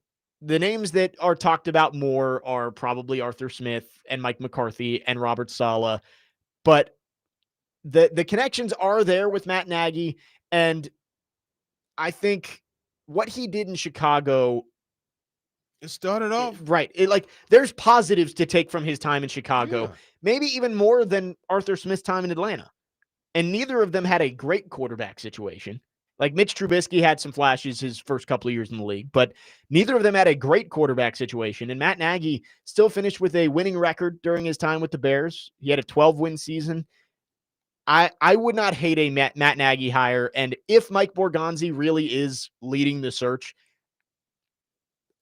the names that are talked about more are probably Arthur Smith and Mike McCarthy and Robert Saleh, but the connections are there with Matt Nagy, and I think what he did in Chicago, it started off right. There's positives to take from his time in Chicago, maybe even more than Arthur Smith's time in Atlanta, and neither of them had a great quarterback situation. Like Mitch Trubisky had some flashes his first couple of years in the league, but neither of them had a great quarterback situation. And Matt Nagy still finished with a winning record during his time with the Bears. He had a 12-win season. I would not hate a Matt Nagy hire. And if Mike Borgonzi really is leading the search,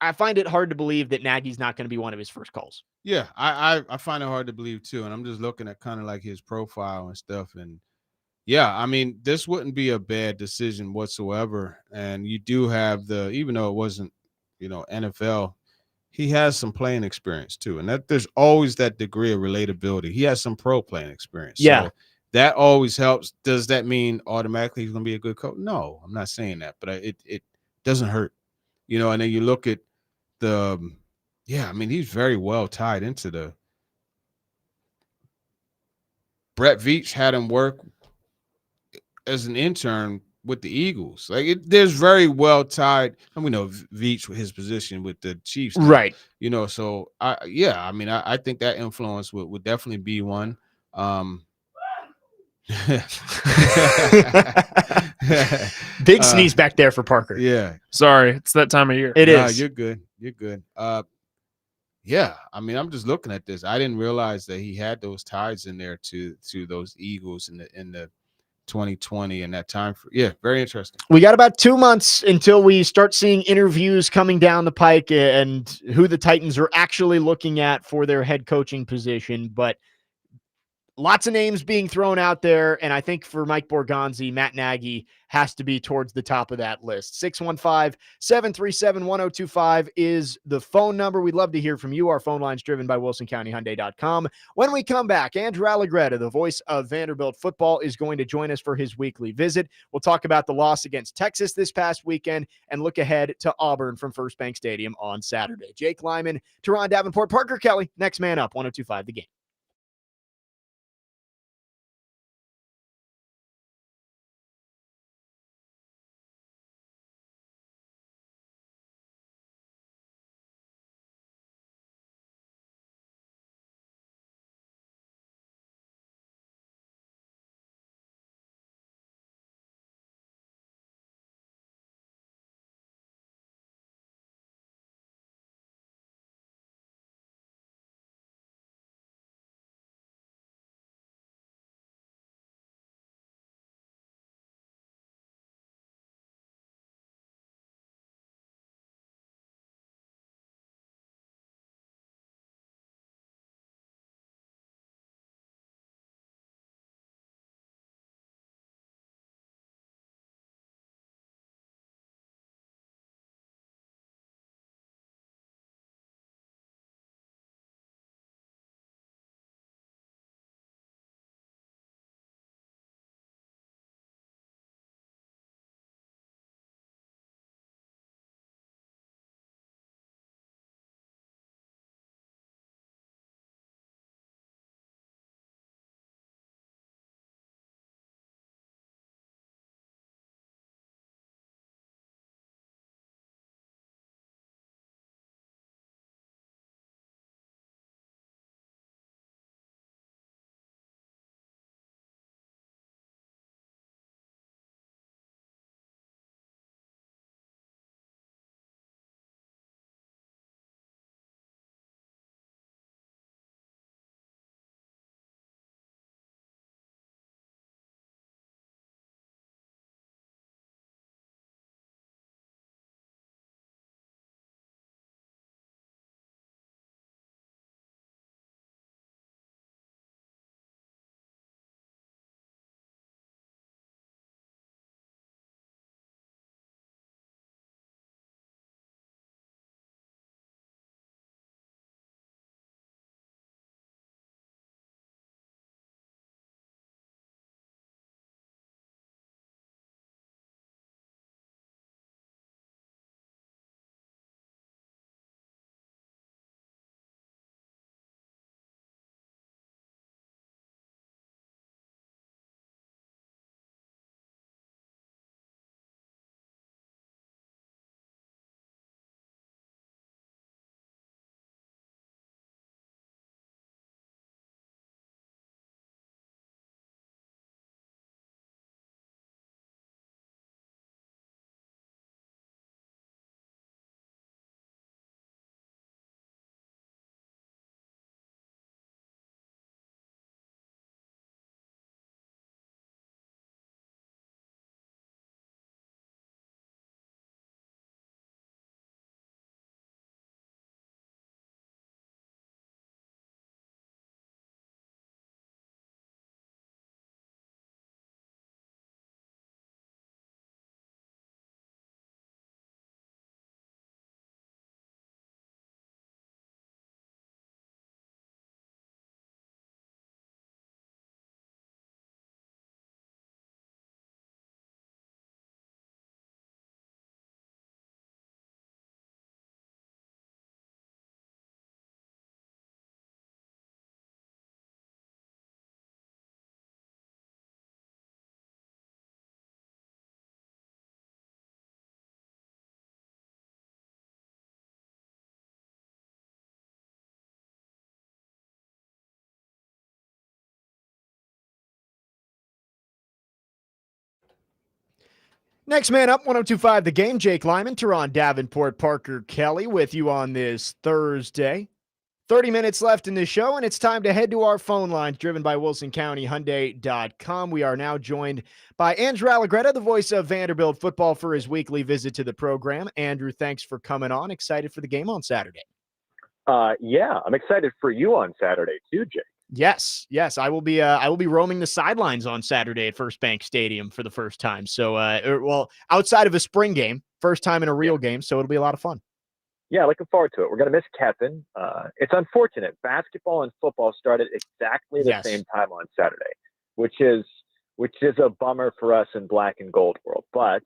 I find it hard to believe that Nagy's not going to be one of his first calls. Yeah, I find it hard to believe too. And I'm just looking at kind of like his profile and stuff. And yeah, I mean, this wouldn't be a bad decision whatsoever. And you do have even though it wasn't, NFL, he has some playing experience too. And that there's always that degree of relatability. He has some pro playing experience. Yeah. So that always helps. Does that mean automatically he's going to be a good coach? No, I'm not saying that, but it doesn't hurt, and then you look at he's very well tied into Brett Veach had him work as an intern with the Eagles. Like there's very well tied. And we know Veach with his position with the Chiefs, now, Right. So I think that influence would definitely be one. Big sneeze back there for Parker. Yeah. Sorry, it's that time of year. It is. You're good. You're good. Yeah. I mean, I'm just looking at this. I didn't realize that he had those ties in there to those Eagles in the 2020 and that time. Very interesting. We got about 2 months until we start seeing interviews coming down the pike and who the Titans are actually looking at for their head coaching position. But lots of names being thrown out there, and I think for Mike Borgonzi, Matt Nagy has to be towards the top of that list. 615-737-1025 is the phone number. We'd love to hear from you. Our phone line's driven by WilsonCountyHyundai.com. When we come back, Andrew Allegretta, the voice of Vanderbilt football, is going to join us for his weekly visit. We'll talk about the loss against Texas this past weekend and look ahead to Auburn from First Bank Stadium on Saturday. Jake Lyman, Turron, Davenport, Parker Kelly, next man up, 102.5 The Game. Next man up, 102.5 The Game, Jake Lyman, Turron, Davenport, Parker Kelly with you on this Thursday. 30 minutes left in this show, and it's time to head to our phone lines driven by WilsonCountyHyundai.com. We are now joined by Andrew Allegretta, the voice of Vanderbilt football, for his weekly visit to the program. Andrew, thanks for coming on. Excited for the game on Saturday. Yeah, I'm excited for you on Saturday too, Jake. Yes. I will be roaming the sidelines on Saturday at First Bank Stadium for the first time. So, outside of a spring game, first time in a real game. So it'll be a lot of fun. Yeah, looking forward to it. We're going to miss Kevin. It's unfortunate. Basketball and football started exactly the same time on Saturday, which is a bummer for us in black and gold world. But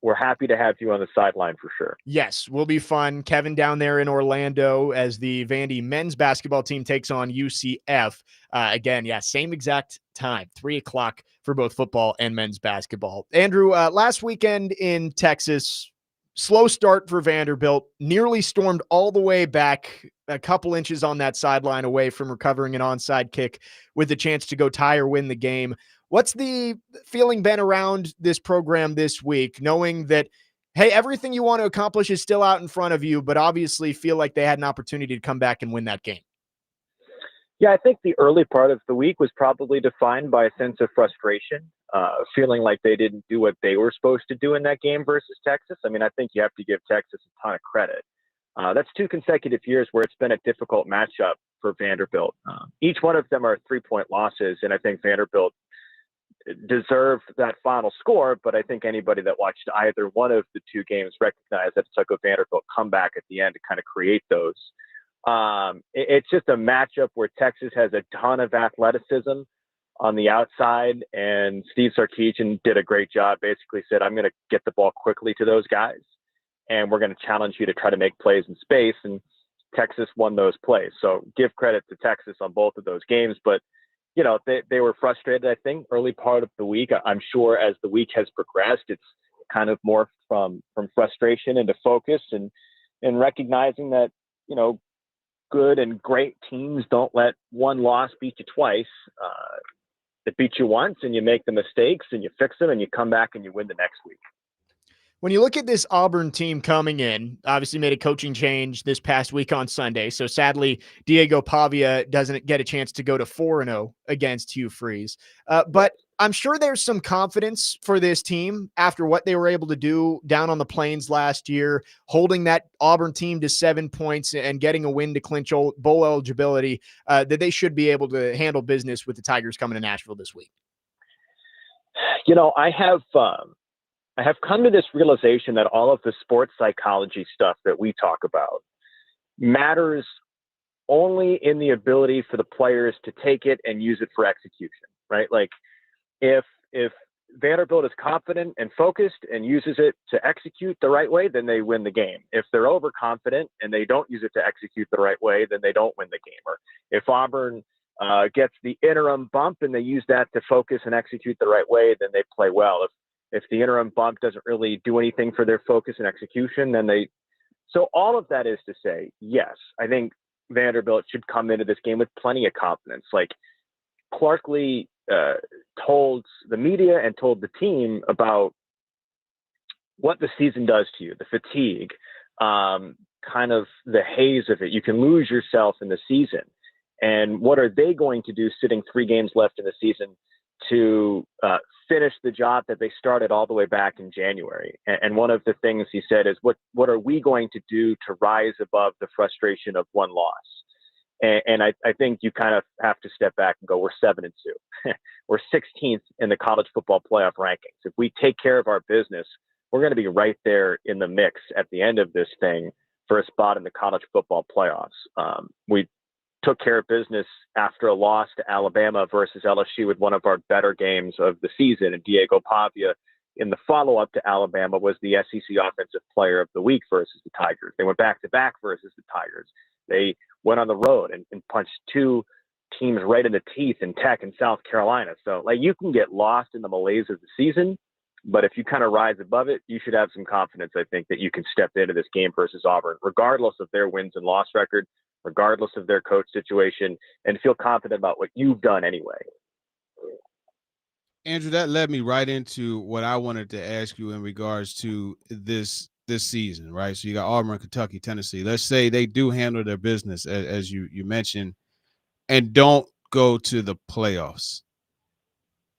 we're happy to have you on the sideline for sure. Yes, will be fun. Kevin down there in Orlando as the Vandy men's basketball team takes on UCF. Again, same exact time, 3:00 for both football and men's basketball. Andrew, last weekend in Texas, slow start for Vanderbilt, nearly stormed all the way back a couple inches on that sideline away from recovering an onside kick with a chance to go tie or win the game. What's the feeling been around this program this week, knowing that, hey, everything you want to accomplish is still out in front of you, but obviously feel like they had an opportunity to come back and win that game? Yeah, I think the early part of the week was probably defined by a sense of frustration, feeling like they didn't do what they were supposed to do in that game versus Texas. I mean, I think you have to give Texas a ton of credit. That's 2 consecutive years where it's been a difficult matchup for Vanderbilt. Each one of them are 3-point losses, and I think Vanderbilt deserved that final score, but I think anybody that watched either one of the 2 games recognized that it took a Vanderbilt comeback at the end to kind of create those. It's just a matchup where Texas has a ton of athleticism on the outside, and Steve Sarkisian did a great job. Basically said, I'm going to get the ball quickly to those guys, and we're going to challenge you to try to make plays in space, and Texas won those plays. So give credit to Texas on both of those games, but they were frustrated, I think, early part of the week. I'm sure as the week has progressed, it's kind of morphed from frustration into focus and recognizing that, good and great teams don't let one loss beat you twice. It beats you once and you make the mistakes and you fix them and you come back and you win the next week. When you look at this Auburn team coming in, obviously made a coaching change this past week on Sunday. So sadly, Diego Pavia doesn't get a chance to go to 4-0 against Hugh Freeze. But I'm sure there's some confidence for this team after what they were able to do down on the Plains last year, holding that Auburn team to 7 points and getting a win to clinch bowl eligibility, that they should be able to handle business with the Tigers coming to Nashville this week. I have come to this realization that all of the sports psychology stuff that we talk about matters only in the ability for the players to take it and use it for execution, right? Like if Vanderbilt is confident and focused and uses it to execute the right way, then they win the game. If they're overconfident and they don't use it to execute the right way, then they don't win the game. Or if Auburn gets the interim bump and they use that to focus and execute the right way, then they play well. If the interim bump doesn't really do anything for their focus and execution, then so all of that is to say, yes, I think Vanderbilt should come into this game with plenty of confidence. Like Clark Lee told the media and told the team about what the season does to you, the fatigue, kind of the haze of it. You can lose yourself in the season. And what are they going to do sitting 3 games left in the season to finish the job that they started all the way back in January? And one of the things he said is, what are we going to do to rise above the frustration of one loss? And I think you kind of have to step back and go, we're 7-2. We're 16th in the college football playoff rankings. If we take care of our business, we're going to be right there in the mix at the end of this thing for a spot in the college football playoffs. We took care of business after a loss to Alabama versus LSU with one of our better games of the season. And Diego Pavia in the follow-up to Alabama was the SEC Offensive Player of the Week versus the Tigers. They went back-to-back versus the Tigers. They went on the road and punched 2 teams right in the teeth in Tech and South Carolina. So like you can get lost in the malaise of the season, but if you kind of rise above it, you should have some confidence, I think, that you can step into this game versus Auburn, regardless of their wins and loss record, regardless of their coach situation, and feel confident about what you've done anyway. Andrew, that led me right into what I wanted to ask you in regards to this season, right? So you got Auburn, Kentucky, Tennessee. Let's say they do handle their business as you mentioned and don't go to the playoffs.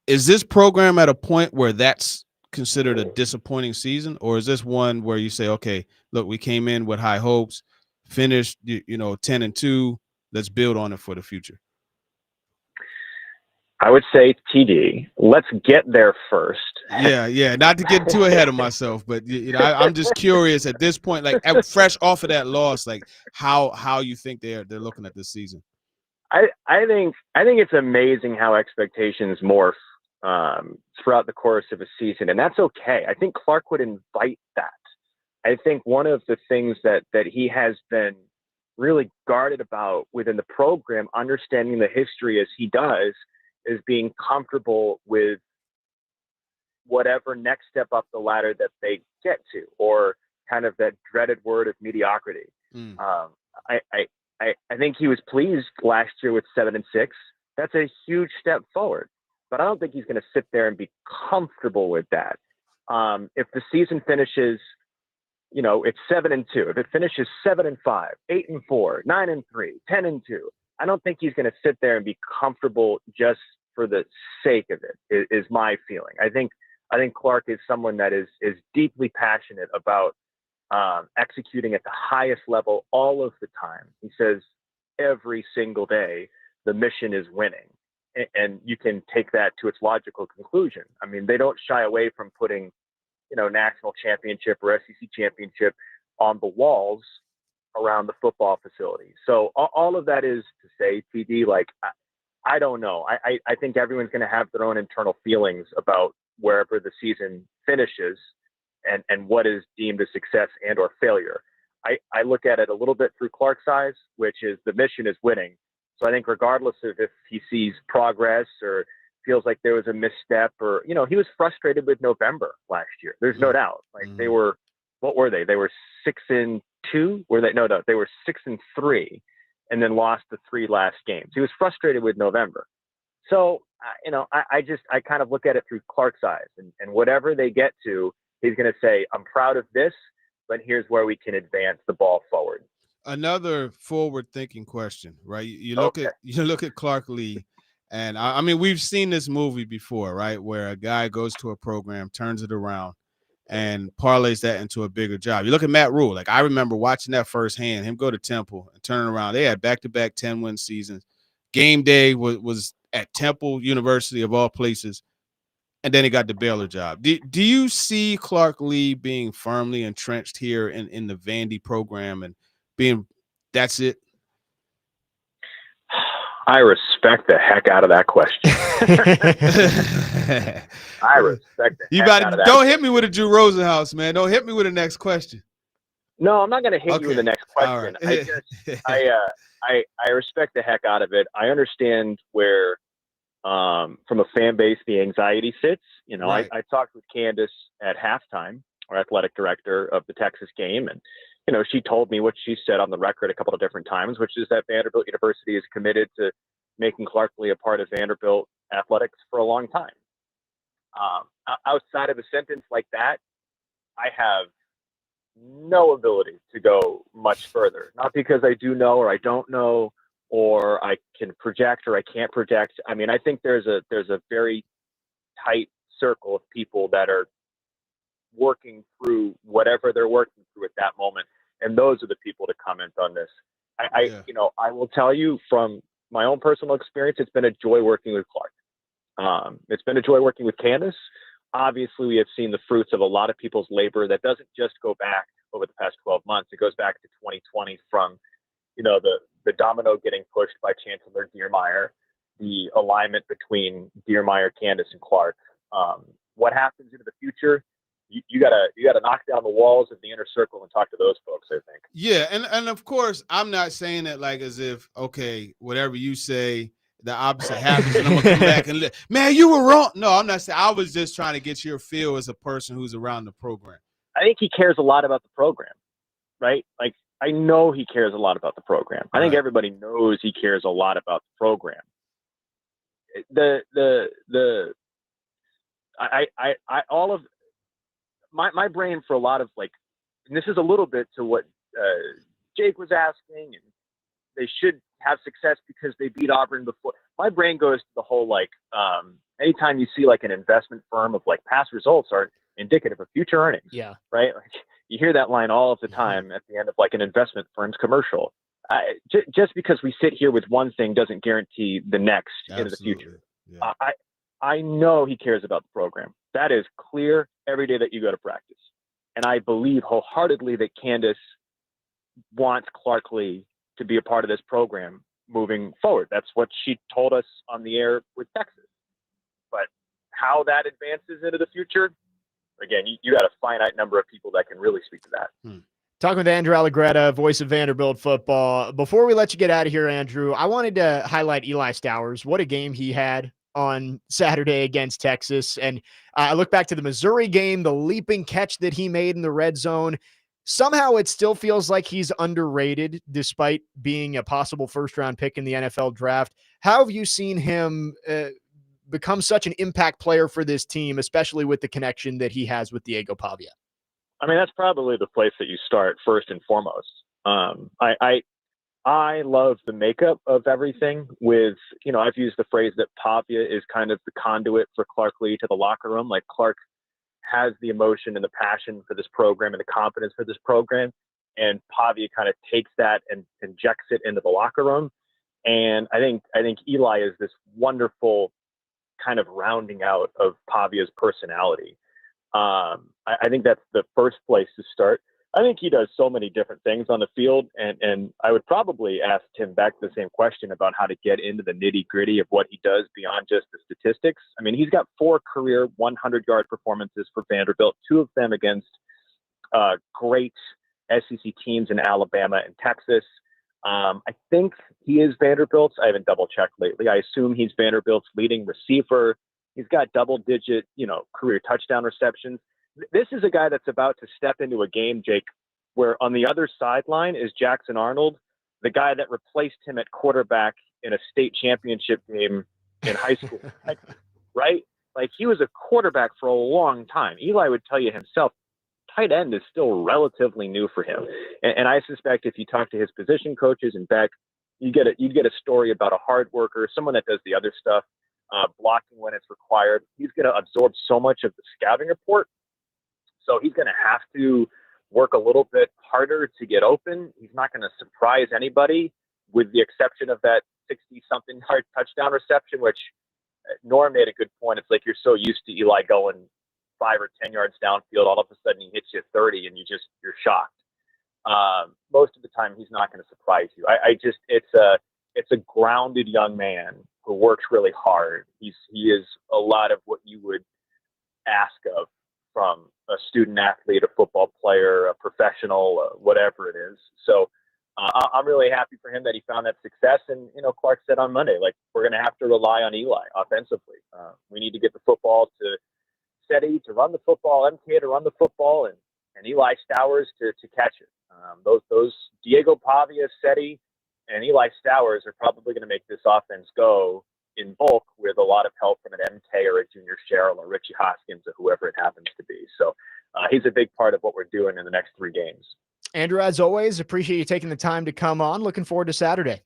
Is this program at a point where that's considered a disappointing season, or is this one where you say, okay, look, we came in with high hopes, finished 10-2, let's build on it for the future? I would say, TD, let's get there first. Yeah. Not to get too ahead of myself, but I'm just curious at this point, like fresh off of that loss, like how you think they're looking at this season. I think it's amazing how expectations morph throughout the course of a season, and that's okay. I think Clark would invite that. I think one of the things that he has been really guarded about within the program, understanding the history as he does, is being comfortable with whatever next step up the ladder that they get to, or kind of that dreaded word of mediocrity. I think he was pleased last year with 7-6. That's a huge step forward, but I don't think he's going to sit there and be comfortable with that. If the season finishes, it's 7-2. If it finishes 7-5, 8-4, 9-3, 10-2, I don't think he's going to sit there and be comfortable just for the sake of it. Is my feeling. I think Clark is someone that is deeply passionate about executing at the highest level all of the time. He says every single day the mission is winning, and you can take that to its logical conclusion. I mean, they don't shy away from putting national championship or SEC championship on the walls around the football facility. So all of that is to say, TD, like, I don't know. I think everyone's going to have their own internal feelings about wherever the season finishes and what is deemed a success and or failure. I look at it a little bit through Clark's eyes, which is the mission is winning. So I think regardless of if he sees progress or feels like there was a misstep, or, he was frustrated with November last year. There's no doubt. Like they were, what were they? They were 6-2. Were they? No, they were 6-3 and then lost the 3 last games. He was frustrated with November. So, I kind of look at it through Clark's eyes, and whatever they get to, he's going to say, I'm proud of this, but here's where we can advance the ball forward. Another forward-thinking question, right? You look at Clark Lee, and I mean, we've seen this movie before, right? Where a guy goes to a program, turns it around, and parlays that into a bigger job. You look at Matt Rule. Like, I remember watching that firsthand, him go to Temple and turn it around. They had back-to-back 10-win seasons. Game day was at Temple University, of all places, and then he got the Baylor job. Do you see Clark Lee being firmly entrenched here in the Vandy program and being that's it? I respect the heck out of that question. I respect the heck out of that. Don't hit me with a Drew Rosenhaus, man. Don't hit me with the next question. No, I'm not going to hit you with the next question. Right. I respect the heck out of it. I understand where, from a fan base, the anxiety sits. Right. I talked with Candace at halftime, our athletic director of the Texas game, and she told me what she said on the record a couple of different times, which is that Vanderbilt University is committed to making Clark Lee a part of Vanderbilt athletics for a long time. Outside of a sentence like that, I have no ability to go much further. Not because I do know or I don't know, or I can project or I can't project. I mean, I think there's a very tight circle of people that are working through whatever they're working through at that moment. And those are the people to comment on this. I will tell you from my own personal experience, it's been a joy working with Clark. It's been a joy working with Candace. Obviously, we have seen the fruits of a lot of people's labor that doesn't just go back over the past 12 months. It goes back to 2020 from, the domino getting pushed by Chancellor Diermeyer, the alignment between Diermeyer, Candace, and Clark. What happens into the future? You gotta knock down the walls of the inner circle and talk to those folks, I think. Yeah, and of course, I'm not saying that like as if, okay, whatever you say, the opposite happens, and I'm gonna come back and man, you were wrong. No, I'm not saying. I was just trying to get your feel as a person who's around the program. I think he cares a lot about the program, right? Like, I know he cares a lot about the program. I think everybody knows he cares a lot about the program. The All of my brain for a lot of like, and this is a little bit to what Jake was asking, and they should have success because they beat Auburn before. My brain goes to the whole like, anytime you see like an investment firm of like past results are indicative of future earnings. Yeah. Right. Like, you hear that line all of the time at the end of like an investment firm's commercial. Just because we sit here with one thing doesn't guarantee the next into the future. Yeah. I know he cares about the program. That is clear every day that you go to practice. And I believe wholeheartedly that Candace wants Clark Lee to be a part of this program moving forward. That's what she told us on the air with Texas. But how that advances into the future, again, you got a finite number of people that can really speak to that. Talking with Andrew Allegretta, voice of Vanderbilt football. Before we let you get out of here, Andrew, I wanted to highlight Eli Stowers. What a game he had on Saturday against Texas. And I look back to the Missouri game, the leaping catch that he made in the red zone. Somehow it still feels like he's underrated despite being a possible first-round pick in the NFL draft. How have you seen him become such an impact player for this team, especially with the connection that he has with Diego Pavia? I mean, that's probably the place that you start first and foremost. I love the makeup of everything with, I've used the phrase that Pavia is kind of the conduit for Clark Lee to the locker room. Like Clark has the emotion and the passion for this program and the confidence for this program. And Pavia kind of takes that and injects it into the locker room. And I think Eli is this wonderful kind of rounding out of Pavia's personality. I think that's the first place to start. I think he does so many different things on the field, and I would probably ask Tim Beck the same question about how to get into the nitty gritty of what he does beyond just the statistics. I mean, he's got 4 career 100-yard performances for Vanderbilt, 2 of them against great SEC teams in Alabama and Texas. I think he is Vanderbilt's. I haven't double-checked lately. I assume he's Vanderbilt's leading receiver. He's got double-digit, career touchdown receptions. This is a guy that's about to step into a game, Jake, where on the other sideline is Jackson Arnold, the guy that replaced him at quarterback in a state championship game in high school, right? Like he was a quarterback for a long time. Eli would tell you himself, tight end is still relatively new for him. And I suspect if you talk to his position coaches and Beck, you get a story about a hard worker, someone that does the other stuff, blocking when it's required. He's going to absorb so much of the scouting report. So he's going to have to work a little bit harder to get open. He's not going to surprise anybody with the exception of that 60-something yard touchdown reception, which Norm made a good point. It's like you're so used to Eli going 5 or 10 yards downfield. All of a sudden he hits you 30 and you're shocked. Most of the time he's not going to surprise you. It's a grounded young man who works really hard. He is a lot of what you would ask of from a student athlete, a football player, a professional, whatever it is. So I'm really happy for him that he found that success. And, Clark said on Monday, like, we're going to have to rely on Eli offensively. We need to get the football to SETI to run the football, MK to run the football, and Eli Stowers to catch it. Those Diego Pavia, SETI, and Eli Stowers are probably going to make this offense go in bulk with a lot of help from an MK or a Junior Sherrill or Richie Hoskins or whoever it happens to be. So he's a big part of what we're doing in the next 3 games. Andrew, as always, appreciate you taking the time to come on. Looking forward to Saturday.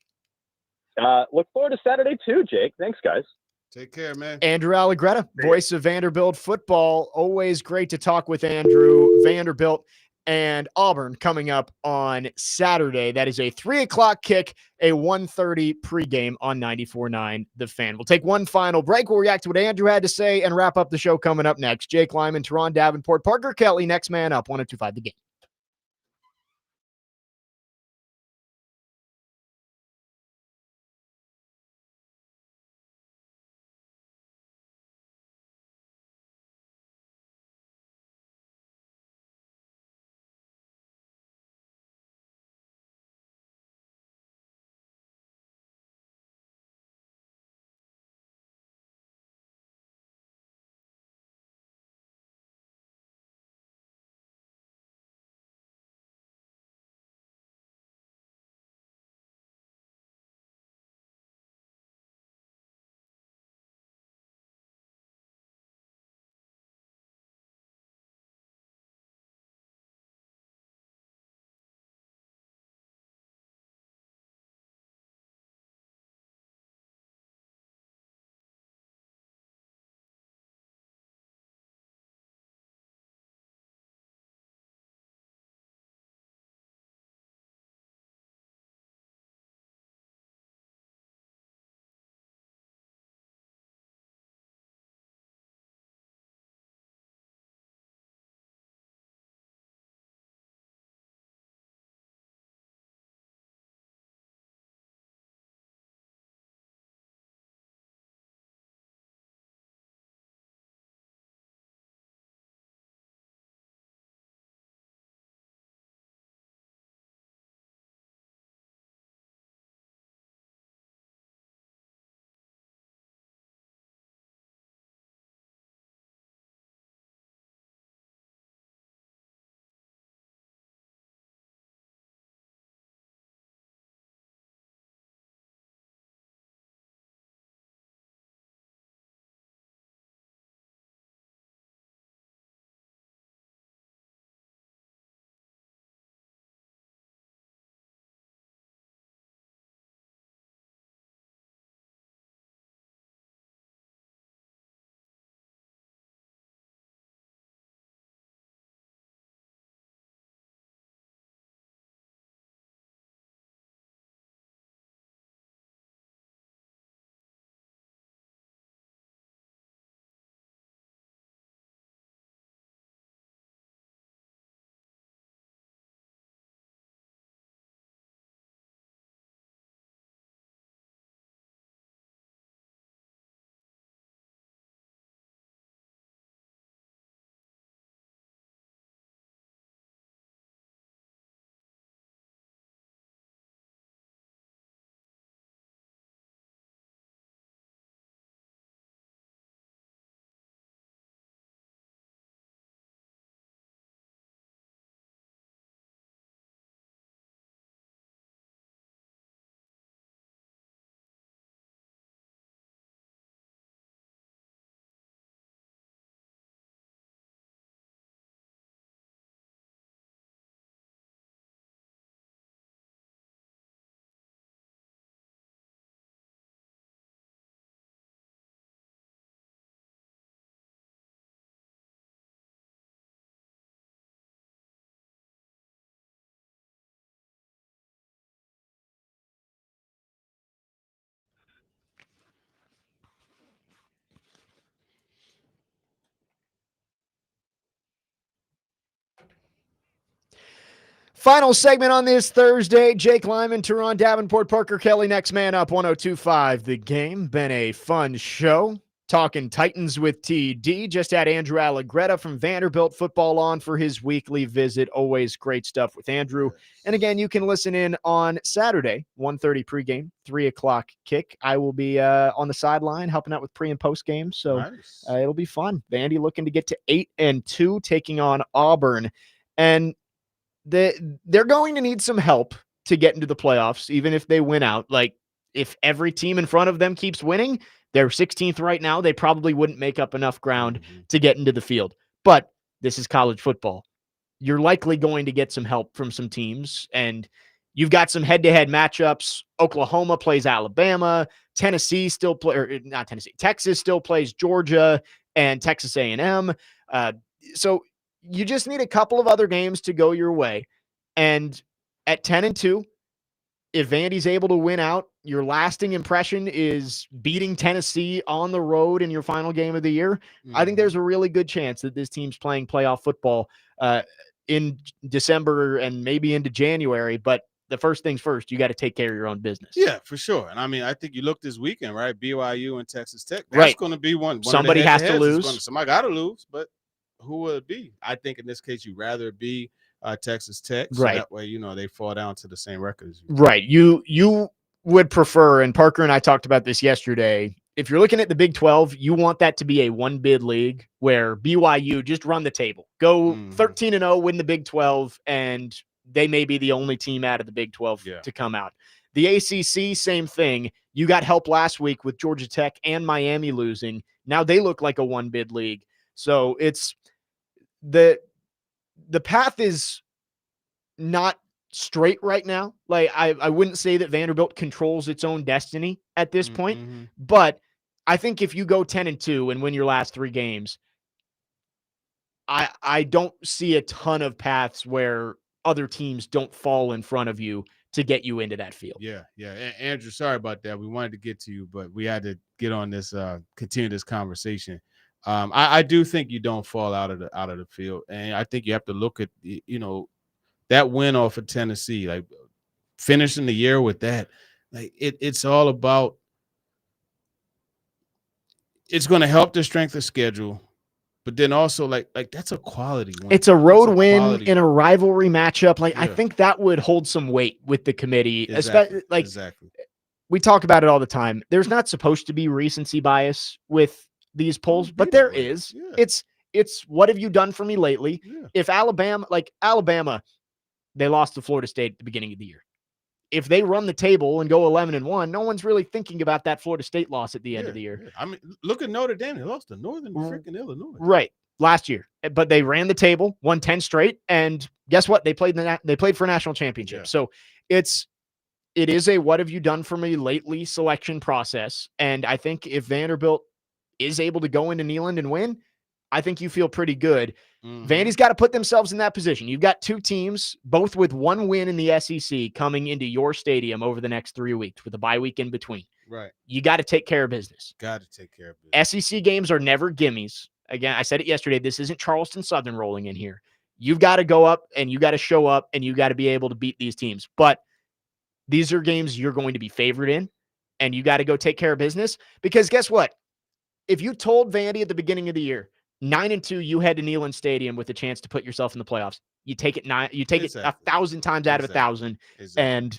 Look forward to Saturday too, Jake. Thanks, guys. Take care, man. Andrew Allegretta, voice of Vanderbilt football. Always great to talk with Andrew. Vanderbilt and Auburn coming up on Saturday. That is a 3:00 kick, a 1:30 pregame on 94.9 The Fan. We'll take one final break. We'll react to what Andrew had to say and wrap up the show coming up next. Jake Lyman, Turron, Davenport, Parker Kelly, next man up, 102.5 The Game. Final segment on this Thursday. Jake Lyman, Turron, Davenport, Parker Kelly, next man up, 102.5 The Game. Been a fun show. Talking Titans with TD. Just had Andrew Allegretta from Vanderbilt football on for his weekly visit. Always great stuff with Andrew. And again, you can listen in on Saturday, 1:30 pregame, 3 o'clock kick. I will be on the sideline helping out with pre and post games. So Nice. It'll be fun. Vandy looking to get to 8-2, taking on Auburn. And they're going to need some help to get into the playoffs, even if they win out. Like, if every team in front of them keeps winning, they're 16th right now. They probably wouldn't make up enough ground to get into the field. But this is college football. You're likely going to get some help from some teams, and you've got some head-to-head matchups. Oklahoma plays Alabama. Tennessee still play, or not Tennessee, Texas still plays Georgia and Texas A&M. So you just need a couple of other games to go your way. And at 10-2, if Vandy's able to win out, your lasting impression is beating Tennessee on the road in your final game of the year. I think there's a really good chance that this team's playing playoff football in December and maybe into January. But the first things first, you got to take care of your own business. Yeah, for sure. And I mean, I think you look this weekend, right? BYU and Texas Tech. That's going to be one. Somebody has to lose. Somebody got to lose, but who will it be? I think in this case, you'd rather it be Texas Tech. So that way, they fall down to the same record as you. Right. You would prefer, and Parker and I talked about this yesterday, if you're looking at the Big 12, you want that to be a one-bid league where BYU just run the table. Go 13-0, win the Big 12, and they may be the only team out of the Big 12 to come out. The ACC, same thing. You got help last week with Georgia Tech and Miami losing. Now they look like a one-bid league. So it's the path is not straight right now. Like, I wouldn't say that Vanderbilt controls its own destiny at this point, but I think if you go 10-2 and win your last 3 games, I don't see a ton of paths where other teams don't fall in front of you to get you into that field. Yeah. Andrew, sorry about that. We wanted to get to you, but we had to get on this, continue this conversation. I do think you don't fall out of the field, and I think you have to look at that win off of Tennessee, like finishing the year with that. Like it's all about. It's going to help the strength of schedule, but then also like that's a quality win. It's a road win in a rivalry matchup. Like I think that would hold some weight with the committee. Exactly. We talk about it all the time. There's not supposed to be recency bias with these polls, but there is. Yeah. It's what have you done for me lately? Yeah. If Alabama, they lost to Florida State at the beginning of the year. If they run the table and go 11-1, no one's really thinking about that Florida State loss at the end of the year. Yeah. I mean, look at Notre Dame. They lost to Northern freaking Illinois. Right. Last year. But they ran the table, won 10 straight, and guess what? They played for a national championship. Yeah. So it is a what have you done for me lately selection process. And I think if Vanderbilt is able to go into Neyland and win, I think you feel pretty good. Vandy's got to put themselves in that position. You've got 2 teams, both with 1 win in the SEC, coming into your stadium over the next 3 weeks with a bye week in between. Right. You got to take care of business. Got to take care of business. SEC games are never gimmies. Again, I said it yesterday. This isn't Charleston Southern rolling in here. You've got to go up and you got to show up and you got to be able to beat these teams. But these are games you're going to be favored in, and you got to go take care of business, because guess what? If you told Vandy at the beginning of the year, 9-2, you head to Neyland Stadium with a chance to put yourself in the playoffs, you take it 1,000 times out of 1,000, and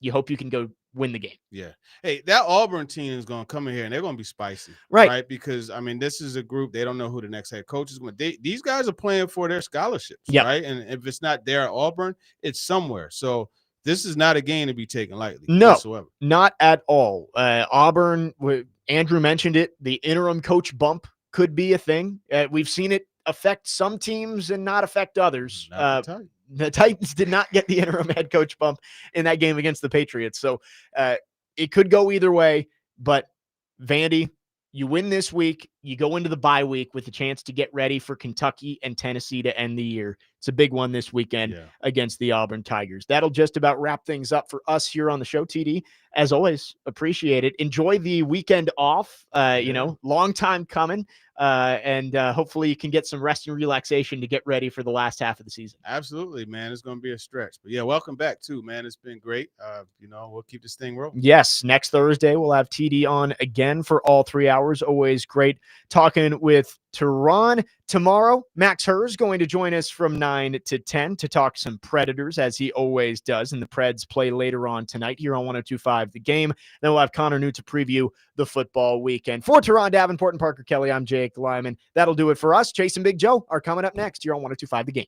you hope you can go win the game. Yeah. Hey, that Auburn team is going to come in here and they're going to be spicy, right? Because I mean, this is a group, they don't know who the next head coach is going to be. These guys are playing for their scholarships, right? And if it's not there at Auburn, it's somewhere. So this is not a game to be taken lightly. No, whatsoever. Not at all. Auburn, Andrew mentioned it, the interim coach bump could be a thing. We've seen it affect some teams and not affect others. The Titans did not get the interim head coach bump in that game against the Patriots. So it could go either way, but Vandy, you win this week. you go into the bye week with a chance to get ready for Kentucky and Tennessee to end the year. It's a big one this weekend against the Auburn Tigers. That'll just about wrap things up for us here on the show, TD. As always, appreciate it. Enjoy the weekend off. Long time coming. And hopefully you can get some rest and relaxation to get ready for the last half of the season. Absolutely, man. It's going to be a stretch. But, yeah, welcome back, too, man. It's been great. We'll keep this thing rolling. Yes, next Thursday we'll have TD on again for all 3 hours. Always great talking with Turron. Tomorrow, Max Hers going to join us from 9 to 10 to talk some Predators, as he always does. And the Preds play later on tonight here on 102.5 The Game. Then we'll have Connor New to preview the football weekend. For Turron, Davenport, and Parker Kelly, I'm Jake Lyman. That'll do it for us. Chase and Big Joe are coming up next here on 102.5 The Game.